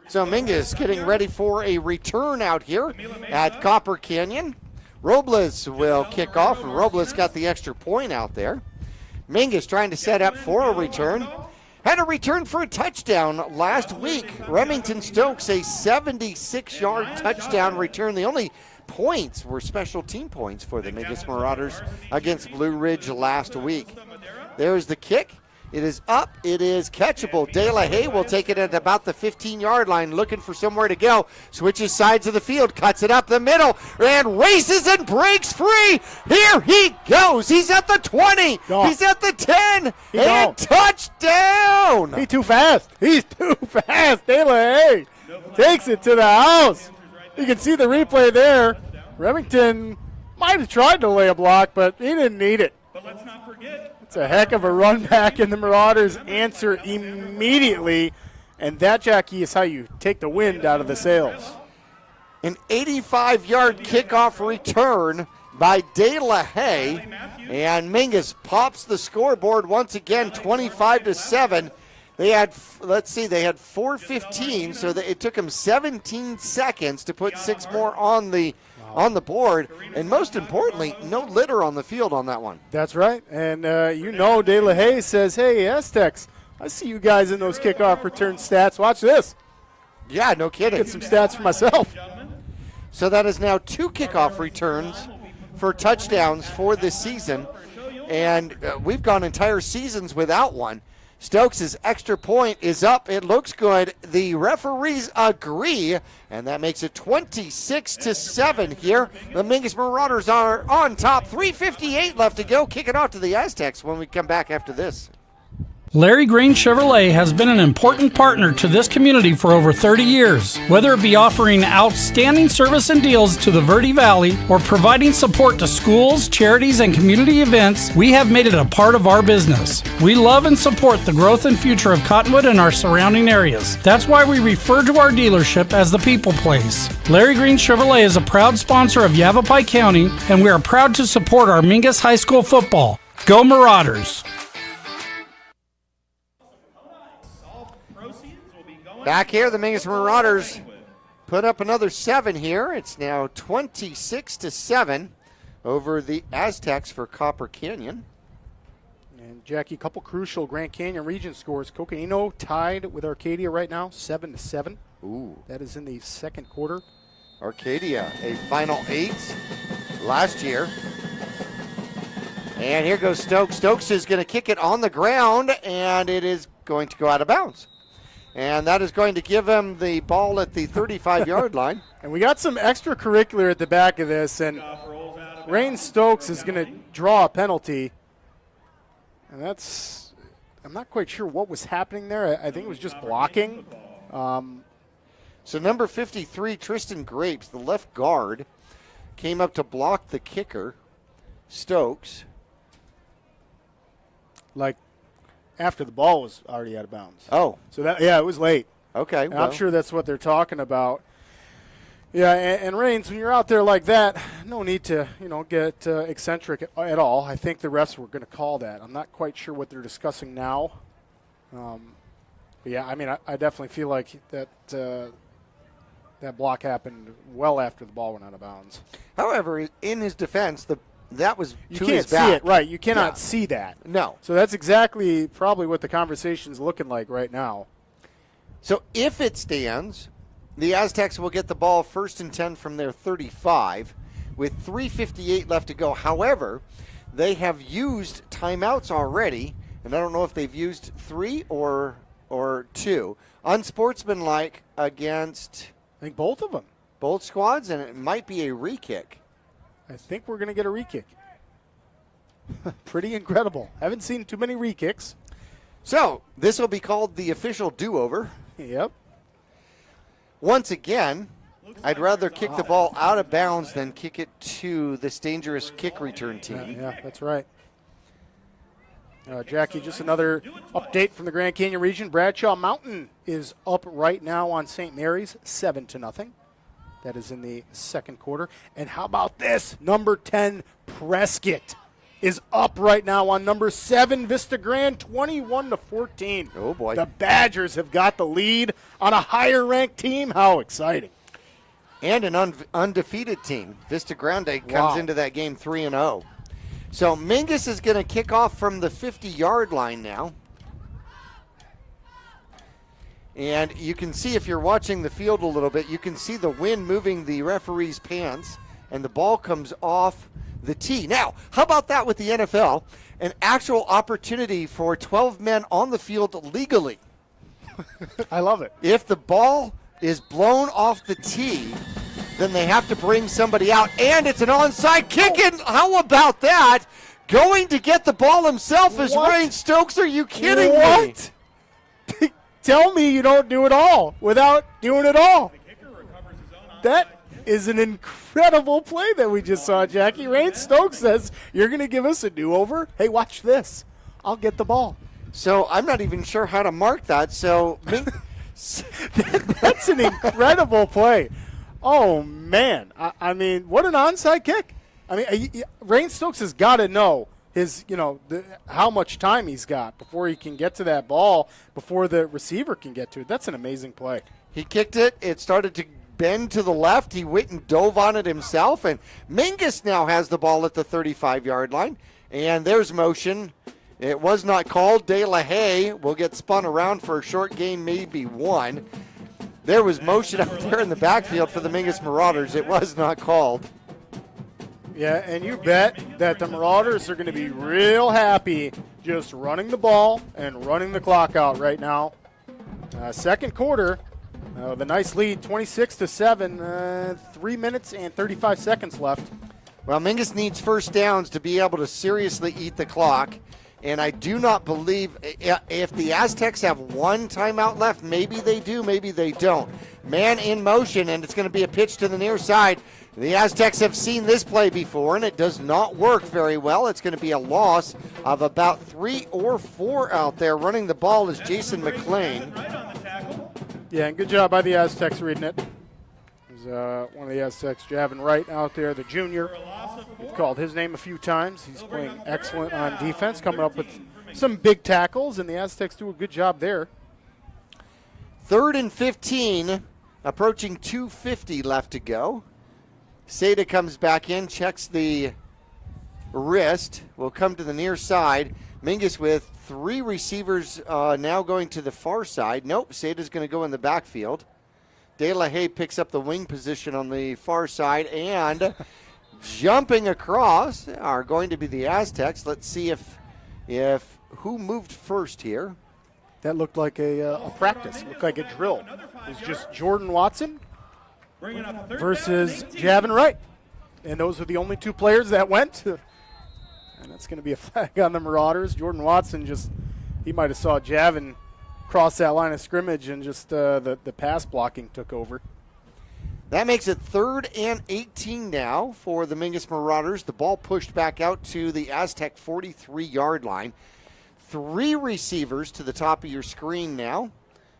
So Mingus getting ready for a return out here at Copper Canyon. Robles will kick off, and Robles got the extra point out there. Mingus trying to set up for a return. Had a return for a touchdown last week. Remington Stokes, a 76-yard touchdown return. The only points were special team points for the Mingus Marauders against Blue Ridge last week. There's the kick. It is up. It is catchable. De La Haye will take it at about the 15-yard line, looking for somewhere to go. Switches sides of the field, cuts it up the middle, and races and breaks free. Here he goes. He's at the 20. He's at the 10. And touchdown. He's too fast. He's too fast. De La Haye takes it to the house. You can see the replay there. Remington might have tried to lay a block, but he didn't need it. But let's not forget. It's a heck of a run back, and the Marauders answer immediately. And that, Jackie, is how you take the wind out of the sails. An 85-yard kickoff return by De La Haye. And Mingus pops the scoreboard once again, 25-7. They had, they had 4:15, so it took them 17 seconds to put 6 more on the board, and most importantly, no litter on the field on that one. That's right, and De La Haye says, hey, Aztecs, I see you guys in those kickoff return stats. Watch this. Yeah, no kidding. Get some stats for myself. So that is now 2 kickoff returns for touchdowns for this season, and we've gone entire seasons without one. Stokes' extra point is up. It looks good. The referees agree, and that makes it 26-7 here. The Mingus Marauders are on top. 3:58 left to go. Kick it off to the Aztecs when we come back after this. Larry Green Chevrolet has been an important partner to this community for over 30 years. Whether it be offering outstanding service and deals to the Verde Valley or providing support to schools, charities, and community events, we have made it a part of our business. We love and support the growth and future of Cottonwood and our surrounding areas. That's why we refer to our dealership as the People Place. Larry Green Chevrolet is a proud sponsor of Yavapai County, and we are proud to support our Mingus High School football. Go Marauders! Back here, the Mingus Marauders put up another 7 here. It's now 26-7 over the Aztecs for Copper Canyon. And Jackie, a couple crucial Grand Canyon region scores. Coconino tied with Arcadia right now, 7-7. Ooh. That is in the second quarter. Arcadia, a Final 8 last year. And here goes Stokes. Stokes is going to kick it on the ground, and it is going to go out of bounds. And that is going to give him the ball at the 35-yard line. And we got some extracurricular at the back of this, and Rain Stokes is going to draw a penalty. And I'm not quite sure what was happening there. I think it was just blocking. So number 53, Tristan Grapes, the left guard, came up to block the kicker, Stokes. Like after the ball was already out of bounds. Oh. So it was late. Okay. And I'm sure that's what they're talking about. Yeah, and Reigns, when you're out there like that, no need to, get eccentric at all. I think the refs were going to call that. I'm not quite sure what they're discussing now. But yeah, I mean, I definitely feel like that block happened well after the ball went out of bounds. However, in his defense, that was you to can't his back. see it, right? You cannot see that. No. So that's exactly probably what the conversation's looking like right now. So if it stands, the Aztecs will get the ball 1st and 10 from their 35 with 3:58 left to go. However, they have used timeouts already, and I don't know if they've used 3 or 2. Unsportsmanlike against, I think, both of them. Both squads, and it might be a re-kick. I think we're going to get a re-kick. Pretty incredible. Haven't seen too many re-kicks. So this will be called the official do-over. Yep. Once again, I'd rather kick the ball out of bounds than kick it to this dangerous kick return team. Yeah, that's right. Jackie, just another update from the Grand Canyon region. Bradshaw Mountain is up right now on St. Mary's, 7-0. That is in the second quarter. And how about this? Number 10, Prescott, is up right now on number 7, Vista Grand, 21-14. Oh, boy. The Badgers have got the lead on a higher-ranked team. How exciting. And an undefeated team. Vista Grande comes into that game 3-0. So Mingus is going to kick off from the 50-yard line now. And you can see, if you're watching the field a little bit, you can see the wind moving the referee's pants, and the ball comes off the tee. Now, how about that with the NFL? An actual opportunity for 12 men on the field legally. I love it. If the ball is blown off the tee, then they have to bring somebody out, and it's an onside kick. And how about that? Going to get the ball himself is Ryan Stokes. Are you kidding me? Tell me you don't do it all without doing it all. That is an incredible play that we just saw, Jackie. Ryan Stokes says, you're going to give us a do-over? Hey, watch this. I'll get the ball. So I'm not even sure how to mark that. So that's an incredible play. Oh, man. I mean, what an onside kick. I mean, Ryan Stokes has got to know his, how much time he's got before he can get to that ball, before the receiver can get to it. That's an amazing play. He kicked it. It started to bend to the left. He went and dove on it himself. And Mingus now has the ball at the 35-yard line. And there's motion. It was not called. De La Haye will get spun around for a short gain, maybe 1. There was motion up there in the backfield for the Mingus Marauders. It was not called. Yeah, and you bet that the Marauders are going to be real happy just running the ball and running the clock out right now. Second quarter, the nice lead, 26-7, 3 minutes and 35 seconds left. Well, Mingus needs first downs to be able to seriously eat the clock. And I do not believe, if the Aztecs have one timeout left, maybe they do, maybe they don't. Man in motion, and it's going to be a pitch to the near side. The Aztecs have seen this play before, and it does not work very well. It's going to be a loss of about 3 or 4 out there. Running the ball is Jason McLean. Yeah, and good job by the Aztecs reading it. There's one of the Aztecs, Javin Wright, out there, the junior. We've called his name a few times. He's playing excellent on defense, coming up with some big tackles, and the Aztecs do a good job there. 3rd and 15, approaching 2:50 left to go. Seda comes back in, checks the wrist, will come to the near side. Mingus with 3 receivers now going to the far side. Nope, Seda's going to go in the backfield. De La Haye picks up the wing position on the far side, and jumping across are going to be the Aztecs. Let's see if who moved first here. That looked like a practice, looked like a drill. It was just Jordan Watson versus Javin Wright. And those are the only 2 players that went. And that's going to be a flag on the Marauders. Jordan Watson he might have saw Javin crossed that line of scrimmage, and just the pass blocking took over. That makes it 3rd and 18 now for the Mingus Marauders. The ball pushed back out to the Aztec 43-yard line. 3 receivers to the top of your screen now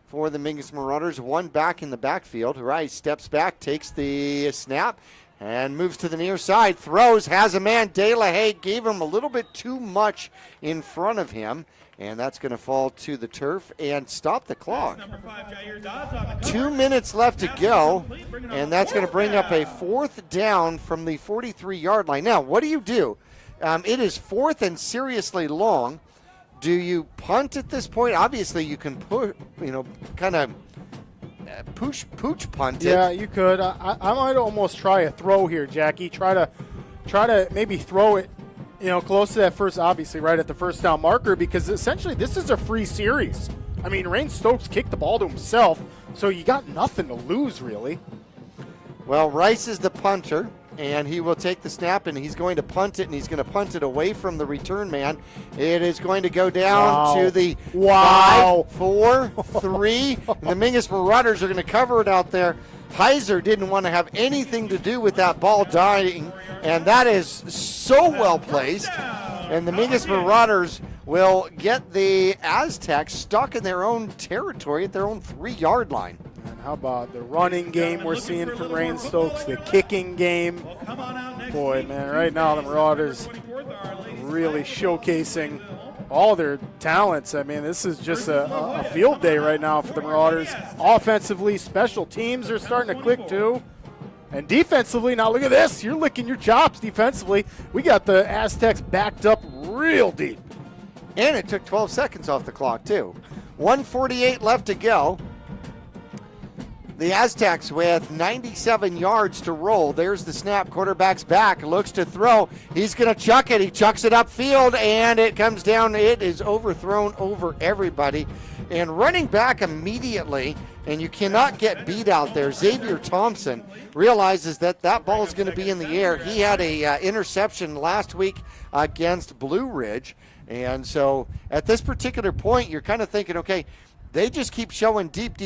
for the Mingus Marauders. 1 back in the backfield. Rice steps back, takes the snap, and moves to the near side. Throws, has a man. De La Haye gave him a little bit too much in front of him. And that's going to fall to the turf and stop the clock. 2 minutes left to go, and that's going to bring up a 4th down from the 43-yard line. Now, what do? It is 4th and seriously long. Do you punt at this point? Obviously, you can put, kind of pooch punt it. Yeah, you could. I might almost try a throw here, Jackie. Try to maybe throw it, close to that first, obviously right at the first down marker, because essentially this is a free series. I mean, Rain Stokes kicked the ball to himself, so you got nothing to lose, really. Well, Rice is the punter, and he will take the snap, and he's going to punt it, and he's going to punt it away from the return man. It is going to go down to the 5, 4, 3. And the Mingus Marauders are going to cover it out there. Heiser didn't want to have anything to do with that ball dying, and that is so well placed. And the Mingus Marauders will get the Aztecs stuck in their own territory at their own 3-yard line. And how about the running game we're seeing from Rain Stokes, the kicking game? Boy, man, right now the Marauders really showcasing all their talents. I mean, this is just a field day right now for the Marauders. Offensively, special teams are starting to click too. And defensively, now look at this. You're licking your chops defensively. We got the Aztecs backed up real deep. And it took 12 seconds off the clock, too. 1:48 left to go. The Aztecs with 97 yards to roll. There's the snap. Quarterback's back. Looks to throw. He's going to chuck it. He chucks it upfield, and it comes down. It is overthrown over everybody. And running back immediately, and you cannot get beat out there, Xavier Thompson realizes that ball is going to be in the air. He had a interception last week against Blue Ridge. And so at this particular point, you're kind of thinking, okay, they just keep showing deep.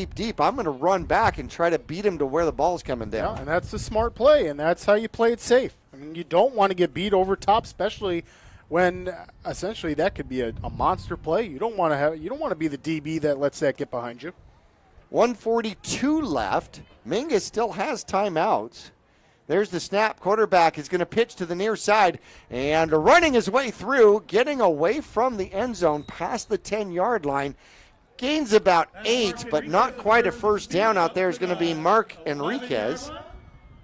I'm going to run back and try to beat him to where the ball's coming down. Yeah, and that's the smart play, and that's how you play it safe. I mean, you don't want to get beat over top, especially when essentially that could be a monster play. You don't want to be the DB that lets that get behind you. 1:42 left. Mingus still has timeouts. There's the snap. Quarterback is going to pitch to the near side and running his way through, getting away from the end zone past the 10-yard line. Gains about 8, but not quite a first down out there is going to be Mark Enriquez.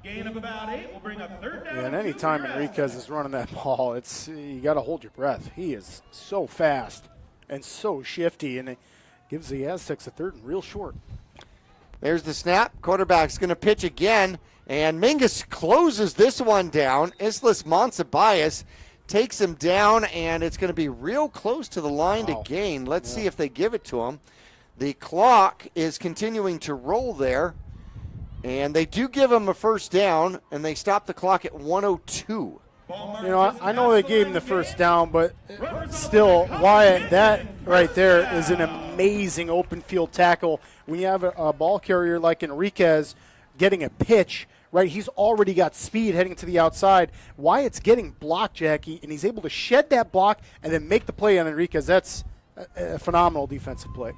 Gain of about 8 will bring up 3rd down. Yeah, and any time Enriquez is running that ball, you got to hold your breath. He is so fast and so shifty, and it gives the Aztecs a 3rd and real short. There's the snap. Quarterback's going to pitch again, and Mingus closes this one down. Islas Monsibias takes him down, and it's going to be real close to the line to gain. Let's see if they give it to him. The clock is continuing to roll there, and they do give him a first down, and they stop the clock at 1:02. I know they gave him the first down, but still, Wyatt, that right there is an amazing open field tackle. When you have a ball carrier like Enriquez getting a pitch, right, he's already got speed heading to the outside. Wyatt's getting blocked, Jackie, and he's able to shed that block and then make the play on Enriquez. That's a phenomenal defensive play.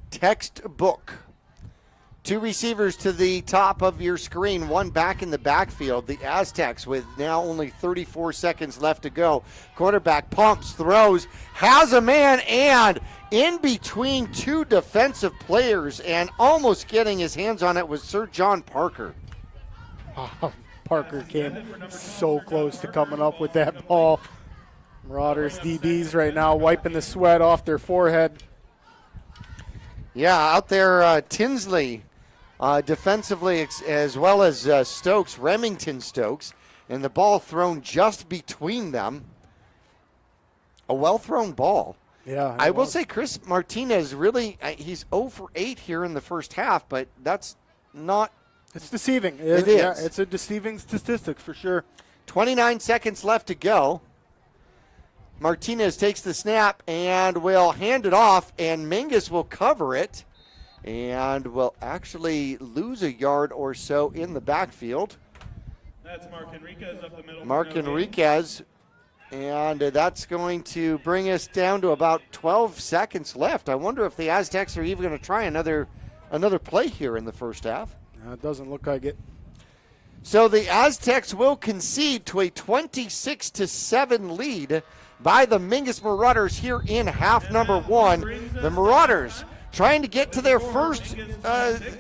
Textbook. 2 receivers to the top of your screen, 1 back in the backfield. The Aztecs with now only 34 seconds left to go. Quarterback pumps, throws, has a man, and in between 2 defensive players and almost getting his hands on it was Sir John Parker. Parker came so close to coming up with that ball. Marauders DBs right now wiping the sweat off their forehead. Yeah, out there, Tinsley defensively as well as Stokes, Remington Stokes, and the ball thrown just between them. A well-thrown ball. Yeah, I will say Chris Martinez really, he's 0 for 8 here in the first half, but that's not. It's deceiving. It is. Yeah, it's a deceiving statistic for sure. 29 seconds left to go. Martinez takes the snap and will hand it off, and Mingus will cover it and will actually lose a yard or so in the backfield. That's Mark Enriquez up the middle. Mark Enriquez, and that's going to bring us down to about 12 seconds left. I wonder if the Aztecs are even going to try another play here in the first half. It doesn't look like it. So the Aztecs will concede to a 26-7 lead by the Mingus Marauders here in half number one. The Marauders trying to get to their first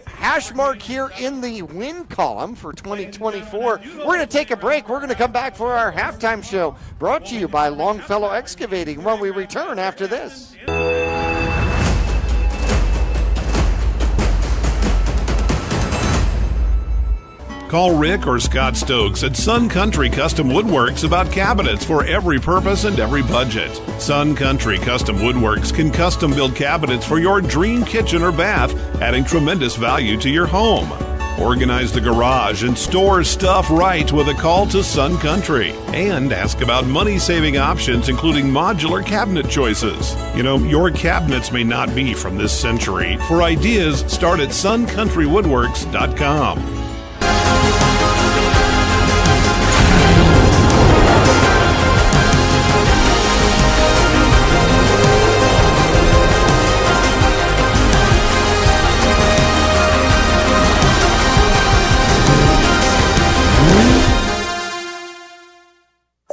hash mark here in the win column for 2024. We're going to take a break. We're going to come back for our halftime show, brought to you by Longfellow Excavating, when we return after this. Call Rick or Scott Stokes at Sun Country Custom Woodworks about cabinets for every purpose and every budget. Sun Country Custom Woodworks can custom build cabinets for your dream kitchen or bath, adding tremendous value to your home. Organize the garage and store stuff right with a call to Sun Country. And ask about money-saving options, including modular cabinet choices. You know, your cabinets may not be from this century. For ideas, start at suncountrywoodworks.com.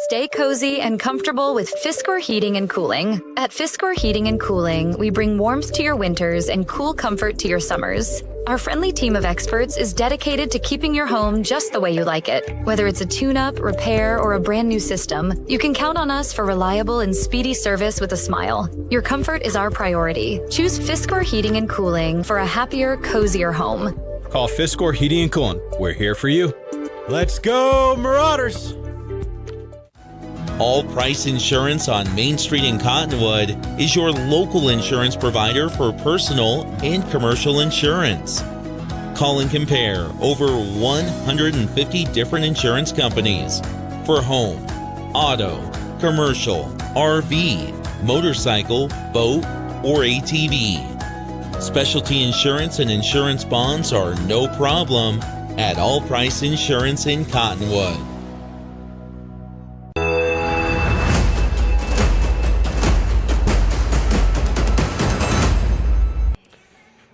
Stay cozy and comfortable with Fiskor Heating and Cooling. At Fiskor Heating and Cooling, we bring warmth to your winters and cool comfort to your summers. Our friendly team of experts is dedicated to keeping your home just the way you like it. Whether it's a tune-up, repair, or a brand new system, you can count on us for reliable and speedy service with a smile. Your comfort is our priority. Choose Fiskor Heating and Cooling for a happier, cozier home. Call Fiskor Heating and Cooling. We're here for you. Let's go, Marauders! All Price Insurance on Main Street in Cottonwood is your local insurance provider for personal and commercial insurance. Call and compare over 150 different insurance companies for home, auto, commercial, RV, motorcycle, boat, or ATV. Specialty insurance and insurance bonds are no problem at All Price Insurance in Cottonwood.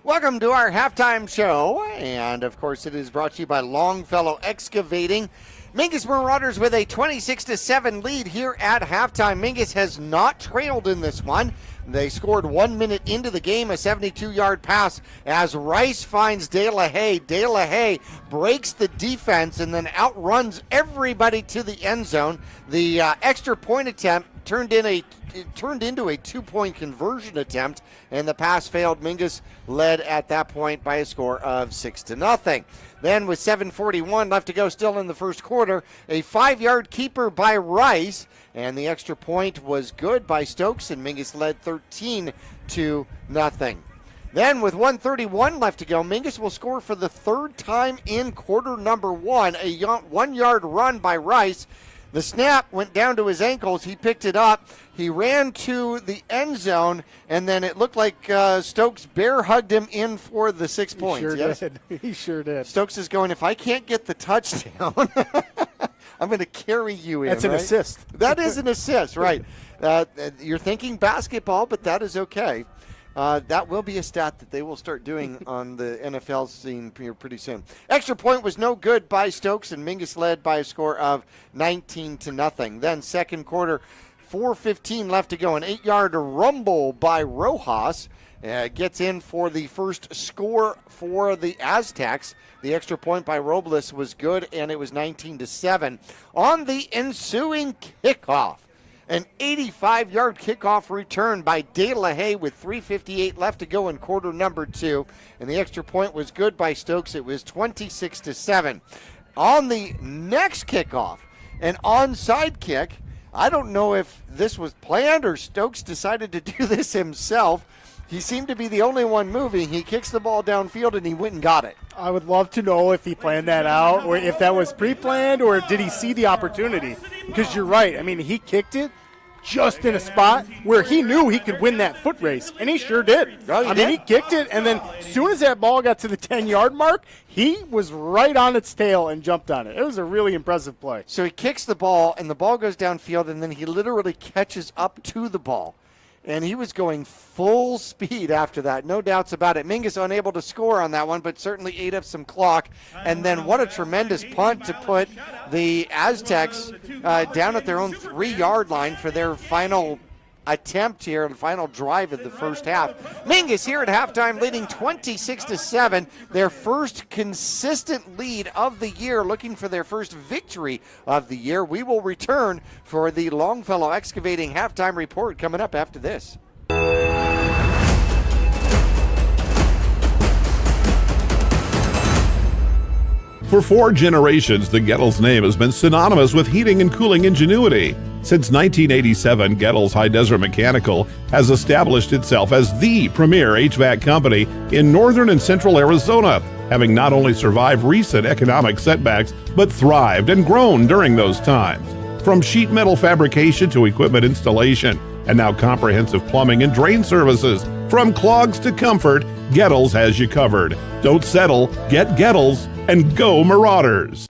Welcome to our halftime show, and of course it is brought to you by Longfellow Excavating. Mingus Marauders with a 26-7 lead here at halftime. Mingus has not trailed in this one. They scored 1 minute into the game, a 72-yard pass as Rice finds De La Haye. De La Haye breaks the defense and then outruns everybody to the end zone. The extra point attempt turned into a 2-point conversion attempt, and the pass failed. Mingus led at that point by a score of 6-0. Then with 7:41 left to go still in the first quarter, a 5-yard keeper by Rice, and the extra point was good by Stokes, and Mingus led 13-0. Then with 1:31 left to go, Mingus will score for the third time in quarter number one, a 1-yard run by Rice. The snap went down to his ankles. He picked it up. He ran to the end zone, and then it looked like Stokes bear hugged him in for the 6 points. Sure yes? did. He sure did. Stokes is going, if I can't get the touchdown, I'm going to carry you in. That's an assist. That is an assist, right. You're thinking basketball, but that is okay. That will be a stat that they will start doing on the NFL scene here pretty soon. Extra point was no good by Stokes, and Mingus led by a score of 19-0. Then second quarter, 4:15 left to go. An 8-yard rumble by Rojas gets in for the first score for the Aztecs. The extra point by Robles was good, and it was 19-7. On the ensuing kickoff, an 85-yard kickoff return by De La Haye with 3:58 left to go in quarter number two. And the extra point was good by Stokes. It was 26-7. On the next kickoff, an onside kick. I don't know if this was planned or Stokes decided to do this himself. He seemed to be the only one moving. He kicks the ball downfield, and he went and got it. I would love to know if he planned that out or if that was pre-planned or did he see the opportunity? Because you're right. I mean, he kicked it just in a spot where he knew he could win that foot race, and he sure did. Oh, he did. He kicked it, and then as soon as that ball got to the 10-yard mark, he was right on its tail and jumped on it. It was a really impressive play. So he kicks the ball, and the ball goes downfield, and then he literally catches up to the ball. And he was going full speed after that, no doubts about it. Mingus unable to score on that one, but certainly ate up some clock. And then what a tremendous punt to put the Aztecs down at their own 3-yard line for their final attempt here and final drive of the first half. Mingus here at halftime leading 26-7, their first consistent lead of the year, looking for their first victory of the year. We will return for the Longfellow Excavating halftime report coming up after this. For 4 generations, the Gettles name has been synonymous with heating and cooling ingenuity. Since 1987, Gettles High Desert Mechanical has established itself as the premier HVAC company in northern and central Arizona, having not only survived recent economic setbacks, but thrived and grown during those times. From sheet metal fabrication to equipment installation, and now comprehensive plumbing and drain services. From clogs to comfort, Gettles has you covered. Don't settle, get Gettles, and go Marauders.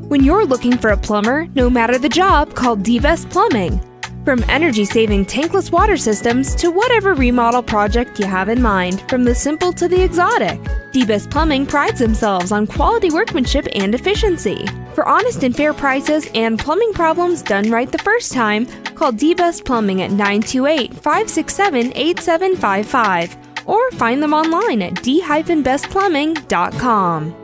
When you're looking for a plumber, no matter the job, call D-Best Plumbing. From energy-saving tankless water systems to whatever remodel project you have in mind, from the simple to the exotic, D-Best Plumbing prides themselves on quality workmanship and efficiency. For honest and fair prices and plumbing problems done right the first time, call D-Best Plumbing at 928-567-8755 or find them online at d-bestplumbing.com.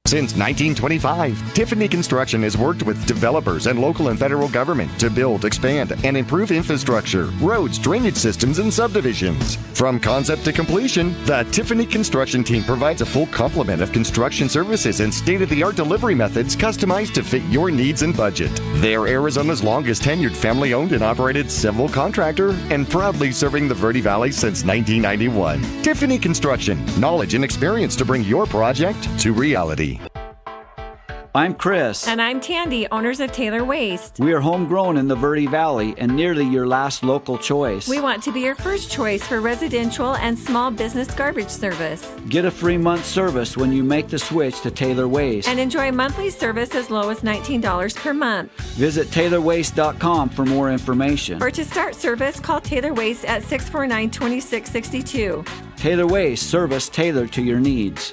Since 1925, Tiffany Construction has worked with developers and local and federal government to build, expand, and improve infrastructure, roads, drainage systems, and subdivisions. From concept to completion, the Tiffany Construction team provides a full complement of construction services and state-of-the-art delivery methods customized to fit your needs and budget. They're Arizona's longest tenured family-owned and operated civil contractor and proudly serving the Verde Valley since 1991. Tiffany Construction, knowledge and experience to bring your project to reality. I'm Chris. And I'm Tandy, owners of Taylor Waste. We are homegrown in the Verde Valley and nearly your last local choice. We want to be your first choice for residential and small business garbage service. Get a free month service when you make the switch to Taylor Waste. And enjoy monthly service as low as $19 per month. Visit TaylorWaste.com for more information. Or to start service, call Taylor Waste at 649-2662. Taylor Waste, service tailored to your needs.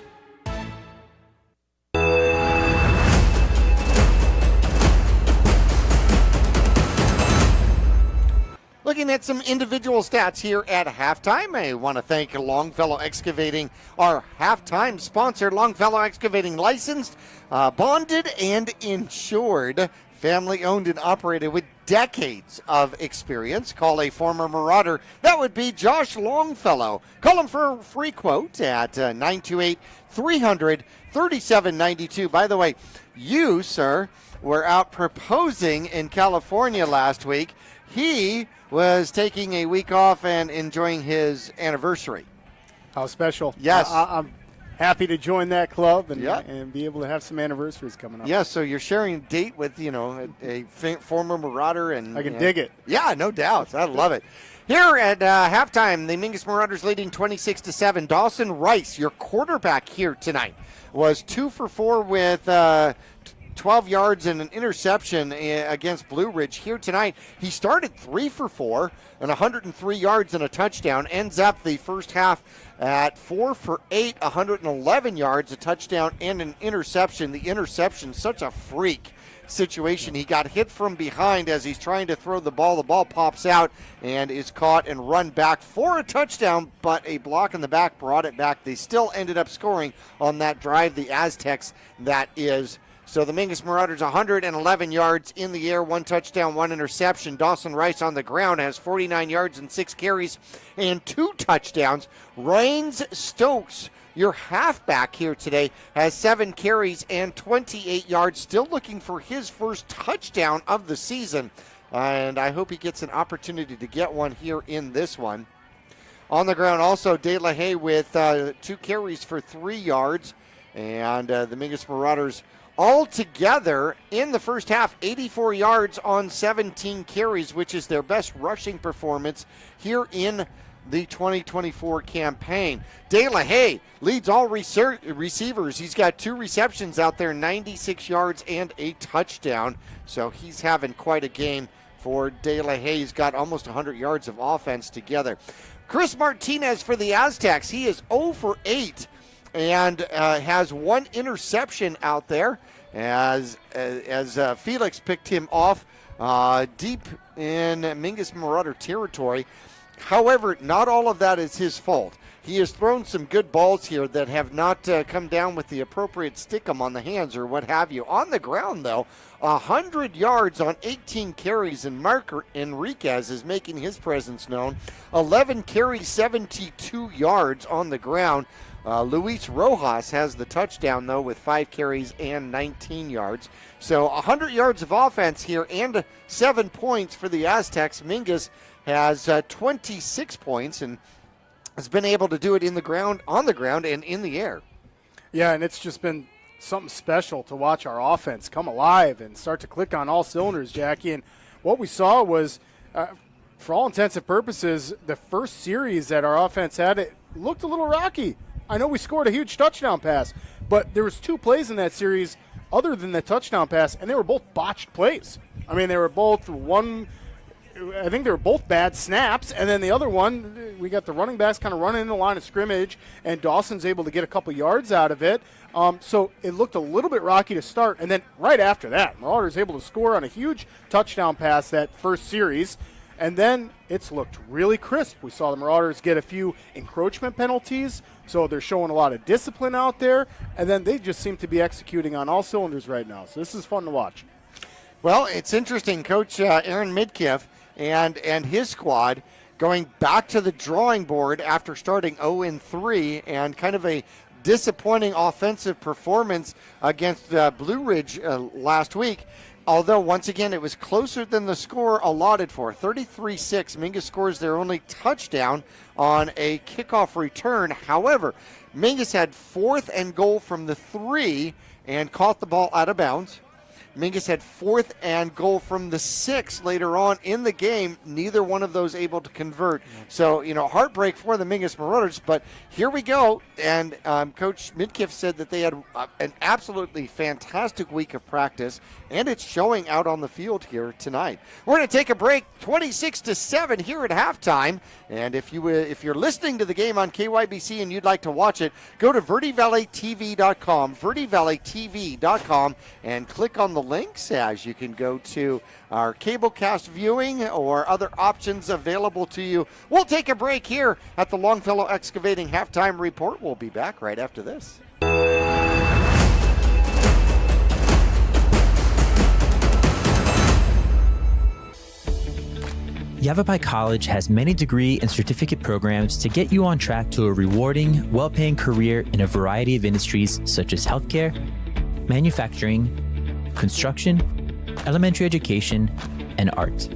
Looking at some individual stats here at halftime, I want to thank Longfellow Excavating, our halftime sponsor. Longfellow Excavating, licensed, bonded, and insured, family-owned and operated with decades of experience. Call a former Marauder. That would be Josh Longfellow. Call him for a free quote at 928-300-3792. By the way, you, sir, were out proposing in California last week. He was taking a week off and enjoying his anniversary. How special. Yes. I'm happy to join that club and be able to have some anniversaries coming up. Yes, so you're sharing a date with, a former Marauder. And I can dig it. Yeah, no doubt. I love it. Here at halftime, the Mingus Marauders leading 26-7. Dawson Rice, your quarterback here tonight, was 2 for 4 with 12 yards and an interception against Blue Ridge. Here tonight, he started 3 for 4 and 103 yards and a touchdown. Ends up the first half at 4 for 8, 111 yards, a touchdown, and an interception. The interception, such a freak situation. He got hit from behind as he's trying to throw the ball. The ball pops out and is caught and run back for a touchdown, but a block in the back brought it back. They still ended up scoring on that drive, the Aztecs, that is. So the Mingus Marauders 111 yards in the air, 1 touchdown, 1 interception. Dawson Rice on the ground has 49 yards and 6 carries and 2 touchdowns. Rains Stokes, your halfback here today, has 7 carries and 28 yards, still looking for his first touchdown of the season. And I hope he gets an opportunity to get one here in this one. On the ground also, De La Haye with 2 carries for 3 yards. And the Mingus Marauders Altogether, in the first half, 84 yards on 17 carries, which is their best rushing performance here in the 2024 campaign. De La Haye leads all receivers. He's got 2 receptions out there, 96 yards and a touchdown. So he's having quite a game for De La Haye. He's got almost 100 yards of offense together. Chris Martinez for the Aztecs. He is 0 for 8 and has 1 interception out there as Felix picked him off deep in Mingus Marauder territory. However, not all of that is his fault. He has thrown some good balls here that have not come down with the appropriate stick-em on the hands or what have you. On the ground, though, 100 yards on 18 carries, and Mark Enriquez is making his presence known. 11 carries, 72 yards on the ground. Luis Rojas has the touchdown, though, with 5 carries and 19 yards. So 100 yards of offense here and 7 points for the Aztecs. Mingus has 26 points and has been able to do it on the ground and in the air. Yeah, and it's just been something special to watch our offense come alive and start to click on all cylinders, Jackie. And what we saw was, for all intents and purposes, the first series that our offense had, it looked a little rocky. I know we scored a huge touchdown pass, but there was 2 plays in that series other than the touchdown pass, and they were both botched plays. I mean, they were both I think they were both bad snaps, and then the other one, we got the running backs kind of running in the line of scrimmage, and Dawson's able to get a couple yards out of it. So it looked a little bit rocky to start, and then right after that, Marauders able to score on a huge touchdown pass that first series, and then it's looked really crisp. We saw the Marauders get a few encroachment penalties, so they're showing a lot of discipline out there, and then they just seem to be executing on all cylinders right now. So this is fun to watch. Well, it's interesting. Coach Aaron Midkiff and his squad going back to the drawing board after starting 0-3 and kind of a disappointing offensive performance against Blue Ridge last week. Although, once again, it was closer than the score allotted for. 33-6. Mingus scores their only touchdown on a kickoff return. However, Mingus had 4th and goal from the 3 and caught the ball out of bounds. Mingus had 4th and goal from the 6 later on in the game. Neither one of those able to convert. So, heartbreak for the Mingus Marauders. But here we go. And Coach Midkiff said that they had an absolutely fantastic week of practice, and it's showing out on the field here tonight. We're going to take a break. 26-7 here at halftime. And if you're listening to the game on KYBC and you'd like to watch it, go to vertivalleytv.com, vertivalleytv.com, and click on the links as you can go to our cablecast viewing or other options available to you. We'll take a break here at the Longfellow Excavating Halftime Report. We'll be back right after this. Yavapai College has many degree and certificate programs to get you on track to a rewarding, well-paying career in a variety of industries such as healthcare, manufacturing, construction, elementary education, and art.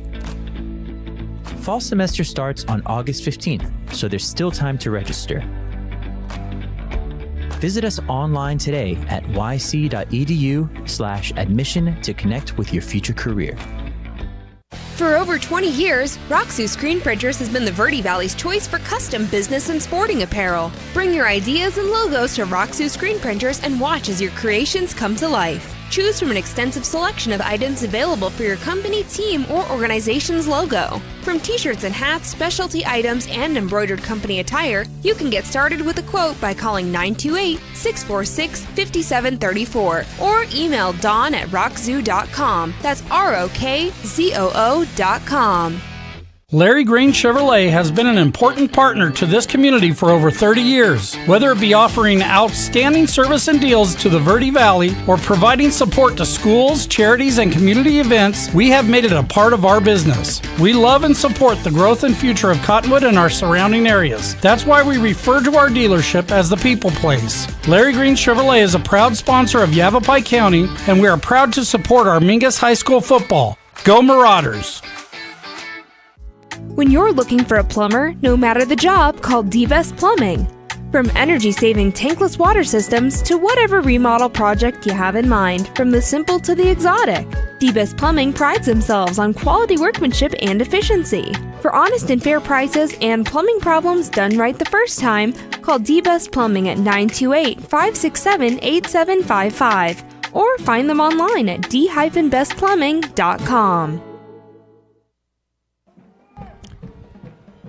Fall semester starts on August 15th, so there's still time to register. Visit us online today at yc.edu/admission to connect with your future career. For over 20 years, Roxu Screen Printers has been the Verde Valley's choice for custom business and sporting apparel. Bring your ideas and logos to Roxu Screen Printers and watch as your creations come to life. Choose from an extensive selection of items available for your company, team, or organization's logo. From t-shirts and hats, specialty items, and embroidered company attire, you can get started with a quote by calling 928-646-5734 or email dawn@rockzoo.com. That's ROKZOO.com. Larry Green Chevrolet has been an important partner to this community for over 30 years. Whether it be offering outstanding service and deals to the Verde Valley or providing support to schools, charities, and community events, we have made it a part of our business. We love and support the growth and future of Cottonwood and our surrounding areas. That's why we refer to our dealership as the People Place. Larry Green Chevrolet is a proud sponsor of Yavapai County, and we are proud to support our Mingus High School football. Go Marauders! When you're looking for a plumber, no matter the job, call D-Vest Plumbing. From energy-saving tankless water systems to whatever remodel project you have in mind, from the simple to the exotic, D-Best Plumbing prides themselves on quality workmanship and efficiency. For honest and fair prices and plumbing problems done right the first time, call D-Best Plumbing at 928-567-8755 or find them online at d-bestplumbing.com.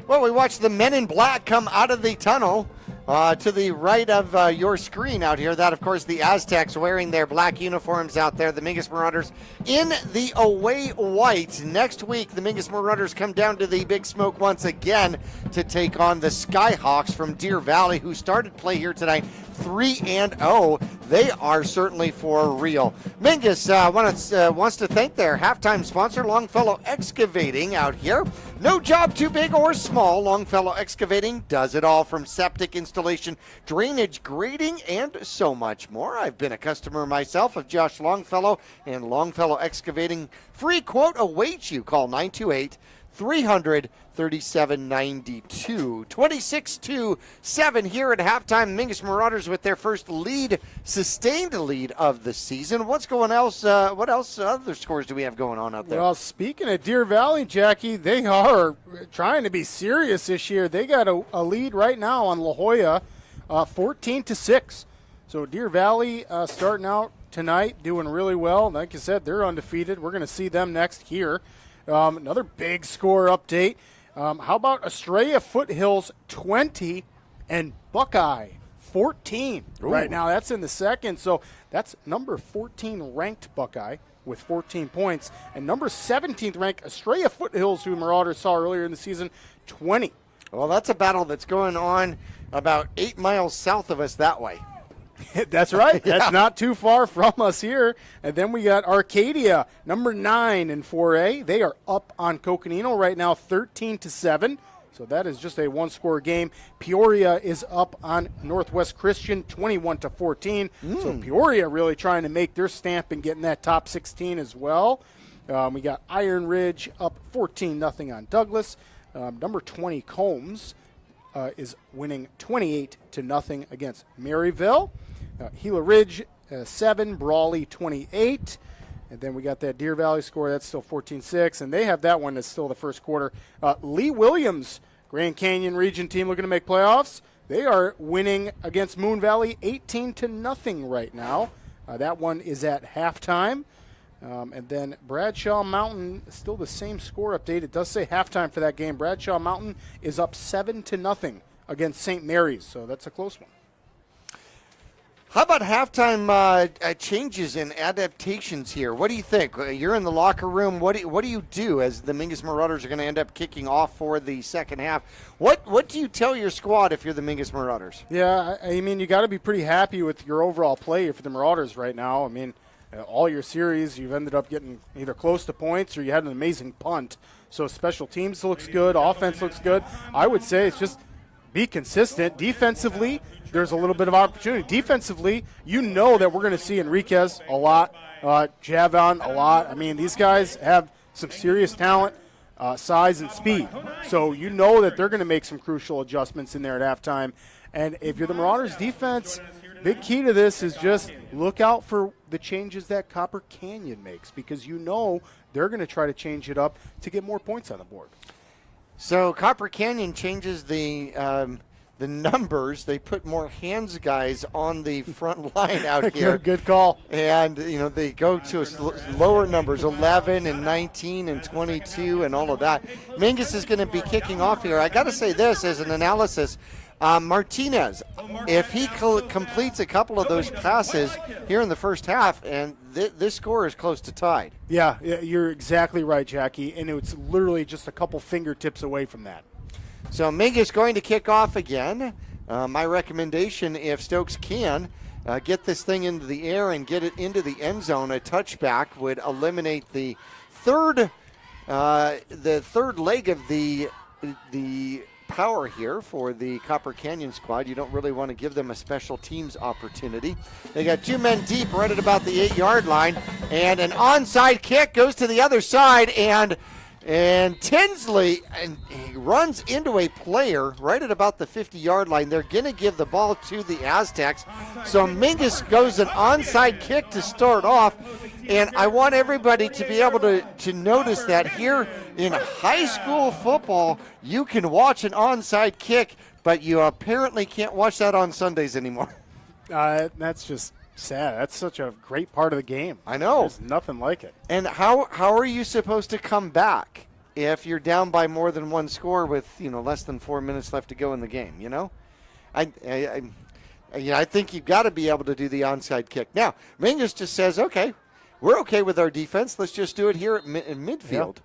Well, we watched the men in black come out of the tunnel to the right of your screen out here. That, of course, the Aztecs wearing their black uniforms out there. The Mingus Marauders in the away white. Next week, the Mingus Marauders come down to the Big Smoke once again to take on the Skyhawks from Deer Valley, who started play here tonight 3-0. They are certainly for real. Mingus wants to thank their halftime sponsor, Longfellow Excavating, out here. No job too big or small. Longfellow Excavating does it all, from septic installation, drainage, grading, and so much more. I've been a customer myself of Josh Longfellow and Longfellow Excavating. Free quote awaits you. Call 928-300-3792. 26-7 here at halftime. Mingus Marauders with their first sustained lead of the season. What else other scores do we have going on out there? Well, speaking of Deer Valley, Jackie, they are trying to be serious this year. They got a lead right now on La Jolla, 14-6. So Deer Valley starting out tonight, doing really well. Like I said, they're undefeated. We're going to see them next here. Another big score update. How about Estrella Foothills 20 and Buckeye 14? Ooh. Right now, that's in the second. So that's number 14 ranked Buckeye with 14 points. And number 17th ranked Estrella Foothills, who Marauders saw earlier in the season, 20. Well, that's a battle that's going on about 8 miles south of us that way. That's right. Yeah. That's not too far from us here. And then we got Arcadia, number 9 in 4A. They are up on Coconino right now, 13-7. So that is just a one-score game. Peoria is up on Northwest Christian, 21-14. So Peoria really trying to make their stamp and getting that top 16 as well. We got Iron Ridge up 14-0 on Douglas. Number 20 Combs is winning 28-0 against Maryville. Gila Ridge 7, Brawley 28. And then we got that Deer Valley score. That's still 14-6. And they have that one that's still the first quarter. Lee Williams, Grand Canyon region team looking to make playoffs. They are winning against Moon Valley 18-0 right now. That one is at halftime. And then Bradshaw Mountain, still the same score update. It does say halftime for that game. Bradshaw Mountain is up 7-0 against St. Mary's. So that's a close one. How about halftime changes and adaptations here? What do you think? You're in the locker room. What do you do as the Mingus Marauders are going to end up kicking off for the second half? What do you tell your squad if you're the Mingus Marauders? Yeah, I mean, you got to be pretty happy with your overall play for the Marauders right now. I mean, all your series, you've ended up getting either close to points or you had an amazing punt. So special teams looks good, offense looks good. I would say it's just be consistent. Defensively, there's a little bit of opportunity. Defensively, you know that we're going to see Enriquez a lot, Javon a lot. I mean, these guys have some serious talent, size, and speed. So you know that they're going to make some crucial adjustments in there at halftime. And if you're the Marauders defense, big key to this is just look out for the changes that Copper Canyon makes, because you know they're going to try to change it up to get more points on the board. So Copper Canyon changes the numbers. They put more hands guys on the front line out here. Good call. And, they go to lower numbers, 11 and 19 and 22 and all of that. Mingus is going to be kicking off here. I got to say this as an analysis. Martinez, if he completes a couple of those passes here in the first half, and this score is close to tied. Yeah, you're exactly right, Jackie, and it's literally just a couple fingertips away from that. So Mingus going to kick off again. My recommendation, if Stokes can, get this thing into the air and get it into the end zone, a touchback would eliminate the third leg of the power here for the Copper Canyon squad. You don't really want to give them a special teams opportunity. They got 2 men deep right at about the 8-yard line, and an onside kick goes to the other side, and And Tinsley, and he runs into a player right at about the 50-yard line. They're going to give the ball to the Aztecs. So Mingus goes an onside kick to start off. And I want everybody to be able to notice that here in high school football, you can watch an onside kick, but you apparently can't watch that on Sundays anymore. That's just sad. That's such a great part of the game. I know. There's nothing like it. And how are you supposed to come back if you're down by more than one score with less than 4 minutes left to go in the game? I think you've got to be able to do the onside kick. Now Mingus just says, "Okay, we're okay with our defense. Let's just do it here in midfield." Yep.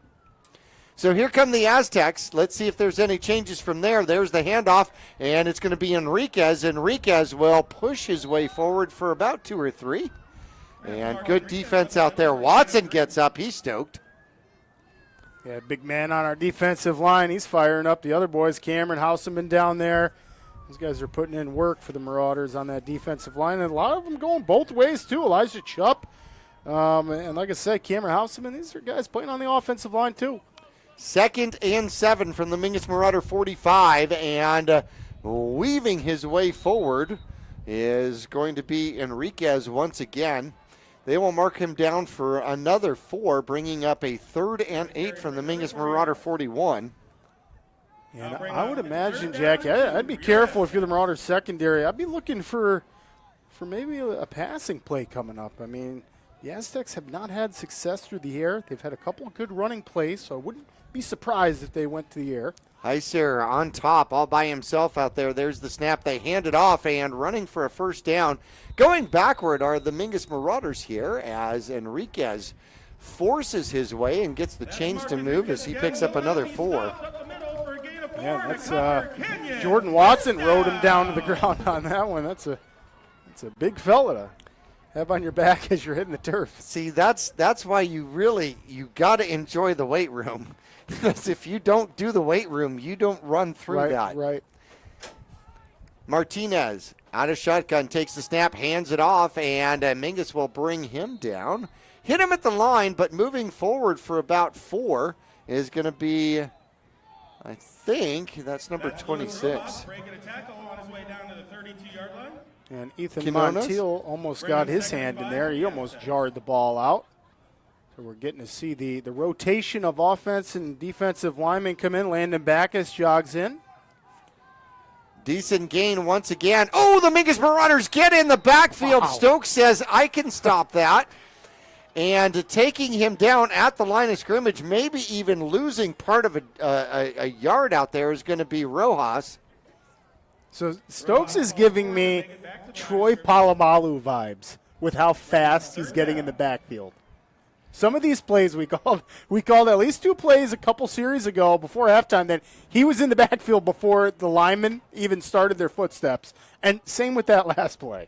So here come the Aztecs. Let's see if there's any changes from there. There's the handoff, and it's going to be Enriquez. Enriquez will push his way forward for about 2 or 3. And good defense out there. Watson gets up. He's stoked. Yeah, big man on our defensive line. He's firing up the other boys. Cameron Houseman down there. Those guys are putting in work for the Marauders on that defensive line. And a lot of them going both ways, too. Elijah Chupp. And like I said, Cameron Houseman, these are guys playing on the offensive line, too. 2nd and 7 from the Mingus Marauder 45, and weaving his way forward is going to be Enriquez once again. They will mark him down for another 4, bringing up a 3rd and 8 from the Mingus Marauder 41. And I would imagine, Jackie, I'd be careful if you're the Marauder secondary. I'd be looking for maybe a passing play coming up. I mean, the Aztecs have not had success through the air. They've had a couple of good running plays, so I wouldn't be surprised if they went to the air. Heiser on top, all by himself out there. There's the snap. They hand it off, and running for a first down. Going backward are the Mingus Marauders here as Enriquez forces his way and gets the chains to move as he picks up another 4. Man, that's Jordan Watson rode him down to the ground on that one. That's a big fella to have on your back as you're hitting the turf. See, that's why you got to enjoy the weight room. Because if you don't do the weight room, you don't run through that. Right. Martinez out of shotgun, takes the snap, hands it off, and Mingus will bring him down. Hit him at the line, but moving forward for about 4 is going to be, I think, that's number 26. And Ethan Quinones? Montiel almost got his hand in there. He almost jarred the ball out. So we're getting to see the rotation of offense and defensive linemen come in. Landon Backus jogs in. Decent gain once again. Oh, the Mingus Marauders get in the backfield. Wow. Stokes says, I can stop that. And taking him down at the line of scrimmage, maybe even losing part of a yard out there, is going to be Rojas. So Stokes is giving me Troy Polamalu vibes with how fast he's getting in the backfield. Some of these plays we called at least 2 plays a couple series ago before halftime that he was in the backfield before the linemen even started their footsteps. And same with that last play.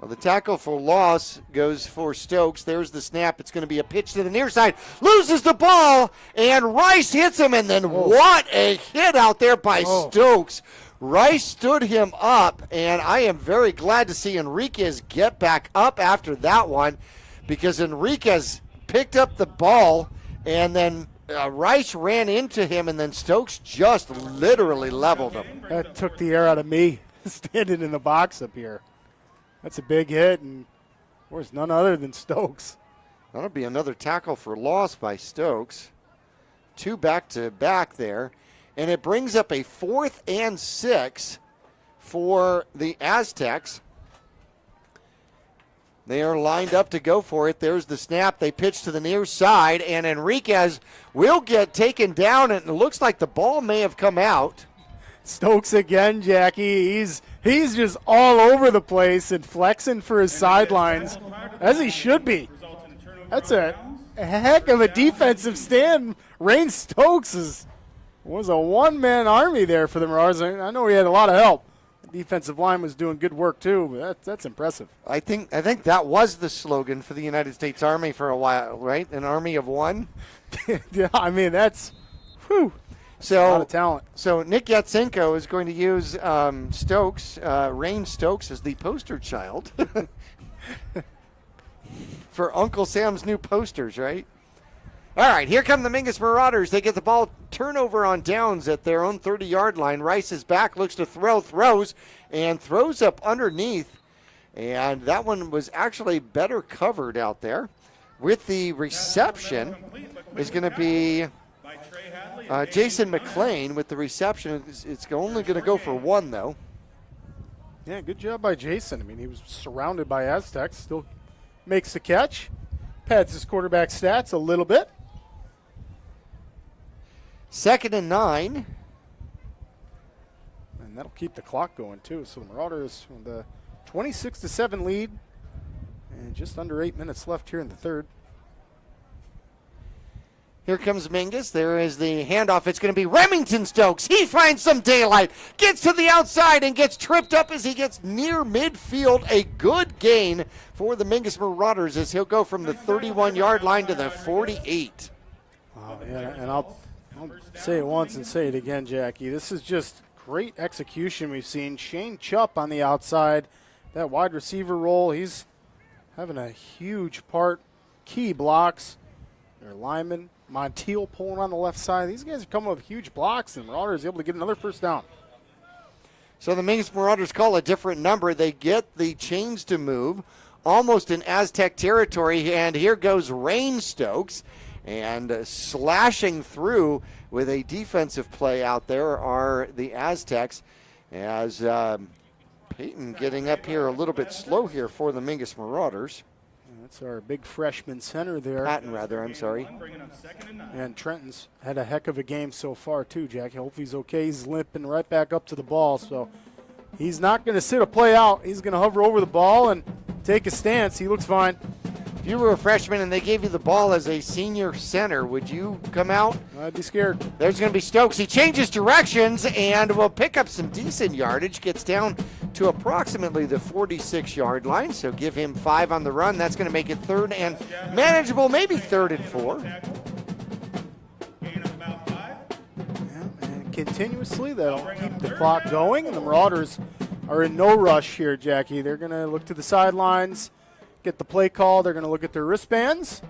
Well, the tackle for loss goes for Stokes. There's the snap. It's going to be a pitch to the near side. Loses the ball, and Rice hits him, and then what a hit out there by Stokes. Rice stood him up, and I am very glad to see Enriquez get back up after that one, because Enriquez picked up the ball, and then Rice ran into him, and then Stokes just literally leveled him. That took the air out of me standing in the box up here. That's a big hit, and there's none other than Stokes. That'll be another tackle for loss by Stokes. 2 back-to-back there. And it brings up a 4th and 6 for the Aztecs. They are lined up to go for it. There's the snap. They pitch to the near side, and Enriquez will get taken down, and it looks like the ball may have come out. Stokes again, Jackie. He's just all over the place and flexing for his sidelines, as he should be. That's a heck of a defensive stand. Rain Stokes was a one-man army there for the Marauders. I know he had a lot of help. The defensive line was doing good work too, but that's impressive. I think that was the slogan for the United States Army for a while, right? An army of one. Yeah, I mean that's a lot of talent. So Nick Yatsenko is going to use Stokes, Rain Stokes, as the poster child for Uncle Sam's new posters, right? All right, here come the Mingus Marauders. They get the ball turnover on downs at their own 30-yard line. Rice is back, looks to throws up underneath. And that one was actually better covered out there. With the reception is going to be Jason McLean with the reception. It's only going to go for one, though. Yeah, good job by Jason. I mean, he was surrounded by Aztecs, still makes the catch. Pads his quarterback stats a little bit. 2nd and 9. And that'll keep the clock going, too. So the Marauders with the 26-7 lead. And just under 8 minutes left here in the third. Here comes Mingus. There is the handoff. It's going to be Remington Stokes. He finds some daylight, gets to the outside, and gets tripped up as he gets near midfield. A good gain for the Mingus Marauders as he'll go from the 31-yard line to the 48. Oh, yeah, and I'll say it once and say it again, Jackie. This is just great execution we've seen. Shane Chupp on the outside. That wide receiver role, he's having a huge part. Key blocks. Their linemen. Montiel pulling on the left side. These guys are coming with huge blocks, and Marauders able to get another first down. So the Mingus Marauders call a different number. They get the chains to move, almost in Aztec territory, and here goes Rain Stokes. And slashing through with a defensive play out there are the Aztecs, as Peyton getting up here a little bit slow here for the Mingus Marauders. That's our big freshman center there. Patton, rather, I'm sorry. And Trenton's had a heck of a game so far, too, Jack. Hope he's okay. He's limping right back up to the ball, so he's not going to sit a play out. He's going to hover over the ball and take a stance. He looks fine. If you were a freshman and they gave you the ball as a senior center, would you come out? I'd be scared. There's going to be Stokes. He changes directions and will pick up some decent yardage. Gets down to approximately the 46-yard line, so give him 5 on the run. That's going to make it 3rd and manageable, maybe 3rd and 4. Yeah, and continuously that'll keep the clock going, and the Marauders are in no rush here, Jackie. They're going to look to the sidelines, get the play call. They're going to look at their wristbands,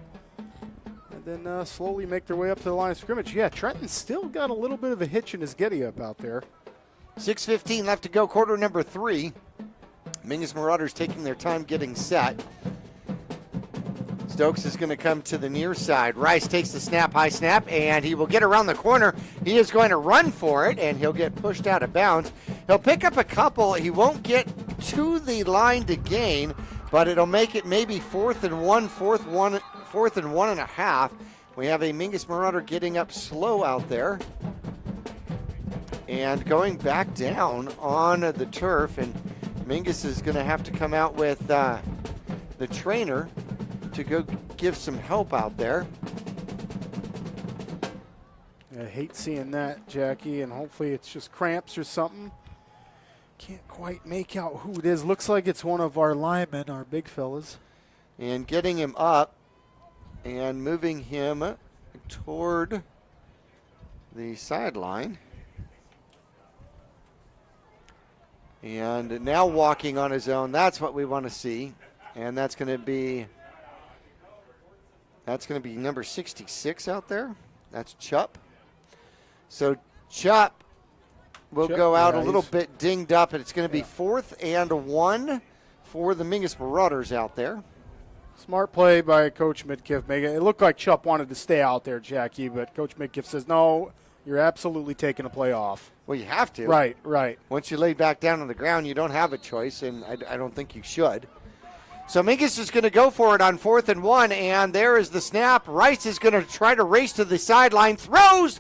and then slowly make their way up to the line of scrimmage. Yeah, Trenton's still got a little bit of a hitch in his giddy-up out there. 6:15 left to go, quarter number 3. Mingus Marauders taking their time getting set. Stokes is going to come to the near side. Rice takes the snap, high snap, and he will get around the corner. He is going to run for it, and he'll get pushed out of bounds. He'll pick up a couple. He won't get to the line to gain, but it'll make it maybe 4th and 1, 4th and 1.5. We have a Mingus Marauder getting up slow out there and going back down on the turf, and Mingus is going to have to come out with the trainer to go give some help out there. I hate seeing that, Jackie, and hopefully it's just cramps or something. Can't quite make out who it is. Looks like it's one of our linemen, our big fellas. And getting him up and moving him toward the sideline. And now walking on his own. That's what we want to see. And that's going to be number 66 out there. That's Chupp. So Chupp will go out a little bit dinged up, and it's going to be 4th and 1 for the Mingus Marauders out there. Smart play by Coach Midkiff. It looked like Chupp wanted to stay out there, Jackie, but Coach Midkiff says, no, you're absolutely taking a play off. Well, you have to. Right. Once you lay back down on the ground, you don't have a choice, and I don't think you should. So Mingus is going to go for it on 4th and 1, and there is the snap. Rice is going to try to race to the sideline. Throws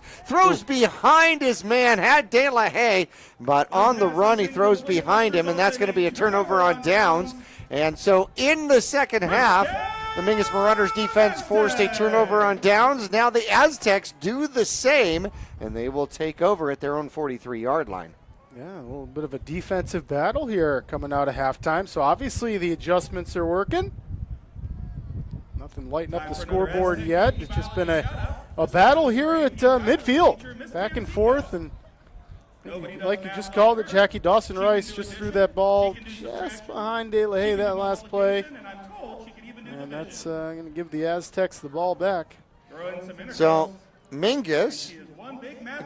behind his man. Had De La Haye, but on the run he throws behind him, and that's going to be a turnover on downs. And so in the second half, the Mingus Marauders defense forced a turnover on downs. Now the Aztecs do the same, and they will take over at their own 43-yard line. Yeah, a little bit of a defensive battle here coming out of halftime. So obviously the adjustments are working. Nothing lighting up the scoreboard yet. It's just been a battle here at midfield, back and forth. And like you just called it, Jackie, Dawson Rice just threw that ball just behind De La Haye that last play. And that's going to give the Aztecs the ball back. So Mingus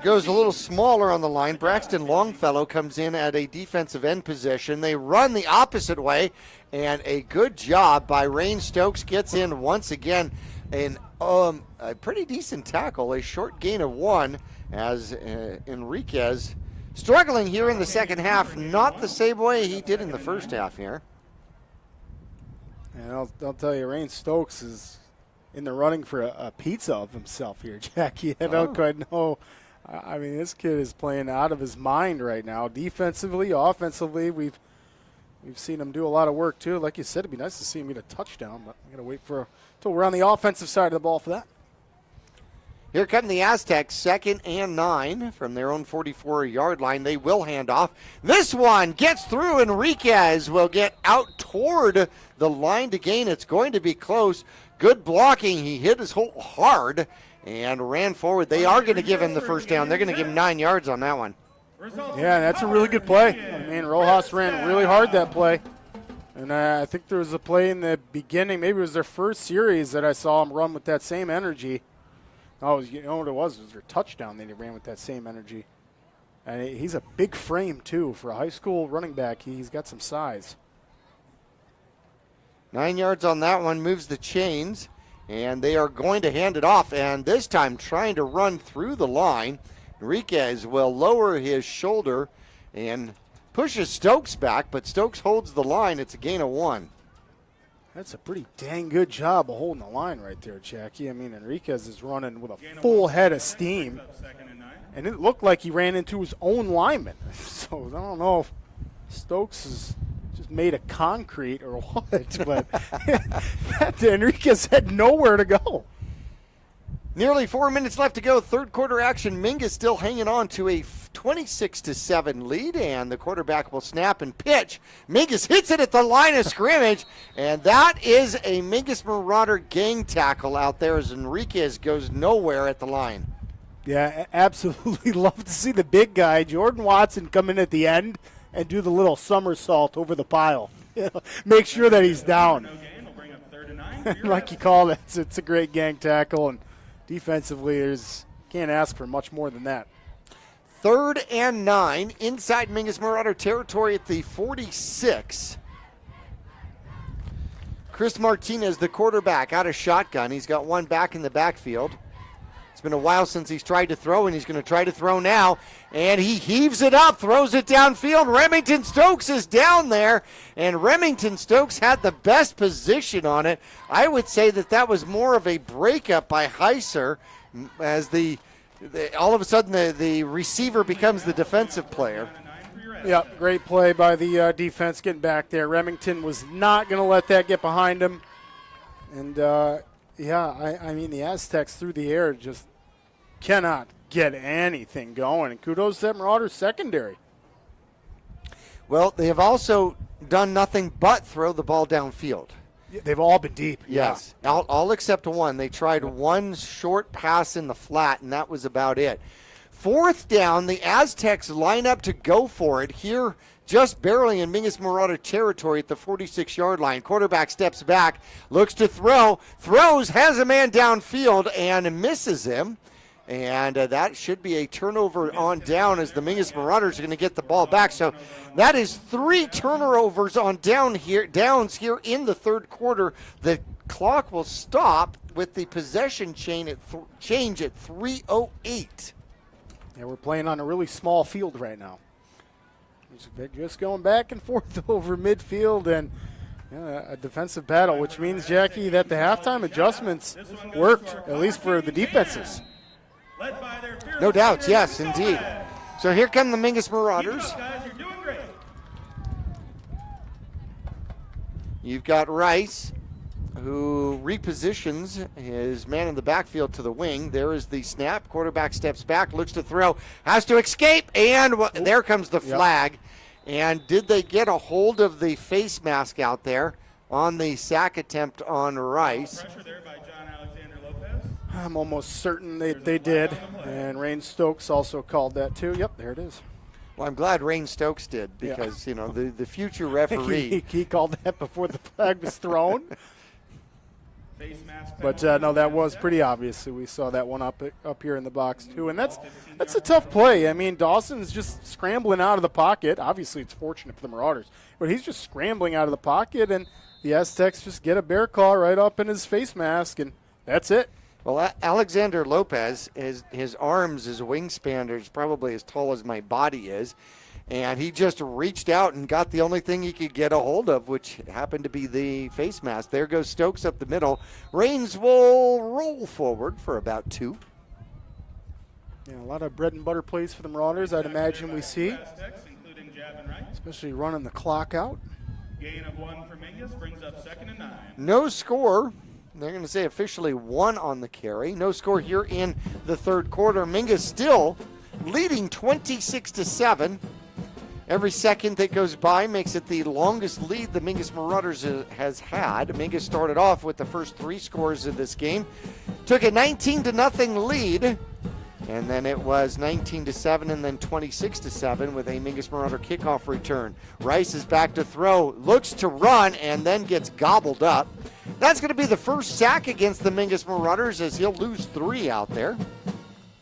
goes a little smaller on the line. Braxton Longfellow comes in at a defensive end position. They run the opposite way, and a good job by Rain Stokes gets in once again. A pretty decent tackle, a short gain of 1 as Enriquez struggling here in the second half. Not the same way he did in the first half here. And I'll tell you, Rain Stokes is in the running for a pizza of himself here, Jackie. I don't quite know. I mean, this kid is playing out of his mind right now. Defensively, offensively, we've seen him do a lot of work too. Like you said, it'd be nice to see him get a touchdown, but I'm gonna wait until we're on the offensive side of the ball for that. Here come the Aztecs, 2nd and 9 from their own 44-yard line. They will hand off. This one gets through. Enriquez will get out toward the line to gain. It's going to be close. Good blocking. He hit his hole hard and ran forward. They are going to give him the first down. They're going to give him 9 yards on that one. Yeah, that's a really good play. I mean, Rojas ran really hard that play. And I think there was a play in the beginning. Maybe it was their first series that I saw him run with that same energy. Oh, you know what it was? It was their touchdown that he ran with that same energy. And he's a big frame, too. For a high school running back, he's got some size. 9 yards on that one, moves the chains, and they are going to hand it off. And this time trying to run through the line. Enriquez will lower his shoulder and pushes Stokes back, but Stokes holds the line. It's a gain of 1. That's a pretty dang good job of holding the line right there, Jackie. I mean, Enriquez is running with a full head of steam. And it looked like he ran into his own lineman. So I don't know if Stokes is just made of concrete or what, but Enriquez had nowhere to go. Nearly 4 minutes left to go. Third quarter action. Mingus still hanging on to a 26-7 lead, and the quarterback will snap and pitch. Mingus hits it at the line of scrimmage, and that is a Mingus Marauder gang tackle out there as Enriquez goes nowhere at the line. Yeah, absolutely love to see the big guy, Jordan Watson, come in at the end and do the little somersault over the pile. Make sure that he's down. Like you call it, it's a great gang tackle, and defensively, can't ask for much more than that. 3rd and 9 inside Mingus Marauder territory at the 46. Chris Martinez, the quarterback, out of shotgun. He's got one back in the backfield. It's been a while since he's tried to throw, and he's going to try to throw now. And he heaves it up, throws it downfield. Remington Stokes is down there, and Remington Stokes had the best position on it. I would say that was more of a breakup by Heiser as all of a sudden the receiver becomes the defensive player. Yeah, great play by the defense getting back there. Remington was not going to let that get behind him. And, I mean, the Aztecs through the air just cannot get anything going. And kudos to that Marauders secondary. Well, they have also done nothing but throw the ball downfield. They've all been deep. Yes, yeah. all except one. They tried one short pass in the flat, and that was about it. 4th down, the Aztecs line up to go for it here, just barely in Mingus Marauder territory at the 46-yard line. Quarterback steps back, looks to throw, throws, has a man downfield, and misses him. And that should be a turnover on down as the Mingus Marauders are going to get the ball back. So that is 3 turnovers on downs here in the third quarter. The clock will stop with the possession change at 3:08. Yeah, we're playing on a really small field right now. They're just going back and forth over midfield and a defensive battle, which means, Jackie, that the halftime adjustments worked, at least for the defenses. No doubts, yes, indeed. So here come the Mingus Marauders. You've got Rice, who repositions his man in the backfield to the wing. There is the snap. Quarterback steps back, looks to throw, has to escape, and there comes the flag. And did they get a hold of the face mask out there on the sack attempt on Rice? I'm almost certain they did, and Rain Stokes also called that too. Yep, there it is. Well, I'm glad Rain Stokes did because, the future referee. he called that before the flag was thrown. But no, that was pretty obvious. We saw that one up here in the box too, and that's a tough play. I mean, Dawson's just scrambling out of the pocket. Obviously, it's fortunate for the Marauders, but he's just scrambling out of the pocket, and the Aztecs just get a bear claw right up in his face mask, and that's it. Well, Alexander Lopez, his arms, his wingspan is probably as tall as my body is. And he just reached out and got the only thing he could get a hold of, which happened to be the face mask. There goes Stokes up the middle. Reigns will roll forward for about 2. Yeah, a lot of bread and butter plays for the Marauders, I'd imagine we see. Especially running the clock out. Gain of 1 for Mingus brings up 2nd and 9. No score. They're going to say officially 1 on the carry. No score here in the third quarter. Mingus still leading 26-7. Every second that goes by makes it the longest lead the Mingus Marauders has had. Mingus started off with the first 3 scores of this game. Took a 19-0 lead. And then it was 19-7 and then 26-7 with a Mingus Marauder kickoff return. Rice is back to throw, looks to run, and then gets gobbled up. That's going to be the first sack against the Mingus Marauders as he'll lose 3 out there.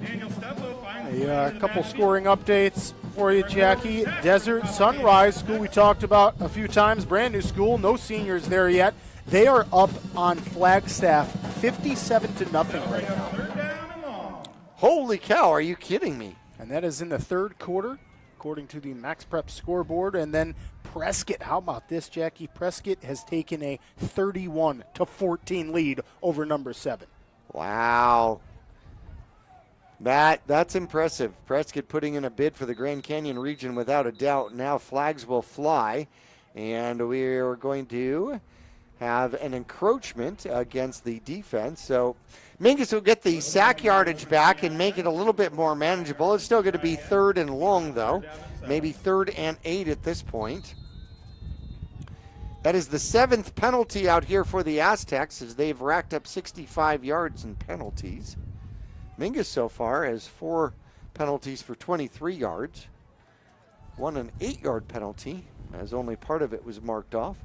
A couple scoring updates for you, Jackie. Desert Sunrise School we talked about a few times. Brand new school, no seniors there yet. They are up on Flagstaff 57-0 right now. Holy cow, are you kidding me? And that is in the third quarter, according to the Max Prep scoreboard. And then Prescott, how about this, Jackie? Prescott has taken a 31-14 lead over number 7. Wow. That's impressive. Prescott putting in a bid for the Grand Canyon region without a doubt. Now flags will fly, and we're going to have an encroachment against the defense. So Mingus will get the sack yardage back and make it a little bit more manageable. It's still going to be 3rd and long, though. Maybe 3rd and 8 at this point. That is the 7th penalty out here for the Aztecs as they've racked up 65 yards in penalties. Mingus so far has 4 penalties for 23 yards. 1 an 8-yard penalty, as only part of it was marked off.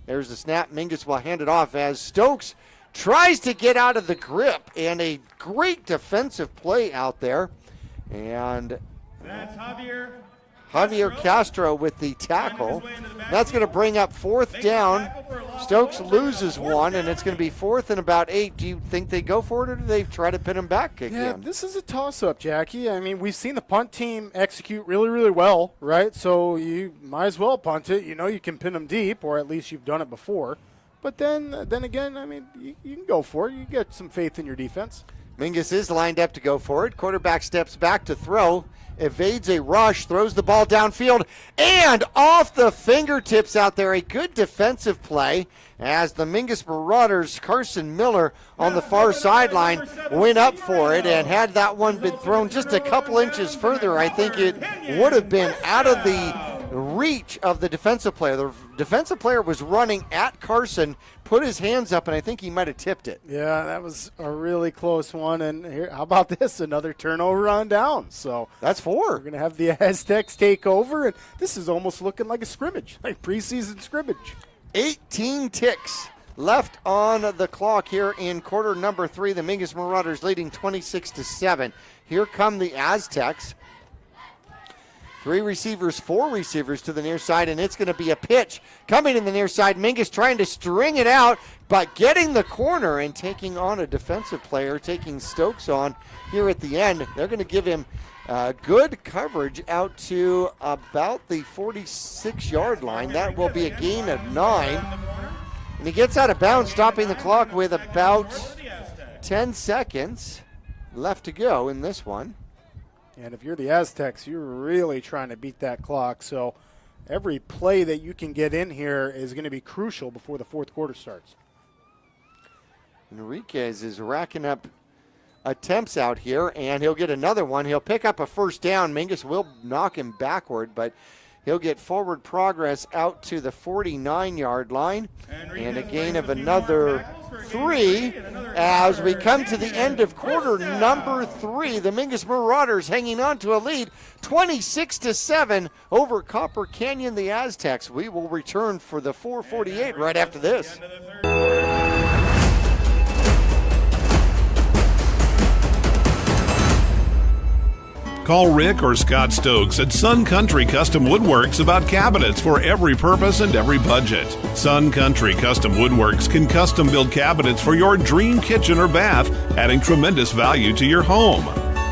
There's the snap. Mingus will hand it off as Stokes tries to get out of the grip, and a great defensive play out there. And that's Javier Castro with the tackle. That's going to bring up 4th down. Stokes loses 1, and it's going to be 4th and about 8. Do you think they go for it, or do they try to pin him back again? Yeah, this is a toss-up, Jackie. I mean, we've seen the punt team execute really, really well, right? So you might as well punt it. You know you can pin them deep, or at least you've done it before. But then again, I mean, you can go for it. You get some faith in your defense. Mingus is lined up to go for it. Quarterback steps back to throw. Evades a rush, throws the ball downfield, and off the fingertips out there. A good defensive play as the Mingus Marauders, Carson Miller on the far sideline, went up for it, and had that one been thrown just a couple inches further, I think it would have been out of the reach of the defensive player. The defensive player was running at Carson, put his hands up, and I think he might have tipped it. Yeah, that was a really close one. And here, how about this? Another turnover on down. So that's 4. We're going to have the Aztecs take over, and this is almost looking like a scrimmage, like preseason scrimmage. 18 ticks left on the clock here in quarter number 3. The Mingus Marauders leading 26-7. Here come the Aztecs. 3 receivers, 4 receivers to the near side, and it's going to be a pitch coming in the near side. Mingus trying to string it out, but getting the corner and taking on a defensive player, taking Stokes on here at the end. They're going to give him good coverage out to about the 46-yard line. That will be a gain of 9. And he gets out of bounds, stopping the clock with about 10 seconds left to go in this one. And if you're the Aztecs, you're really trying to beat that clock. So every play that you can get in here is going to be crucial before the fourth quarter starts. Enriquez is racking up attempts out here, and he'll get another one. He'll pick up a first down. Mingus will knock him backward, but he'll get forward progress out to the 49-yard line. And a gain of another 3 as we come to the end of quarter number 3. The Mingus Marauders hanging on to a lead 26-7 over Copper Canyon, the Aztecs. We will return for the 4:48 right after this. Call Rick or Scott Stokes at Sun Country Custom Woodworks about cabinets for every purpose and every budget. Sun Country Custom Woodworks can custom build cabinets for your dream kitchen or bath, adding tremendous value to your home.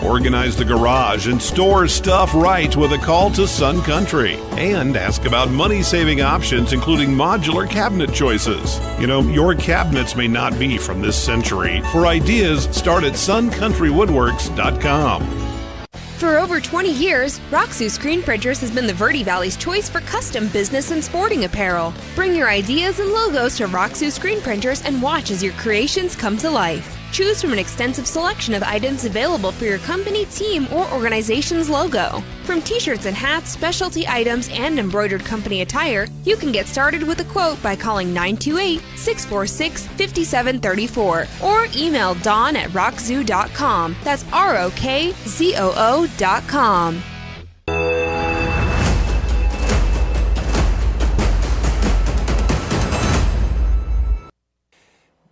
Organize the garage and store stuff right with a call to Sun Country. And ask about money-saving options, including modular cabinet choices. You know, your cabinets may not be from this century. For ideas, start at suncountrywoodworks.com. For over 20 years, Roxu Screen Printers has been the Verde Valley's choice for custom business and sporting apparel. Bring your ideas and logos to Roxu Screen Printers and watch as your creations come to life. Choose from an extensive selection of items available for your company, team, or organization's logo. From t-shirts and hats, specialty items, and embroidered company attire, you can get started with a quote by calling 928-646-5734 or email dawn@rockzoo.com. That's ROKZOO.com.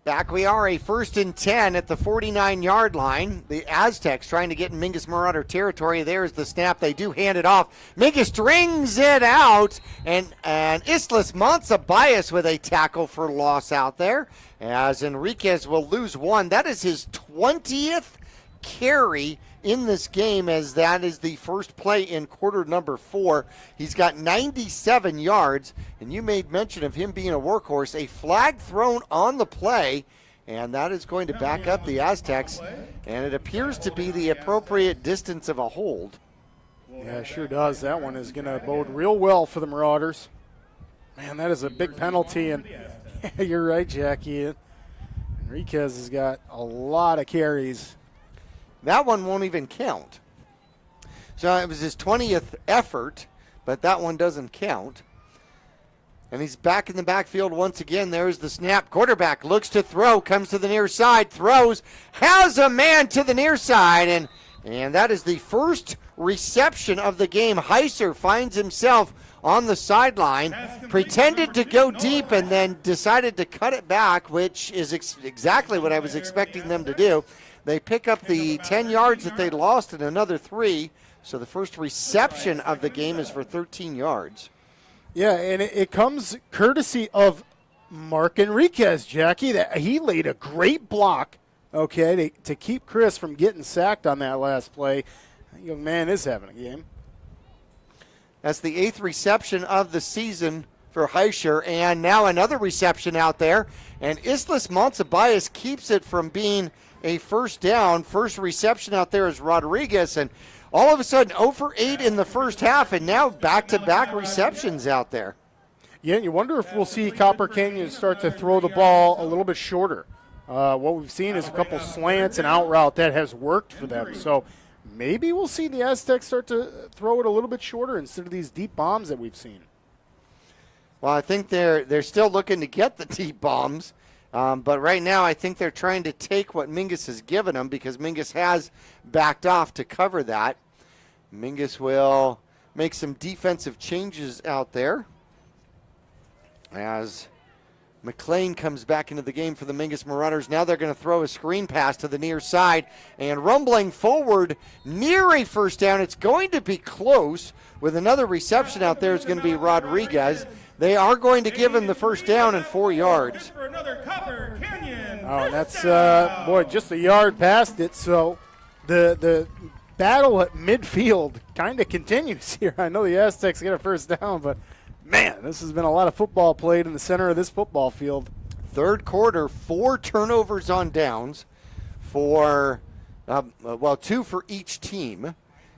Back we are, a 1st and 10 at the 49-yard line. The Aztecs trying to get in Mingus Marauder territory. There's the snap. They do hand it off. Mingus strings it out, and Islas Monsabias with a tackle for loss out there, as Enriquez will lose one. That is his 20th carry in this game, as that is the first play in quarter number 4. He's got 97 yards, and you made mention of him being a workhorse. A flag thrown on the play, and that is going to back up the Aztecs, and it appears to be the appropriate distance of a hold. Yeah, it sure does. That one is going to bode real well for the Marauders. Man, that is a big penalty, and you're right, Jackie. Enriquez has got a lot of carries. That one won't even count. So it was his 20th effort, but that one doesn't count. And he's back in the backfield once again. There's the snap. Quarterback looks to throw, comes to the near side, throws, has a man to the near side, and that is the first reception of the game. Heiser finds himself on the sideline, pretended to go deep, and then decided to cut it back, which is exactly what I was expecting them to do. They pick up the 10 yards that they lost and another 3. So the first reception of the game is for 13 yards. Yeah, and it comes courtesy of Mark Enriquez, Jackie. That he laid a great block, okay, to keep Chris from getting sacked on that last play. That young man is having a game. That's the 8th reception of the season for Heischer, and now another reception out there. And Islas Monsabias keeps it from being a first down. First reception out there is Rodriguez, and all of a sudden 0 for 8 in the first half, and now back-to-back receptions out there. Yeah, and you wonder if we'll see Copper Canyon start to throw the ball a little bit shorter. What we've seen is a couple slants and out route that has worked for them. So maybe we'll see the Aztecs start to throw it a little bit shorter instead of these deep bombs that we've seen. Well, I think they're still looking to get the deep bombs. But right now, I think they're trying to take what Mingus has given them, because Mingus has backed off to cover that. Mingus will make some defensive changes out there as McLean comes back into the game for the Mingus Marauders. Now they're going to throw a screen pass to the near side, and rumbling forward near a first down. It's going to be close with another reception out there. It's going to be Rodriguez. They are going to give him the first down and 4 yards. Oh, and that's, just a yard past it. So the battle at midfield kind of continues here. I know the Aztecs get a first down, but, man, this has been a lot of football played in the center of this football field. Third quarter, 4 turnovers on downs for, 2 for each team.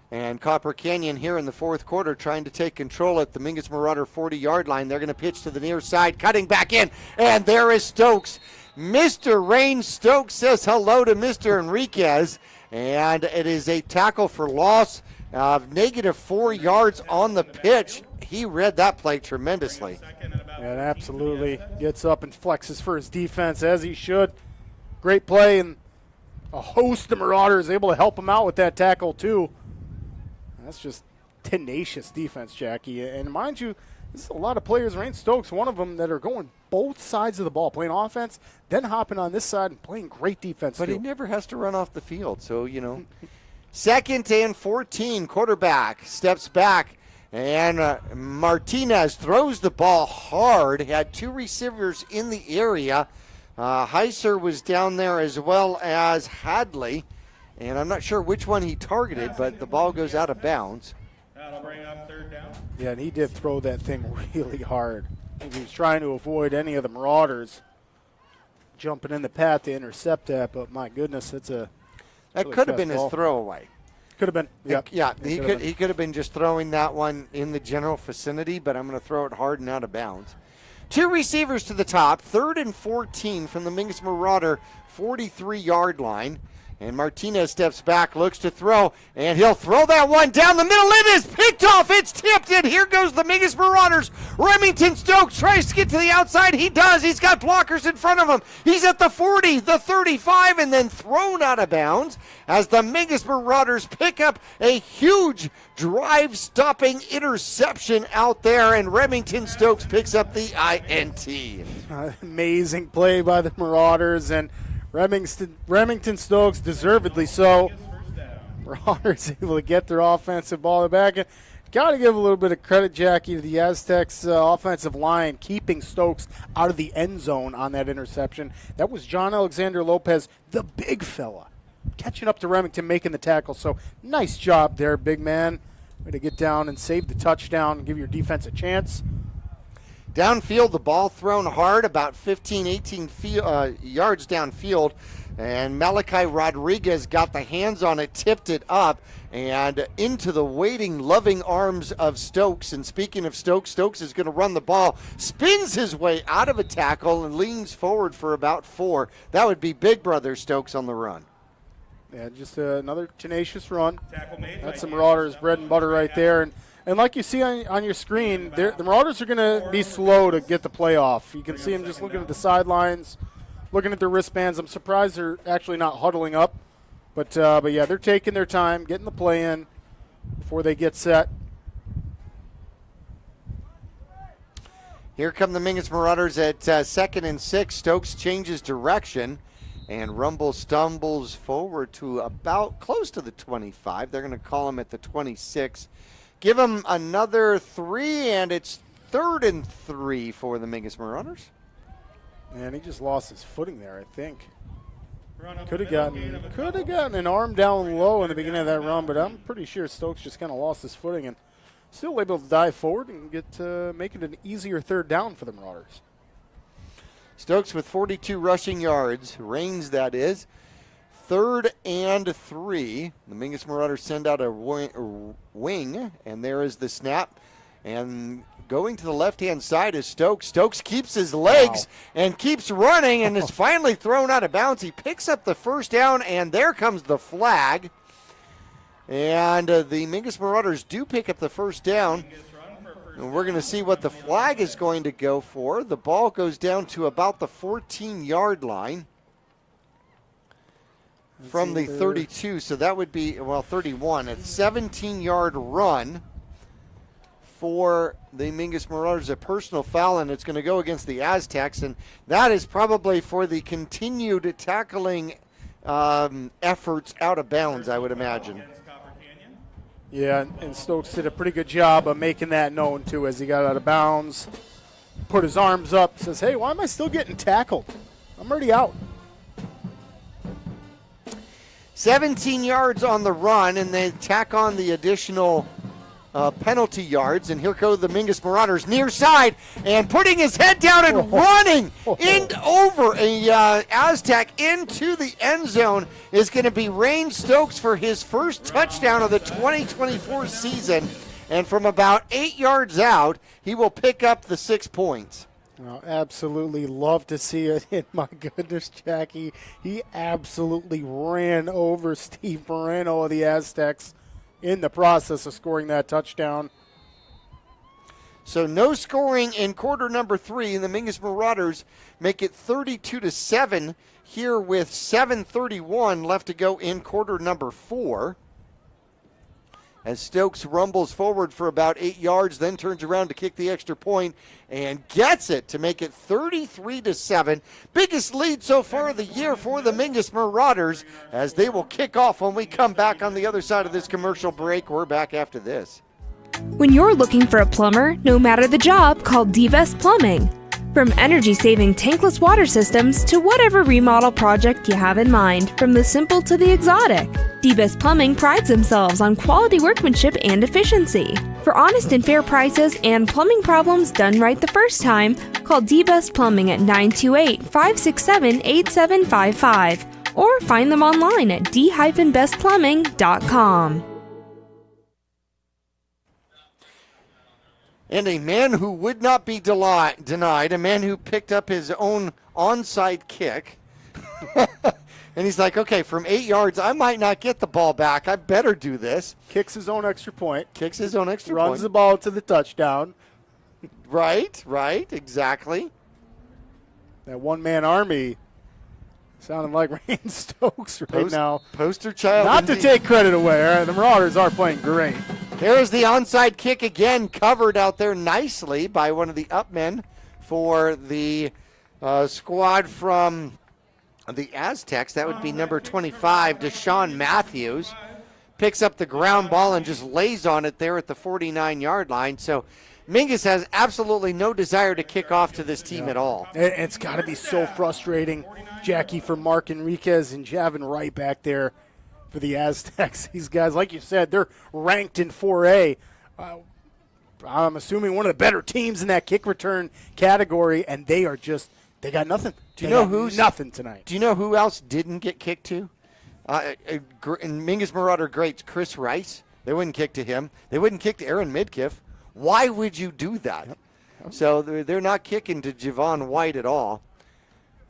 And Copper Canyon here in the fourth quarter trying to take control at the Mingus Marauder 40-yard line. They're going to pitch to the near side, cutting back in, and there is Stokes. Mr. Rain Stokes says hello to Mr. Enriquez, and it is a tackle for loss of -4 yards on the pitch. He read that play tremendously. And absolutely gets up and flexes for his defense, as he should. Great play, and a host of Marauders able to help him out with that tackle too. That's just tenacious defense, Jackie. And mind you, this is a lot of players, Rain Stokes, one of them, that are going both sides of the ball, playing offense, then hopping on this side and playing great defense But too. he never has to run off the field, so, 2nd and 14. Quarterback steps back, and Martinez throws the ball hard. Had 2 receivers in the area. Heiser was down there as well as Hadley, and I'm not sure which one he targeted, but the ball goes out of bounds. That'll bring up 3rd down. Yeah, and he did throw that thing really hard. I think he was trying to avoid any of the Marauders jumping in the path to intercept that, but my goodness, it's a That could have been his throwaway. Could have been. Yep. Yeah, he could have been just throwing that one in the general vicinity, but I'm going to throw it hard and out of bounds. 2 receivers to the top, 3rd and 14 from the Mingus Marauder 43-yard line. And Martinez steps back, looks to throw, and he'll throw that one down the middle. It is picked off. It's tipped, and here goes the Mingus Marauders. Remington Stokes tries to get to the outside. He does. He's got blockers in front of him. He's at the 40, the 35, and then thrown out of bounds as the Mingus Marauders pick up a huge drive-stopping interception out there, and Remington Stokes picks up the INT. Amazing play by the Marauders, and Remington Stokes, deservedly so. Marauders able to get their offensive ball back. Got to give a little bit of credit, Jackie, to the Aztecs offensive line, keeping Stokes out of the end zone on that interception. That was John Alexander Lopez, the big fella, catching up to Remington, making the tackle. So nice job there, big man. Way to get down and save the touchdown and give your defense a chance. Downfield, the ball thrown hard, about 15, 18 yards downfield. And Malachi Rodriguez got the hands on it, tipped it up, and into the waiting, loving arms of Stokes. And speaking of Stokes, Stokes is going to run the ball, spins his way out of a tackle, and leans forward for about 4. That would be Big Brother Stokes on the run. Yeah, just another tenacious run. That's the Marauders' bread and butter right there. And like you see on your screen, the Marauders are going to be slow to get the play off. You can see them just looking at the sidelines, looking at their wristbands. I'm surprised they're actually not huddling up. But yeah, they're taking their time, getting the play in before they get set. Here come the Mingus Marauders at 2nd and 6. Stokes changes direction, and Rumble stumbles forward to about close to the 25. They're going to call him at the 26. Give him another 3, and it's 3rd and 3 for the Mingus Marauders. Man, he just lost his footing there, I think. Could have gotten an arm down low in the beginning of that run, but I'm pretty sure Stokes just kind of lost his footing and still able to dive forward and get make it an easier 3rd down for the Marauders. Stokes with 42 rushing yards, Reigns that is. 3rd and 3. The Mingus Marauders send out a wing, and there is the snap. And going to the left-hand side is Stokes. Stokes keeps his legs and keeps running and is finally thrown out of bounds. He picks up the 1st down, and there comes the flag. And the Mingus Marauders do pick up the 1st down. And we're going to see what the flag is going to go for. The ball goes down to about the 14-yard line. From the 32, so that would be, 31. A 17-yard run for the Mingus Marauders, a personal foul, and it's going to go against the Aztecs, and that is probably for the continued tackling efforts out of bounds, I would imagine. Yeah, and Stokes did a pretty good job of making that known, too, as he got out of bounds. Put his arms up, says, hey, why am I still getting tackled? I'm already out. 17 yards on the run, and they tack on the additional penalty yards. And here go the Mingus Marauders near side, and putting his head down and running in over a Aztec into the end zone is going to be Rain Stokes for his first touchdown of the 2024 season. And from about 8 yards out, he will pick up the 6 points. Well, absolutely love to see it. And my goodness, Jackie, he absolutely ran over Steve Moreno of the Aztecs in the process of scoring that touchdown. So no scoring in quarter number 3, and the Mingus Marauders make it 32-7 here with 7:31 left to go in quarter number 4. as Stokes rumbles forward for about 8 yards, then turns around to kick the extra point and gets it to make it 33-7. Biggest lead so far of the year for the Mingus Marauders, as they will kick off when we come back on the other side of this commercial break. We're back after this. When you're looking for a plumber, no matter the job, call D-Best Plumbing. From energy-saving tankless water systems to whatever remodel project you have in mind, from the simple to the exotic, D-Best Plumbing prides themselves on quality workmanship and efficiency. For honest and fair prices and plumbing problems done right the first time, call D-Best Plumbing at 928-567-8755 or find them online at d-bestplumbing.com. And a man who would not be denied, a man who picked up his own onside kick. And he's like, okay, from 8 yards, I might not get the ball back. I better do this. Kicks his own extra point. Runs the ball to the touchdown. Right, exactly. That one-man army sounding like Ryan Stokes now. Poster child. Not indeed. to take credit away. All right, the Marauders are playing great. Here's the onside kick again, covered out there nicely by one of the upmen for the squad from the Aztecs. That would be number 25, Deshaun Matthews. Picks up the ground ball and just lays on it there at the 49-yard line. So Mingus has absolutely no desire to kick off to this team at all. It's got to be so frustrating, Jackie, for Mark Enriquez and Javin Wright back there for the Aztecs. These guys, like you said, they're ranked in 4A. I'm assuming one of the better teams in that kick return category, and they got nothing. Nothing tonight? Do you know who else didn't get kicked to? In Mingus Marauder greats, Chris Rice. They wouldn't kick to him. They wouldn't kick to Aaron Midkiff. Why would you do that? Yep. So they're not kicking to Javon White at all.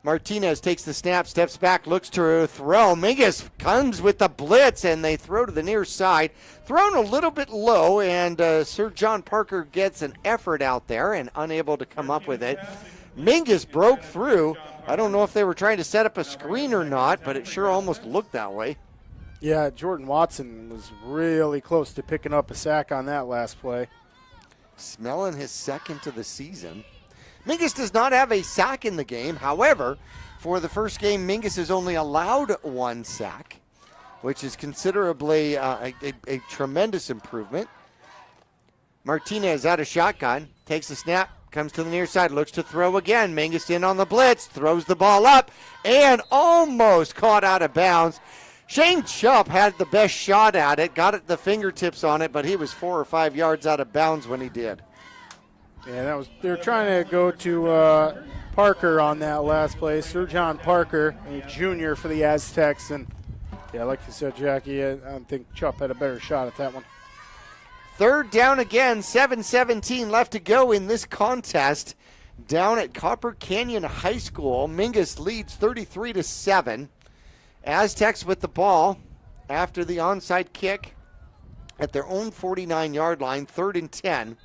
Martinez takes the snap, steps back, looks to throw. Mingus comes with the blitz, and they throw to the near side. Thrown a little bit low, and Sir John Parker gets an effort out there and unable to come up with it. Mingus broke through. I don't know if they were trying to set up a screen or not, but it sure almost looked that way. Yeah, Jordan Watson was really close to picking up a sack on that last play. Smelling his second of the season. Mingus does not have a sack in the game. However, for the first game, Mingus has only allowed one sack, which is considerably a tremendous improvement. Martinez out of shotgun, takes the snap, comes to the near side, looks to throw again. Mingus in on the blitz, throws the ball up, and almost caught out of bounds. Shane Chupp had the best shot at it, got it the fingertips on it, but he was 4 or 5 yards out of bounds when he did. Yeah, they were trying to go to Parker on that last play. Sir John Parker, a junior for the Aztecs. And, yeah, like you said, Jackie, I don't think Chupp had a better shot at that one. Third down again, 7:17 left to go in this contest. Down at Copper Canyon High School, Mingus leads 33-7. Aztecs with the ball after the onside kick at their own 49-yard line, 3rd and 10.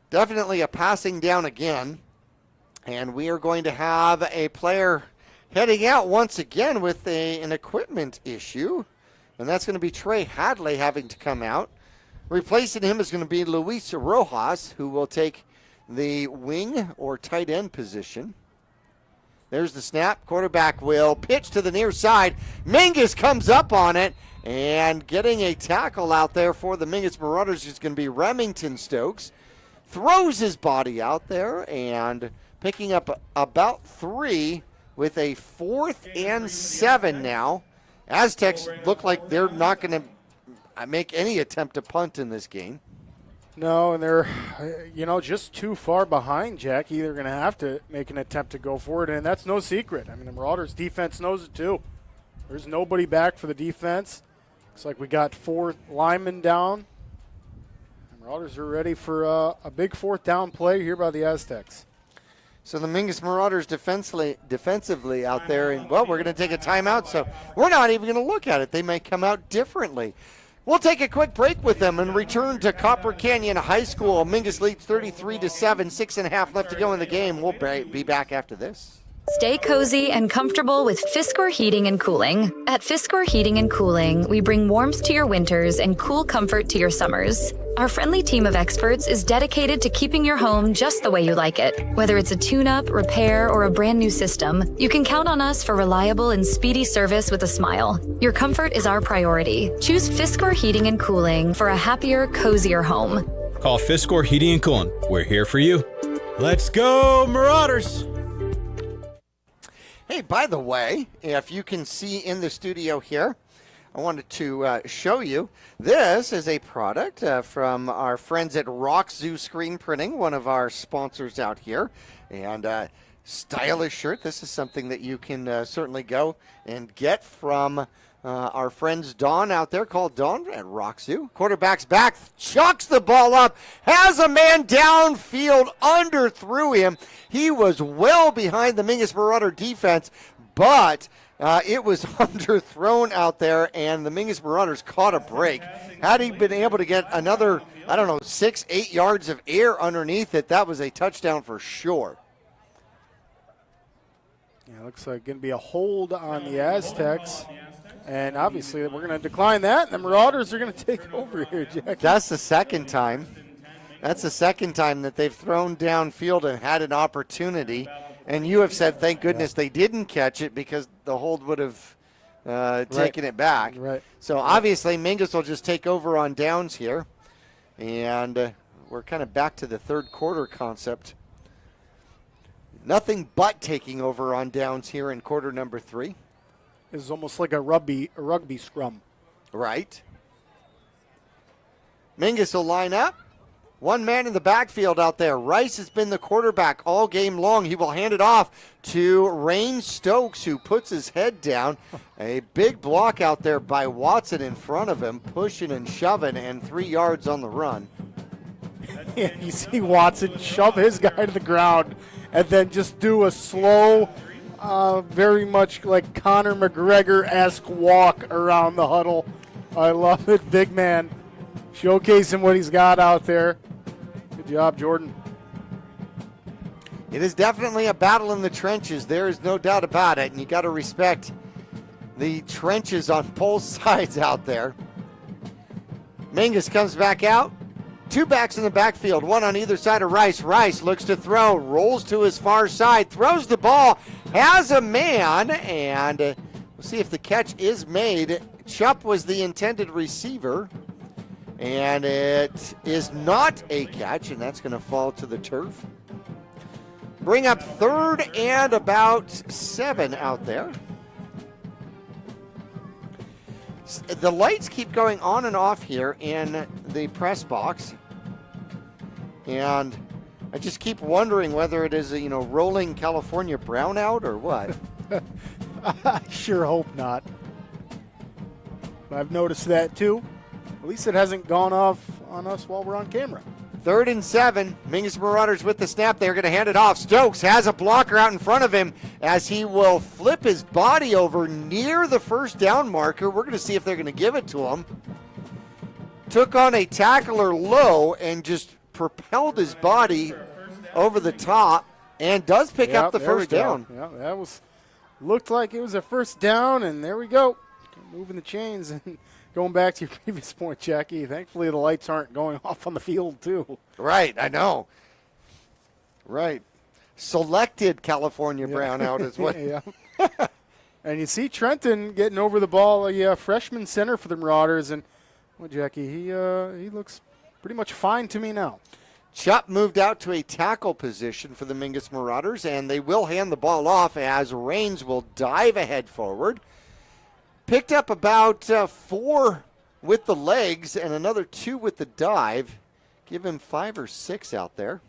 Definitely a passing down again. And we are going to have a player heading out once again with an equipment issue. And that's going to be Trey Hadley having to come out. Replacing him is going to be Luis Rojas, who will take the wing or tight end position. There's the snap. Quarterback will pitch to the near side. Mingus comes up on it. And getting a tackle out there for the Mingus Marauders is going to be Remington Stokes. Throws his body out there and picking up about 3 with a 4th and 7 now. Aztecs look like they're not going to make any attempt to punt in this game. No, and they're, just too far behind, Jackie. They're going to have to make an attempt to go forward, and that's no secret. I mean, the Marauders' defense knows it too. There's nobody back for the defense. Looks like we got 4 linemen down. Marauders are ready for a big 4th down play here by the Aztecs. So the Mingus Marauders defensively out there, and, well, we're going to take a timeout, so we're not even going to look at it. They may come out differently. We'll take a quick break with them and return to Copper Canyon High School. Mingus leads 33-7, 6.5 left to go in the game. We'll be back after this. Stay cozy and comfortable with Fiskor Heating and Cooling. At Fiskor Heating and Cooling, we bring warmth to your winters and cool comfort to your summers. Our friendly team of experts is dedicated to keeping your home just the way you like it. Whether it's a tune-up, repair, or a brand new system, you can count on us for reliable and speedy service with a smile. Your comfort is our priority. Choose Fiskor Heating and Cooling for a happier, cozier home. Call Fiskor Heating and Cooling. We're here for you. Let's go, Marauders! Hey, by the way, if you can see in the studio here, I wanted to show you. This is a product from our friends at Rock Zoo Screen Printing, one of our sponsors out here. And stylish shirt. This is something that you can certainly go and get from our friends Don out there, called Don at Rock Zoo. Quarterback's back, chucks the ball up, has a man downfield, underthrew him. He was well behind the Mingus Marauder defense, but it was underthrown out there, and the Mingus Marauders caught a break. Had he been able to get another, 6-8 yards of air underneath it, that was a touchdown for sure. Yeah, looks like going to be a hold on the Aztecs. And obviously, we're going to decline that, and the Marauders are going to take over here, Jack. That's the second time. That's the second time that they've thrown downfield and had an opportunity. And you have said, thank goodness they didn't catch it, because the hold would have taken it back. Right. So obviously, Mingus will just take over on downs here. And we're kind of back to the third quarter concept. Nothing but taking over on downs here in quarter number 3. This is almost like a rugby scrum. Right. Mingus will line up. One man in the backfield out there. Rice has been the quarterback all game long. He will hand it off to Rain Stokes, who puts his head down. A big block out there by Watson in front of him, pushing and shoving, and 3 yards on the run. Yeah, you see Watson shove his guy to the ground and then just do a slow, very much like Conor McGregor-esque walk around the huddle. I love it. Big man showcasing what he's got out there. Good job, Jordan. It is definitely a battle in the trenches. There is no doubt about it, and you got to respect the trenches on both sides out there. Mingus comes back out. 2 backs in the backfield, one on either side of Rice. Rice looks to throw, rolls to his far side, throws the ball, has a man, and we'll see if the catch is made. Chupp was the intended receiver, and it is not a catch, and that's going to fall to the turf. Bring up 3rd and about 7 out there. The lights keep going on and off here in the press box, and I just keep wondering whether it is a rolling California brownout or what. I sure hope not. I've noticed that too. At least it hasn't gone off on us while we're on camera. 3rd and 7. Mingus Marauders with the snap. They're going to hand it off. Stokes has a blocker out in front of him as he will flip his body over near the first down marker. We're going to see if they're going to give it to him. Took on a tackler low and just propelled his body over the top and does pick up the first down. Yeah, that looked like it was a first down, and there we go. Moving the chains and going back to your previous point, Jackie, thankfully the lights aren't going off on the field, too. Right, I know. Right. Selected California brownout is what. Yeah. And you see Trenton getting over the ball, a freshman center for the Marauders. And, well, Jackie, he looks pretty much fine to me now. Chupp moved out to a tackle position for the Mingus Marauders, and they will hand the ball off as Rains will dive ahead forward. Picked up about 4 with the legs and another 2 with the dive. Give him 5 or 6 out there.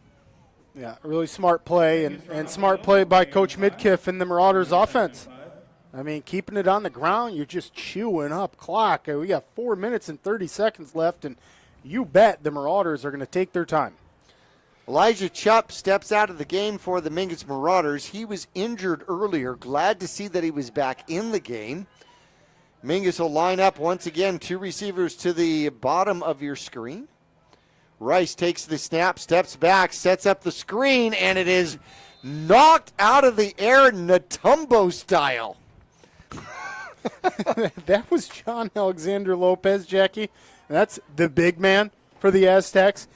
Yeah, really smart play, and smart play by Coach Midkiff and the Marauders offense. I mean, keeping it on the ground, you're just chewing up clock. We got 4 minutes and 30 seconds left, and you bet the Marauders are going to take their time. Elijah Chupp steps out of the game for the Mingus Marauders. He was injured earlier. Glad to see that he was back in the game. Mingus will line up once again. 2 receivers to the bottom of your screen. Rice takes the snap, steps back, sets up the screen, and it is knocked out of the air Natumbo style. That was John Alexander Lopez, Jackie. That's the big man for the Aztecs.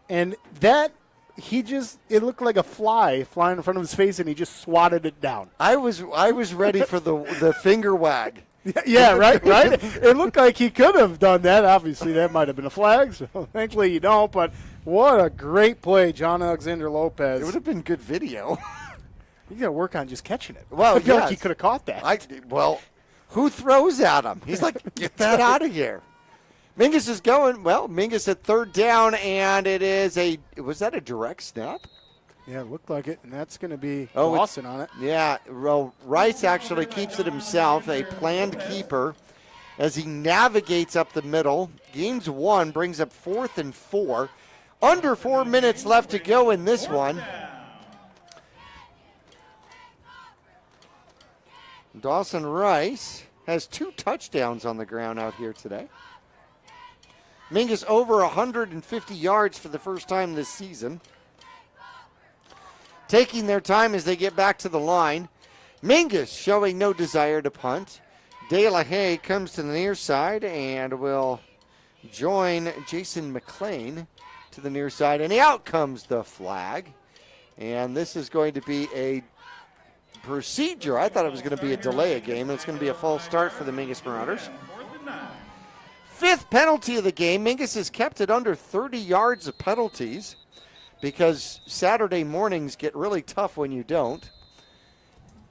And that, it looked like a fly flying in front of his face, and he just swatted it down. I was ready for the finger wag. Yeah, right. It looked like he could have done that. Obviously, that might have been a flag, so thankfully you don't. But what a great play, John Alexander Lopez. It would have been good video. You got to work on just catching it. Well, I feel like yes. he could have caught that. Who throws at him? He's like, get that out of here. Mingus is going. Well, Mingus at third down, and was that a direct snap? Yeah, it looked like it, and that's going to be Oh, Lawson on it. Yeah, well, Rice actually keeps it himself, a planned keeper, as he navigates up the middle. Gains 1, brings up 4th and 4. Under 4 minutes left to go in this one. Dawson Rice has 2 touchdowns on the ground out here today. Mingus over 150 yards for the first time this season. Taking their time as they get back to the line. Mingus showing no desire to punt. De La Haye comes to the near side and will join Jason McLean to the near side. And out comes the flag. And this is going to be a procedure. I thought it was going to be a delay of game, and it's going to be a false start for the Mingus Marauders. 5th penalty of the game. Mingus has kept it under 30 yards of penalties because Saturday mornings get really tough when you don't.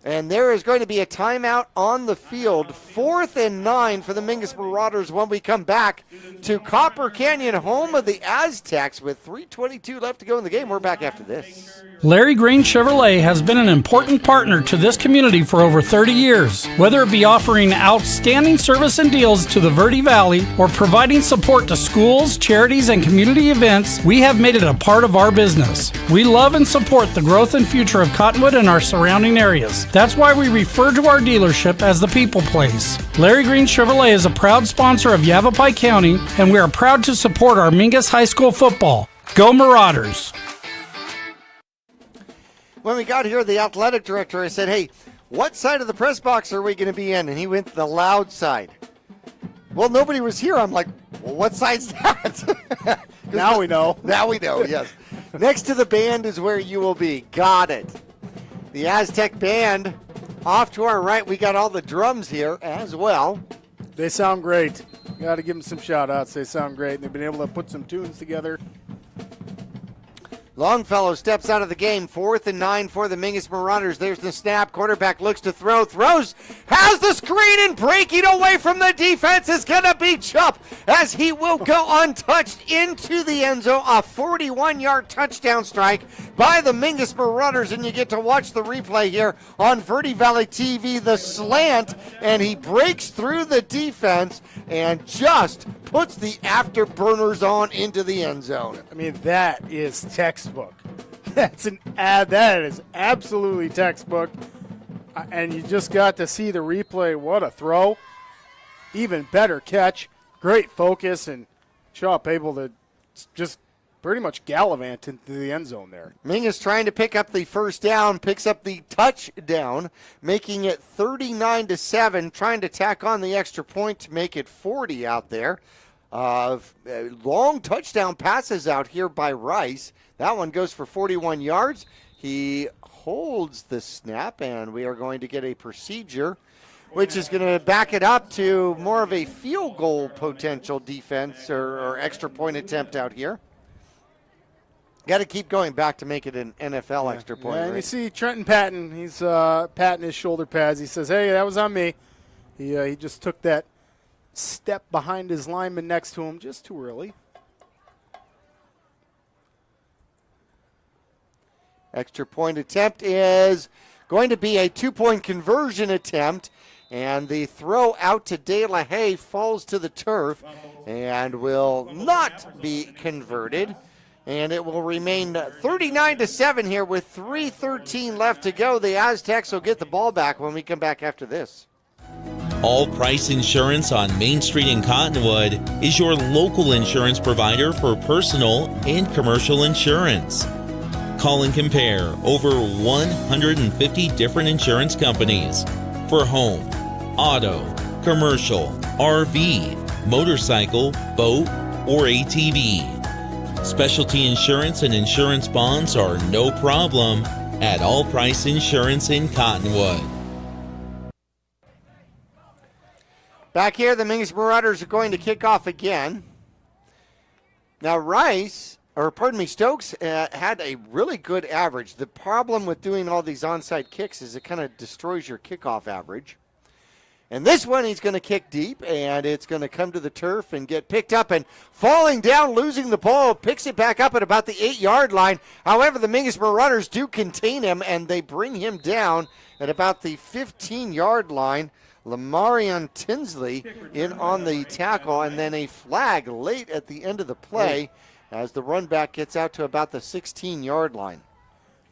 And there is going to be a timeout on the field. 4th and 9 for the Mingus Marauders when we come back to Copper Canyon, home of the Aztecs, with 3:22 left to go in the game. We're back after this. Larry Green Chevrolet has been an important partner to this community for over 30 years. Whether it be offering outstanding service and deals to the Verde Valley or providing support to schools, charities, and community events, we have made it a part of our business. We love and support the growth and future of Cottonwood and our surrounding areas. That's why we refer to our dealership as the People Place. Larry Green Chevrolet is a proud sponsor of Yavapai County, and we are proud to support our Mingus High School football. Go Marauders! When we got here, the athletic director, I said, hey, what side of the press box are we going to be in? And he went the loud side. Well, nobody was here. I'm like, well, what side's that? Now we know. Now we know, yes. Next to the band is where you will be. Got it. The Aztec band off to our right. We got all the drums here as well. They sound great. Got to give them some shout-outs. They sound great. They've been able to put some tunes together. Longfellow steps out of the game. 4th and 9 for the Mingus Marauders. There's the snap. Quarterback looks to throw. Throws. Has the screen, and breaking away from the defense is going to be Chupp as he will go untouched into the end zone. A 41-yard touchdown strike by the Mingus Marauders, and you get to watch the replay here on Verde Valley TV. The slant, and he breaks through the defense and just puts the afterburners on into the end zone. I mean, that is textbook. That is absolutely textbook. And you just got to see the replay. What a throw. Even better catch. Great focus, and Chupp able to just pretty much gallivant into the end zone there. Mingus trying to pick up the first down, picks up the touchdown, making it 39-7, trying to tack on the extra point to make it 40 out there. Long touchdown passes out here by Rice. That one goes for 41 yards. He holds the snap, and we are going to get a procedure, which is going to back it up to more of a field goal potential defense or extra point attempt out here. Got to keep going back to make it an NFL extra point. Yeah, and right? you see Trenton Patton. He's patting his shoulder pads. He says, hey, that was on me. He just took that step behind his lineman next to him just too early. Extra point attempt is going to be a 2-point conversion attempt, and the throw out to De La Haye falls to the turf and will not be converted. And it will remain 39-7 here with 3:13 left to go. The Aztecs will get the ball back when we come back after this. All Price Insurance on Main Street in Cottonwood is your local insurance provider for personal and commercial insurance. Call and compare over 150 different insurance companies for home, auto, commercial, RV, motorcycle, boat, or ATV. Specialty insurance and insurance bonds are no problem at All Price Insurance in Cottonwood. Back here, the Mingus Marauders are going to kick off again. Now, Stokes had a really good average. The problem with doing all these onside kicks is it kind of destroys your kickoff average. And this one, he's going to kick deep, and it's going to come to the turf and get picked up and falling down, losing the ball, picks it back up at about the 8-yard line. However, the Mingus Marauders do contain him, and they bring him down at about the 15-yard line. Lamarion Tinsley in on the tackle, and then a flag late at the end of the play as the run back gets out to about the 16-yard line.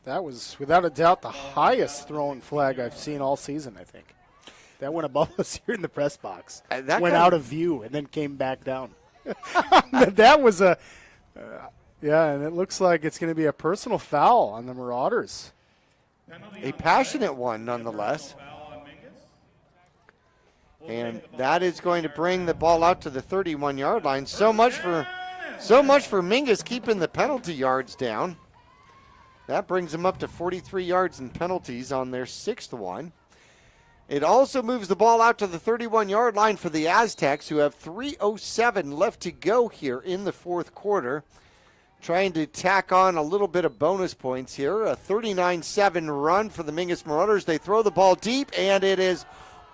That was, without a doubt, the highest thrown flag I've seen all season, I think. That went above us here in the press box. Went out of view and then came back down. That was and it looks like it's going to be a personal foul on the Marauders. A passionate one, nonetheless. And that is going to bring the ball out to the 31-yard line. So much for Mingus keeping the penalty yards down. That brings them up to 43 yards in penalties on their 6th one. It also moves the ball out to the 31-yard line for the Aztecs, who have 3:07 left to go here in the 4th quarter. Trying to tack on a little bit of bonus points here. A 39-7 run for the Mingus Marauders. They throw the ball deep, and it is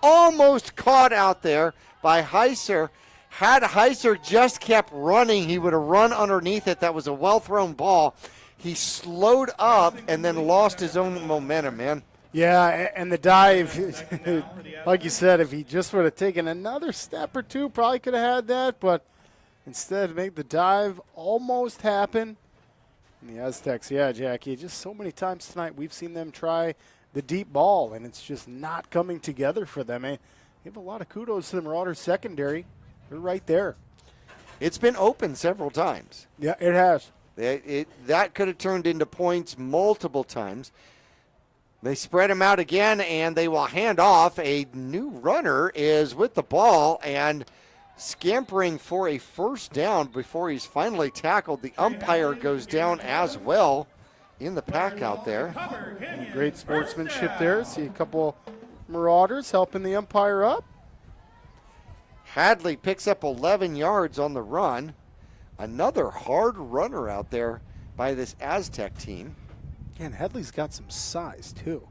almost caught out there by Heiser. Had Heiser just kept running, he would have run underneath it. That was a well-thrown ball. He slowed up and then lost his own momentum, man. Yeah, and the dive, like you said, if he just would have taken another step or two, probably could have had that, but instead make the dive almost happen. And the Aztecs, yeah, Jackie, just so many times tonight we've seen them try the deep ball, and it's just not coming together for them. I give a lot of kudos to the Marauders secondary. They're right there. It's been open several times. Yeah, it has. That could have turned into points multiple times. They spread him out again, and they will hand off. A new runner is with the ball and scampering for a first down before he's finally tackled. The umpire goes down as well in the pack out there. Great sportsmanship there. See a couple Marauders helping the umpire up. Hadley picks up 11 yards on the run. Another hard runner out there by this Aztec team. And Hadley's got some size, too.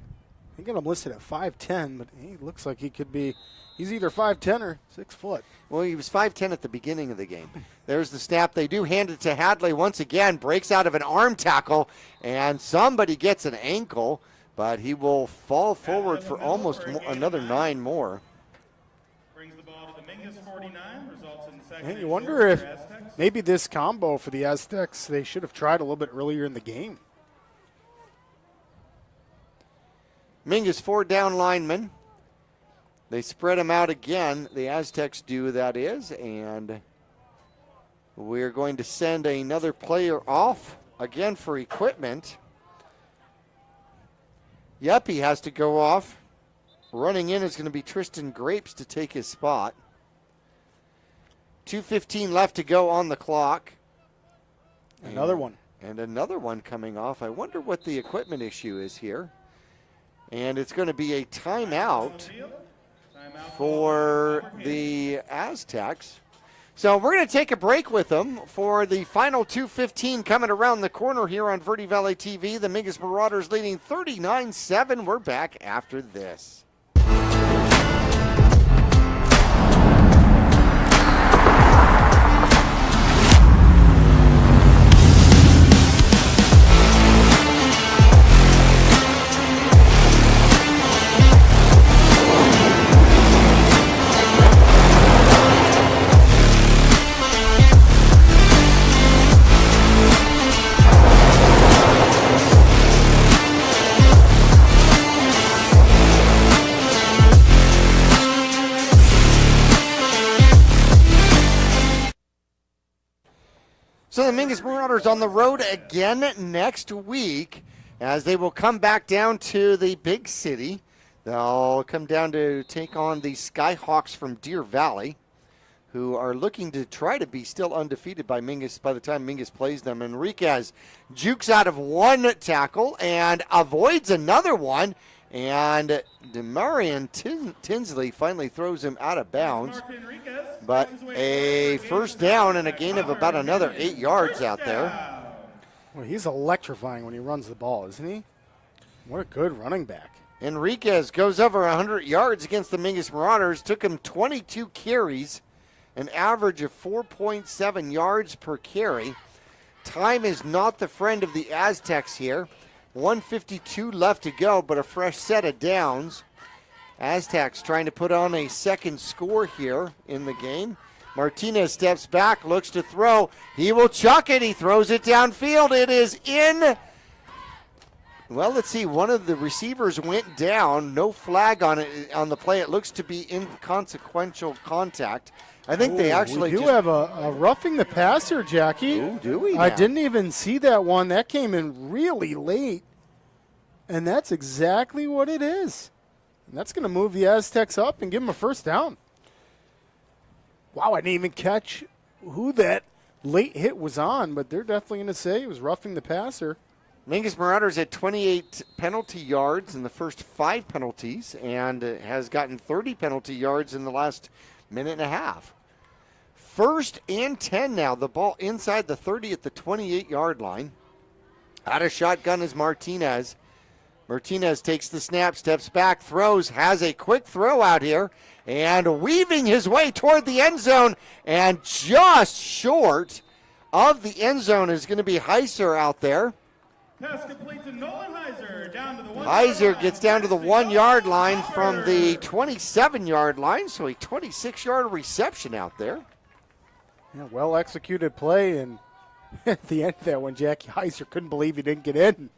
I got him listed at 5'10", but he looks like he could be, he's either 5'10 or 6 foot. Well, he was 5'10 at the beginning of the game. There's the snap. They do hand it to Hadley once again. Breaks out of an arm tackle, and somebody gets an ankle, but he will fall forward for almost another 9 more. Brings the ball to the Mingus 49, results in second. And you wonder if maybe this combo for the Aztecs, they should have tried a little bit earlier in the game. Mingus 4 down linemen. They spread them out again. The Aztecs do, that is. And we're going to send another player off again for equipment. Yep, he has to go off. Running in is going to be Tristan Grapes to take his spot. 2:15 left to go on the clock. Another one. And another one coming off. I wonder what the equipment issue is here. And it's going to be a timeout for the Aztecs. So we're going to take a break with them for the final 2:15 coming around the corner here on Verde Valley TV. The Mingus Marauders leading 39-7. We're back after this. So the Mingus Marauders on the road again next week as they will come back down to the big city. They'll come down to take on the Skyhawks from Deer Valley, who are looking to try to be still undefeated by Mingus by the time Mingus plays them. Enriquez jukes out of one tackle and avoids another one. And Demarion Tinsley finally throws him out of bounds. But a first down and a gain of about another 8 yards out there. Well, he's electrifying when he runs the ball, isn't he? What a good running back. Enriquez goes over 100 yards against the Mingus Marauders. Took him 22 carries, an average of 4.7 yards per carry. Time is not the friend of the Aztecs here. 1:52 left to go, but a fresh set of downs. Aztecs trying to put on a second score here in the game. Martinez steps back, looks to throw. He will chuck it. He throws it downfield. It is in. Well, let's see. One of the receivers went down. No flag on it on the play. It looks to be inconsequential contact. I think they actually we do have a roughing the passer, Jackie. Ooh, do we? I didn't even see that one. That came in really late. And that's exactly what it is. And that's going to move the Aztecs up and give them a first down. Wow, I didn't even catch who that late hit was on, but they're definitely going to say it was roughing the passer. Mingus Marauders had 28 penalty yards in the first 5 penalties and has gotten 30 penalty yards in the last minute and a half. First and 10 now. The ball inside the 30 at the 28-yard line. Out of shotgun is Martinez. Martinez takes the snap, steps back, throws, has a quick throw out here, and weaving his way toward the end zone, and just short of the end zone is going to be Heiser out there. Pass complete to Nolan Heiser, down to the 1 Heiser gets down to the 1 yard line from the 27-yard line, so a 26-yard reception out there. Yeah, well executed play, and at the end of that one, Jackie Heiser couldn't believe he didn't get in.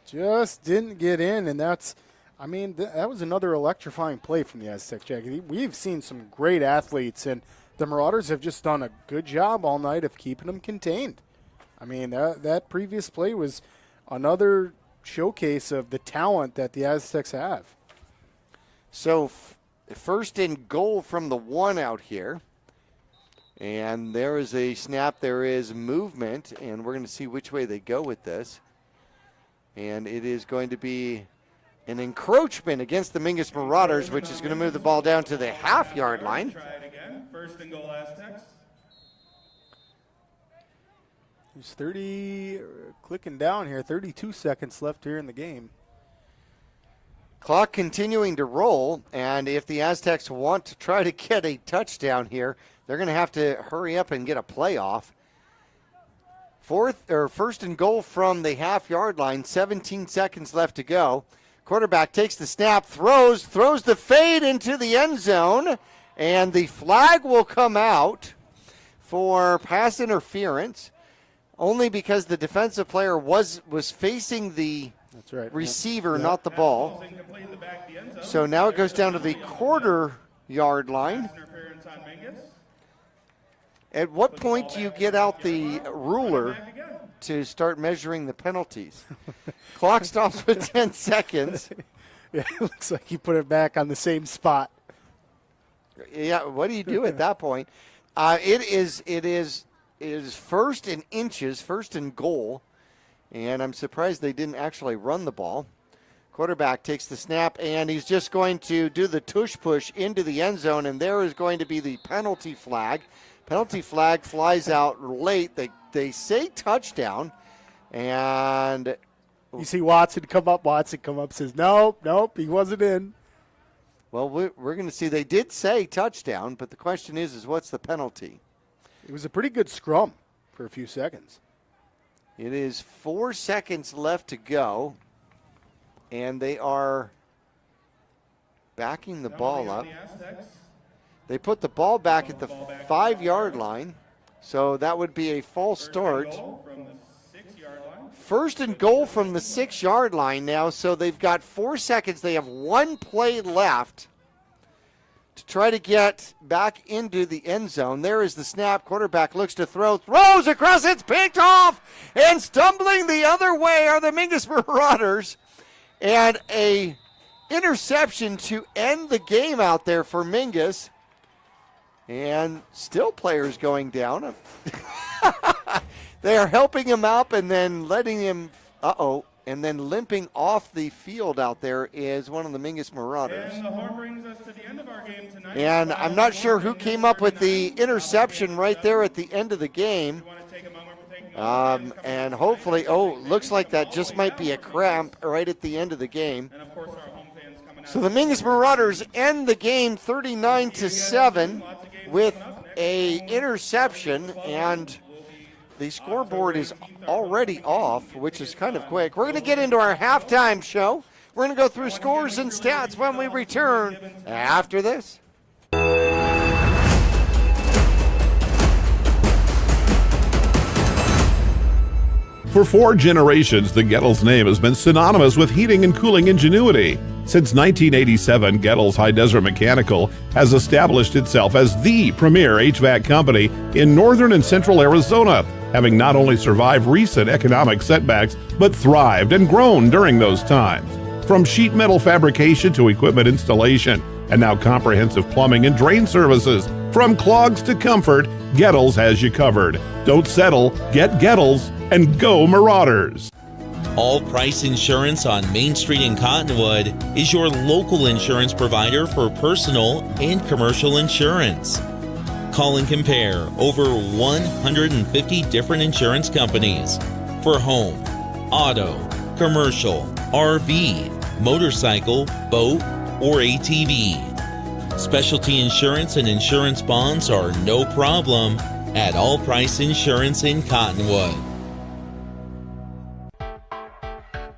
Just didn't get in, and that was another electrifying play from the Aztecs, Jackie. We've seen some great athletes, and the Marauders have just done a good job all night of keeping them contained. I mean, that previous play was another showcase of the talent that the Aztecs have. So first and goal from the 1 out here. And there is a snap. There is movement, and we're going to see which way they go with this. And it is going to be an encroachment against the Mingus Marauders, which is going to move the ball down to the half-yard line. Try it again. First and goal, Aztecs. There's 30, clicking down here, 32 seconds left here in the game. Clock continuing to roll, and if the Aztecs want to try to get a touchdown here, they're going to have to hurry up and get a play off. First and goal from the half-yard line, 17 seconds left to go. Quarterback takes the snap, throws the fade into the end zone, and the flag will come out for pass interference, only because the defensive player was facing the receiver, not the ball. So now it goes down to the quarter-yard line. At what point do you get out the ruler to start measuring the penalties? Clock stops with 10 seconds. Yeah, it looks like you put it back on the same spot. Yeah, what do you do at that point? It is first and inches, first and goal, and I'm surprised they didn't actually run the ball. Quarterback takes the snap, and he's just going to do the tush push into the end zone, and there is going to be the penalty flag. Penalty flag flies out late. They say touchdown, and you see Watson come up, says, nope, he wasn't in. Well, we're going to see. They did say touchdown, but the question is what's the penalty? It was a pretty good scrum for a few seconds. It is 4 seconds left to go, and they are backing the ball up. They put the ball back at the 5-yard line, so that would be a false start. First and goal from the 6-yard line now, so they've got 4 seconds. They have one play left. to try to get back into the end zone. There is the snap. Quarterback looks to throw, throws across, it's picked off, and stumbling the other way are the Mingus Marauders. And a interception to end the game out there for Mingus. And still players going down. They are helping him up and then letting him, and then limping off the field out there is one of the Mingus Marauders. And the horn brings us to the end of our game tonight. And I'm not sure who came up with the interception right there at the end of the game. And hopefully, looks like that just might be a cramp right at the end of the game. So the Mingus Marauders end the game 39-7 with a interception, and the scoreboard is already off, which is kind of quick. We're going to get into our halftime show. We're going to go through scores and stats when we return after this. For 4 generations, the Gettles name has been synonymous with heating and cooling ingenuity. Since 1987, Gettles High Desert Mechanical has established itself as the premier HVAC company in northern and central Arizona, having not only survived recent economic setbacks, but thrived and grown during those times. From sheet metal fabrication to equipment installation, and now comprehensive plumbing and drain services. From clogs to comfort, Gettles has you covered. Don't settle, get Gettles, and go Marauders. All Price Insurance on Main Street in Cottonwood is your local insurance provider for personal and commercial insurance. Call and compare over 150 different insurance companies for home, auto, commercial, RV, motorcycle, boat, or ATV. Specialty insurance and insurance bonds are no problem at All Price Insurance in Cottonwood.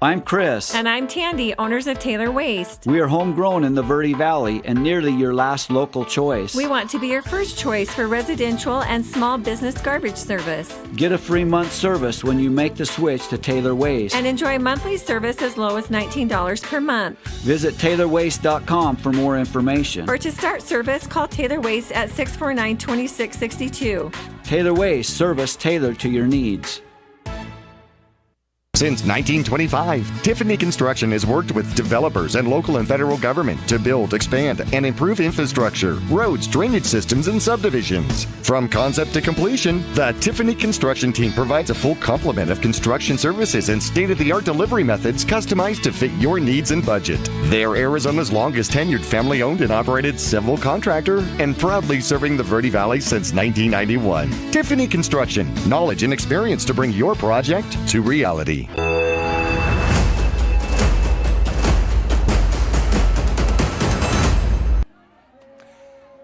I'm Chris. And I'm Tandy, owners of Taylor Waste. We are homegrown in the Verde Valley and nearly your last local choice. We want to be your first choice for residential and small business garbage service. Get a free month service when you make the switch to Taylor Waste. And enjoy monthly service as low as $19 per month. Visit TaylorWaste.com for more information. Or to start service, call Taylor Waste at 649-2662. Taylor Waste, service tailored to your needs. Since 1925, Tiffany Construction has worked with developers and local and federal government to build, expand, and improve infrastructure, roads, drainage systems, and subdivisions. From concept to completion, the Tiffany Construction team provides a full complement of construction services and state-of-the-art delivery methods customized to fit your needs and budget. They're Arizona's longest tenured family-owned and operated civil contractor and proudly serving the Verde Valley since 1991. Tiffany Construction, knowledge and experience to bring your project to reality.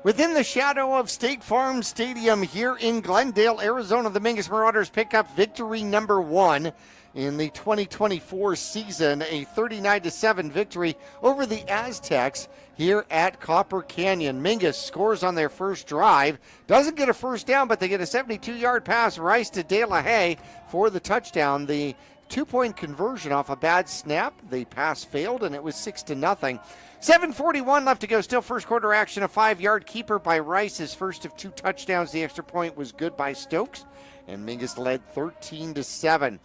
Within the shadow of State Farm Stadium here in Glendale, Arizona, the Mingus Marauders pick up victory number 1 in the 2024 season, a 39-7 victory over the Aztecs here at Copper Canyon. Mingus scores on their first drive, doesn't get a first down, but they get a 72-yard pass, Rice to De La Haye for the touchdown. The 2-point conversion off a bad snap. The pass failed, and it was 6-0. 7:41 left to go. Still first quarter action. A 5-yard keeper by Rice. His first of 2 touchdowns. The extra point was good by Stokes, and Mingus led 13-7.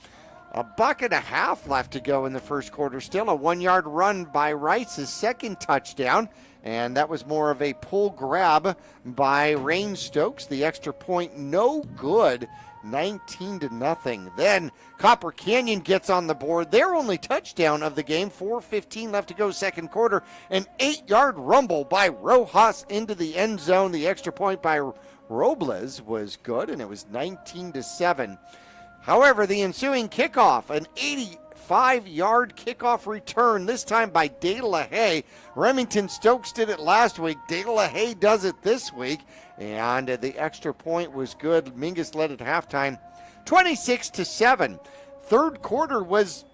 A buck and a half left to go in the first quarter. Still a 1-yard run by Rice, his second touchdown, and that was more of a pull grab by Rain Stokes. The extra point no good. 19-0. Then Copper Canyon gets on the board. Their only touchdown of the game. 4:15 left to go second quarter. An 8-yard rumble by Rojas into the end zone. The extra point by Robles was good, and it was 19-7. However, the ensuing kickoff, an 85-yard kickoff return, this time by De La Haye. Remington Stokes did it last week. De La Haye does it this week. And the extra point was good. Mingus led at halftime 26-7. Third quarter was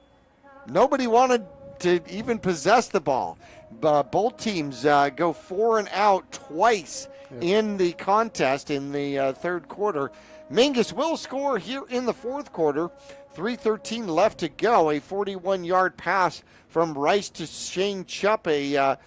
nobody wanted to even possess the ball. Both teams go 4 and out twice in the contest in the third quarter. Mingus will score here in the fourth quarter. 3:13 left to go. A 41-yard pass from Rice to Shane Chupp. A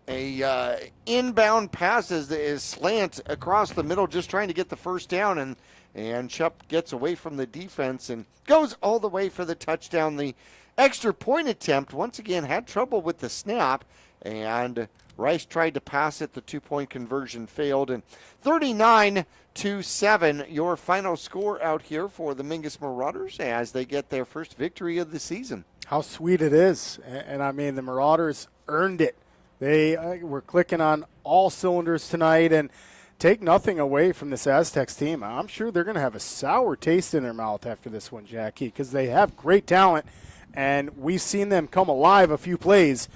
A inbound pass is slant across the middle, just trying to get the first down, and Chup gets away from the defense and goes all the way for the touchdown. The extra point attempt, once again, had trouble with the snap, and Rice tried to pass it. The 2-point conversion failed, and 39-7, your final score out here for the Mingus Marauders as they get their first victory of the season. How sweet it is. And I mean, the Marauders earned it. They were clicking on all cylinders tonight, and take nothing away from this Aztecs team. I'm sure they're going to have a sour taste in their mouth after this one, Jackie, because they have great talent, and we've seen them come alive a few plays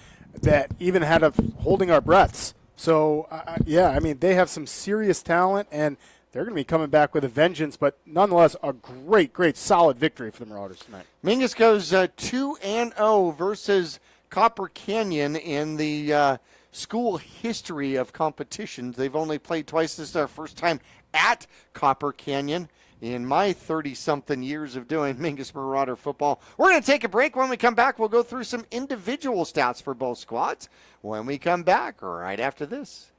that even had us holding our breaths. So, yeah, I mean, they have some serious talent, and they're going to be coming back with a vengeance, but nonetheless, a great, great, solid victory for the Marauders tonight. Mingus goes 2-0 versus Copper Canyon in the school history of competitions. They've only played twice. This is our first time at Copper Canyon in my 30-something years of doing Mingus Marauder football. We're going to take a break. When we come back, we'll go through some individual stats for both squads. When we come back, right after this.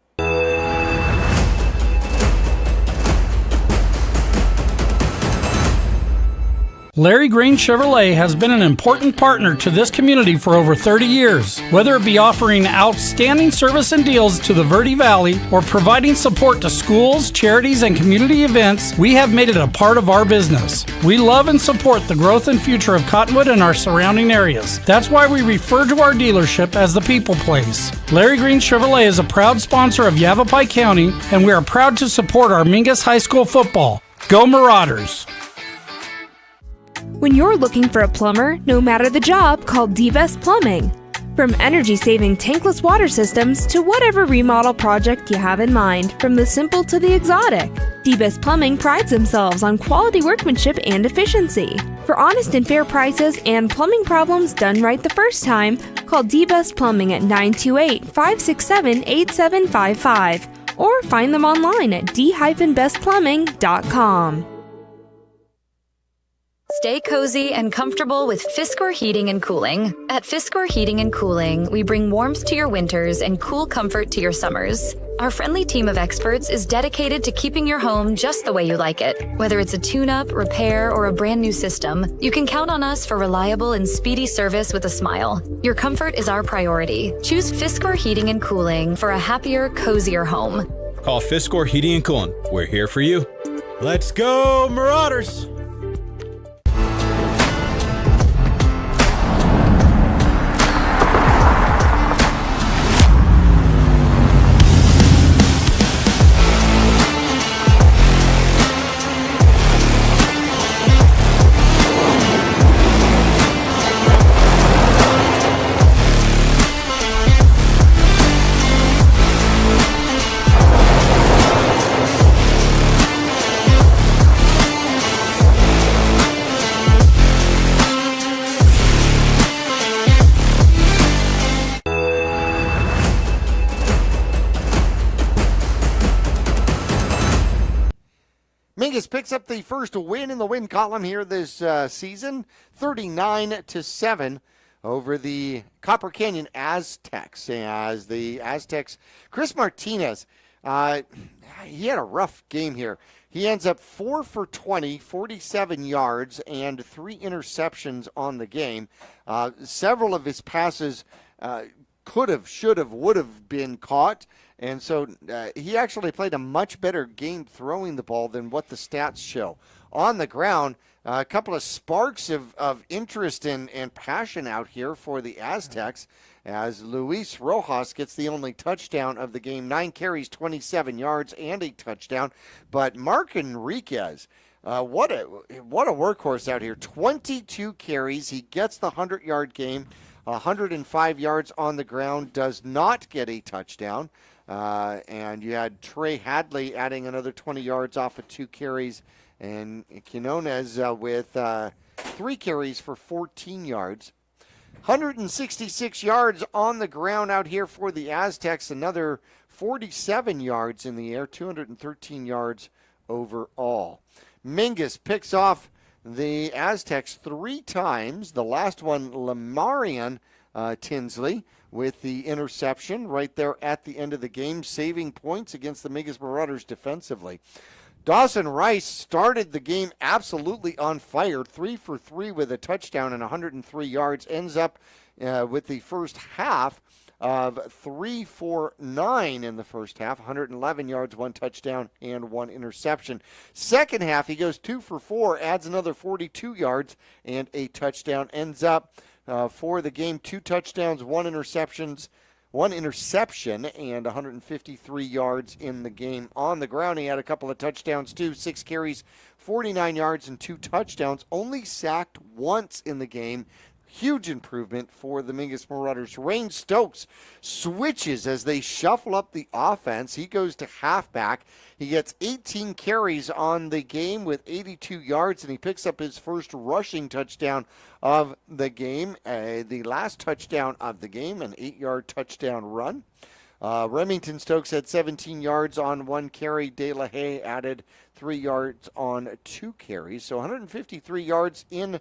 Larry Green Chevrolet has been an important partner to this community for over 30 years. Whether it be offering outstanding service and deals to the Verde Valley or providing support to schools, charities, and community events, we have made it a part of our business. We love and support the growth and future of Cottonwood and our surrounding areas. That's why we refer to our dealership as the People Place. Larry Green Chevrolet is a proud sponsor of Yavapai County, and we are proud to support our Mingus High School football. Go Marauders! When you're looking for a plumber, no matter the job, call D-Best Plumbing. From energy-saving tankless water systems to whatever remodel project you have in mind, from the simple to the exotic, D-Best Plumbing prides themselves on quality workmanship and efficiency. For honest and fair prices and plumbing problems done right the first time, call D-Best Plumbing at 928-567-8755 or find them online at d-bestplumbing.com. Stay cozy and comfortable with Fiskor Heating and Cooling. At Fiskor Heating and Cooling, we bring warmth to your winters and cool comfort to your summers. Our friendly team of experts is dedicated to keeping your home just the way you like it. Whether it's a tune-up, repair, or a brand new system, you can count on us for reliable and speedy service with a smile. Your comfort is our priority. Choose Fiskor Heating and Cooling for a happier, cozier home. Call Fiskor Heating and Cooling. We're here for you. Let's go, Marauders! Mingus picks up the first win in the win column here this season, 39-7 over the Copper Canyon Aztecs. As the Aztecs, Chris Martinez, he had a rough game here. He ends up 4 for 20, 47 yards, and 3 interceptions on the game. Several of his passes could have, should have, would have been caught. And so he actually played a much better game throwing the ball than what the stats show. On the ground, a couple of sparks of interest and passion out here for the Aztecs as Luis Rojas gets the only touchdown of the game. 9 carries, 27 yards, and a touchdown. But Mark Enriquez, what a workhorse out here. 22 carries. He gets the 100-yard game. 105 yards on the ground, does not get a touchdown. And you had Trey Hadley adding another 20 yards off of 2 carries. And Quinones with 3 carries for 14 yards. 166 yards on the ground out here for the Aztecs. Another 47 yards in the air, 213 yards overall. Mingus picks off the Aztecs 3 times. The last one, Lamarian Tinsley, with the interception right there at the end of the game, saving points against the Mingus Marauders defensively. Dawson Rice started the game absolutely on fire, 3 for 3 with a touchdown and 103 yards, ends up with the first half of 3 for 9 in the first half, 111 yards, 1 touchdown, and 1 interception. Second half, he goes 2 for 4, adds another 42 yards and a touchdown, ends up for the game 2 touchdowns, 1 interception, and 153 yards in the game. On the ground, he had a couple of touchdowns too, 6 carries, 49 yards, and 2 touchdowns. Only sacked once in the game. Huge improvement for the Mingus Marauders. Rain Stokes switches as they shuffle up the offense. He goes to halfback. He gets 18 carries on the game with 82 yards, and he picks up his first rushing touchdown of the game. The last touchdown of the game, an 8-yard touchdown run. Remington Stokes had 17 yards on 1 carry. De La Haye added 3 yards on 2 carries. So 153 yards in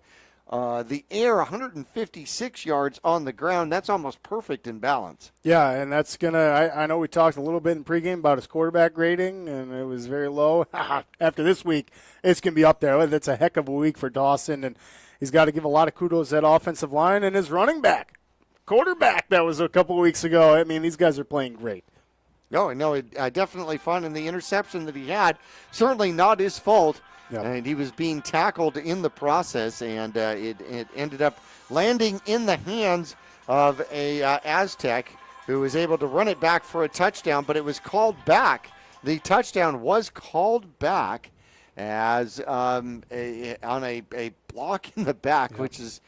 the air, 156 yards on the ground. That's almost perfect in balance. Yeah, and that's going to – I know we talked a little bit in pregame about his quarterback rating, and it was very low. After this week, it's going to be up there. That's a heck of a week for Dawson, and he's got to give a lot of kudos to that offensive line and his running back. Quarterback that was a couple of weeks ago. I mean, these guys are playing great. No, definitely fun. And the interception that he had, certainly not his fault. Yep. And he was being tackled in the process, and it ended up landing in the hands of a Aztec who was able to run it back for a touchdown, but it was called back. The touchdown was called back as on a block in the back, yep. Which is,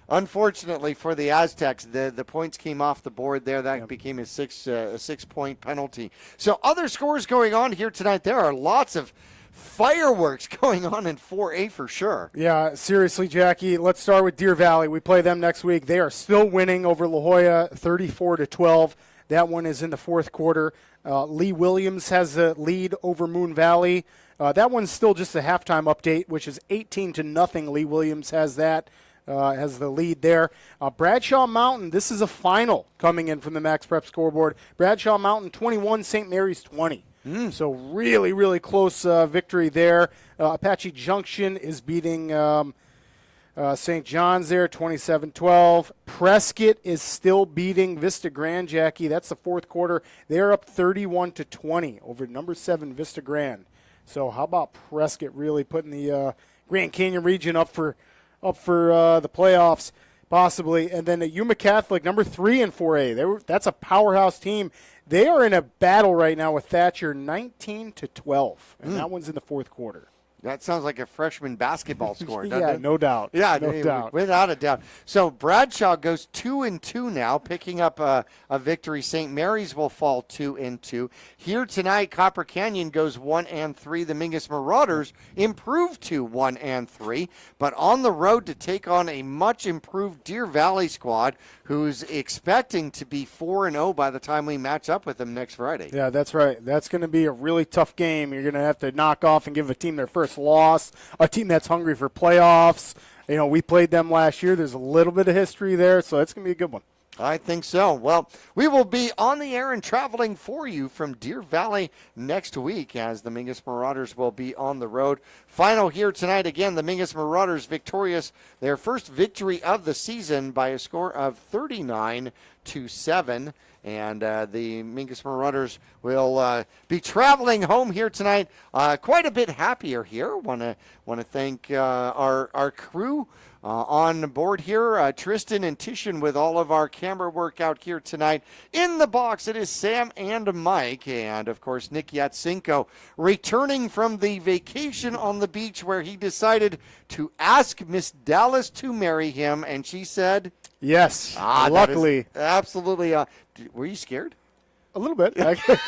unfortunately for the Aztecs, the points came off the board there. That became a 6-point penalty. So other scores going on here tonight. There are lots of fireworks going on in 4A for sure. Yeah, seriously, Jackie. Let's start with Deer Valley. We play them next week. They are still winning over La Jolla 34-12. That one is in the fourth quarter. Lee Williams has the lead over Moon Valley. That one's still just a halftime update, which is 18-0. Lee Williams has that. Has the lead there. Bradshaw Mountain, this is a final coming in from the Max Prep scoreboard. Bradshaw Mountain 21, St. Mary's 20. So really, really close victory there. Apache Junction is beating St. John's there 27-12. Prescott is still beating Vista Grand, Jackie. That's the fourth quarter. They're up 31-20 over number 7 Vista Grand. So how about Prescott really putting the Grand Canyon region up for the playoffs, possibly. And then at Yuma Catholic, number 3 in 4A. That's a powerhouse team. They are in a battle right now with Thatcher, 19-12, and that one's in the fourth quarter. That sounds like a freshman basketball score, doesn't it? No doubt. Yeah, no doubt. Without a doubt. So Bradshaw goes 2-2 now, picking up a victory. St. Mary's will fall 2-2. Here tonight, Copper Canyon goes 1-3. The Mingus Marauders improve to 1-3, but on the road to take on a much improved Deer Valley squad who's expecting to be 4-0 by the time we match up with them next Friday. Yeah, that's right. That's going to be a really tough game. You're going to have to knock off and give a team their first loss, a team that's hungry for playoffs. You know, we played them last year. There's a little bit of history there, so it's going to be a good one. I think so. Well, we will be on the air and traveling for you from Deer Valley next week as the Mingus Marauders will be on the road. Final here tonight, again, the Mingus Marauders victorious, their first victory of the season by a score of 39-7. And the Mingus Marauders will be traveling home here tonight quite a bit happier here. Want to thank our crew on board here, Tristan and Tishan with all of our camera work out here tonight. In the box, it is Sam and Mike, and of course Nick Yatsenko returning from the vacation on the beach where he decided to ask Miss Dallas to marry him, and she said yes. Luckily. Absolutely. Were you scared? A little bit. I could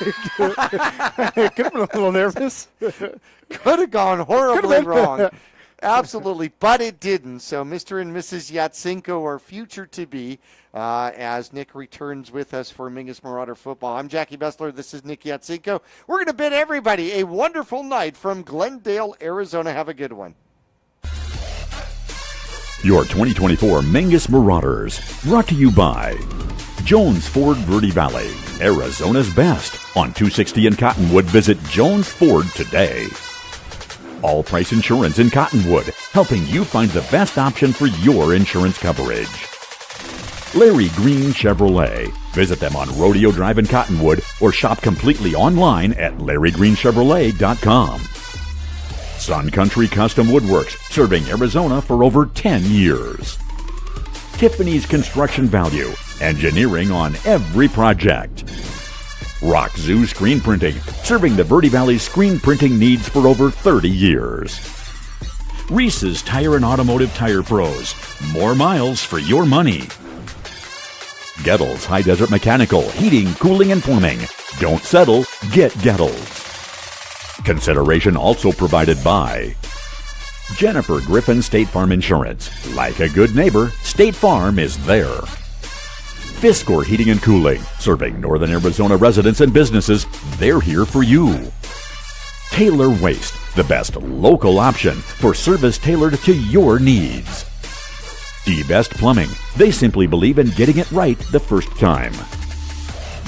have been a little nervous. Could have gone horribly wrong. Absolutely, but it didn't. So Mr. and Mrs. Yatsenko are future to be as Nick returns with us for Mingus Marauder football. I'm Jackie Bessler. This is Nick Yatsenko. We're going to bid everybody a wonderful night from Glendale, Arizona. Have a good one. Your 2024 Mingus Marauders, brought to you by Jones Ford Verde Valley, Arizona's best. On 260 in Cottonwood, visit Jones Ford today. All Price Insurance in Cottonwood, helping you find the best option for your insurance coverage. Larry Green Chevrolet. Visit them on Rodeo Drive in Cottonwood or shop completely online at LarryGreenChevrolet.com. Sun Country Custom Woodworks, serving Arizona for over 10 years. Tiffany's Construction Value, engineering on every project. Rock Zoo Screen Printing, serving the Verde Valley screen printing needs for over 30 years. Reese's Tire and Automotive Tire Pros, more miles for your money. Gettles High Desert Mechanical, heating, cooling, and plumbing. Don't settle, get Gettles. Consideration also provided by Jennifer Griffin State Farm Insurance. Like a good neighbor, State Farm is there. Fiskor Heating and Cooling, serving Northern Arizona residents and businesses. They're here for you. Taylor Waste, the best local option for service tailored to your needs. D-Best Plumbing, they simply believe in getting it right the first time.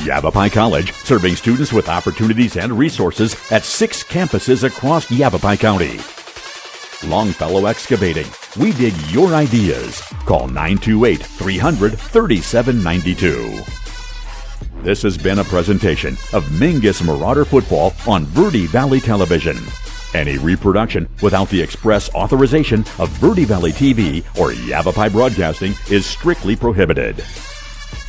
Yavapai College, serving students with opportunities and resources at 6 campuses across Yavapai County. Longfellow Excavating, we dig your ideas. Call 928-300-3792. This has been a presentation of Mingus Marauder Football on Verde Valley Television. Any reproduction without the express authorization of Verde Valley TV or Yavapai Broadcasting is strictly prohibited.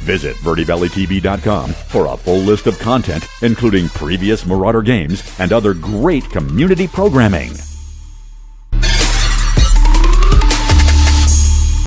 Visit VerdeValleyTV.com for a full list of content, including previous Marauder games and other great community programming.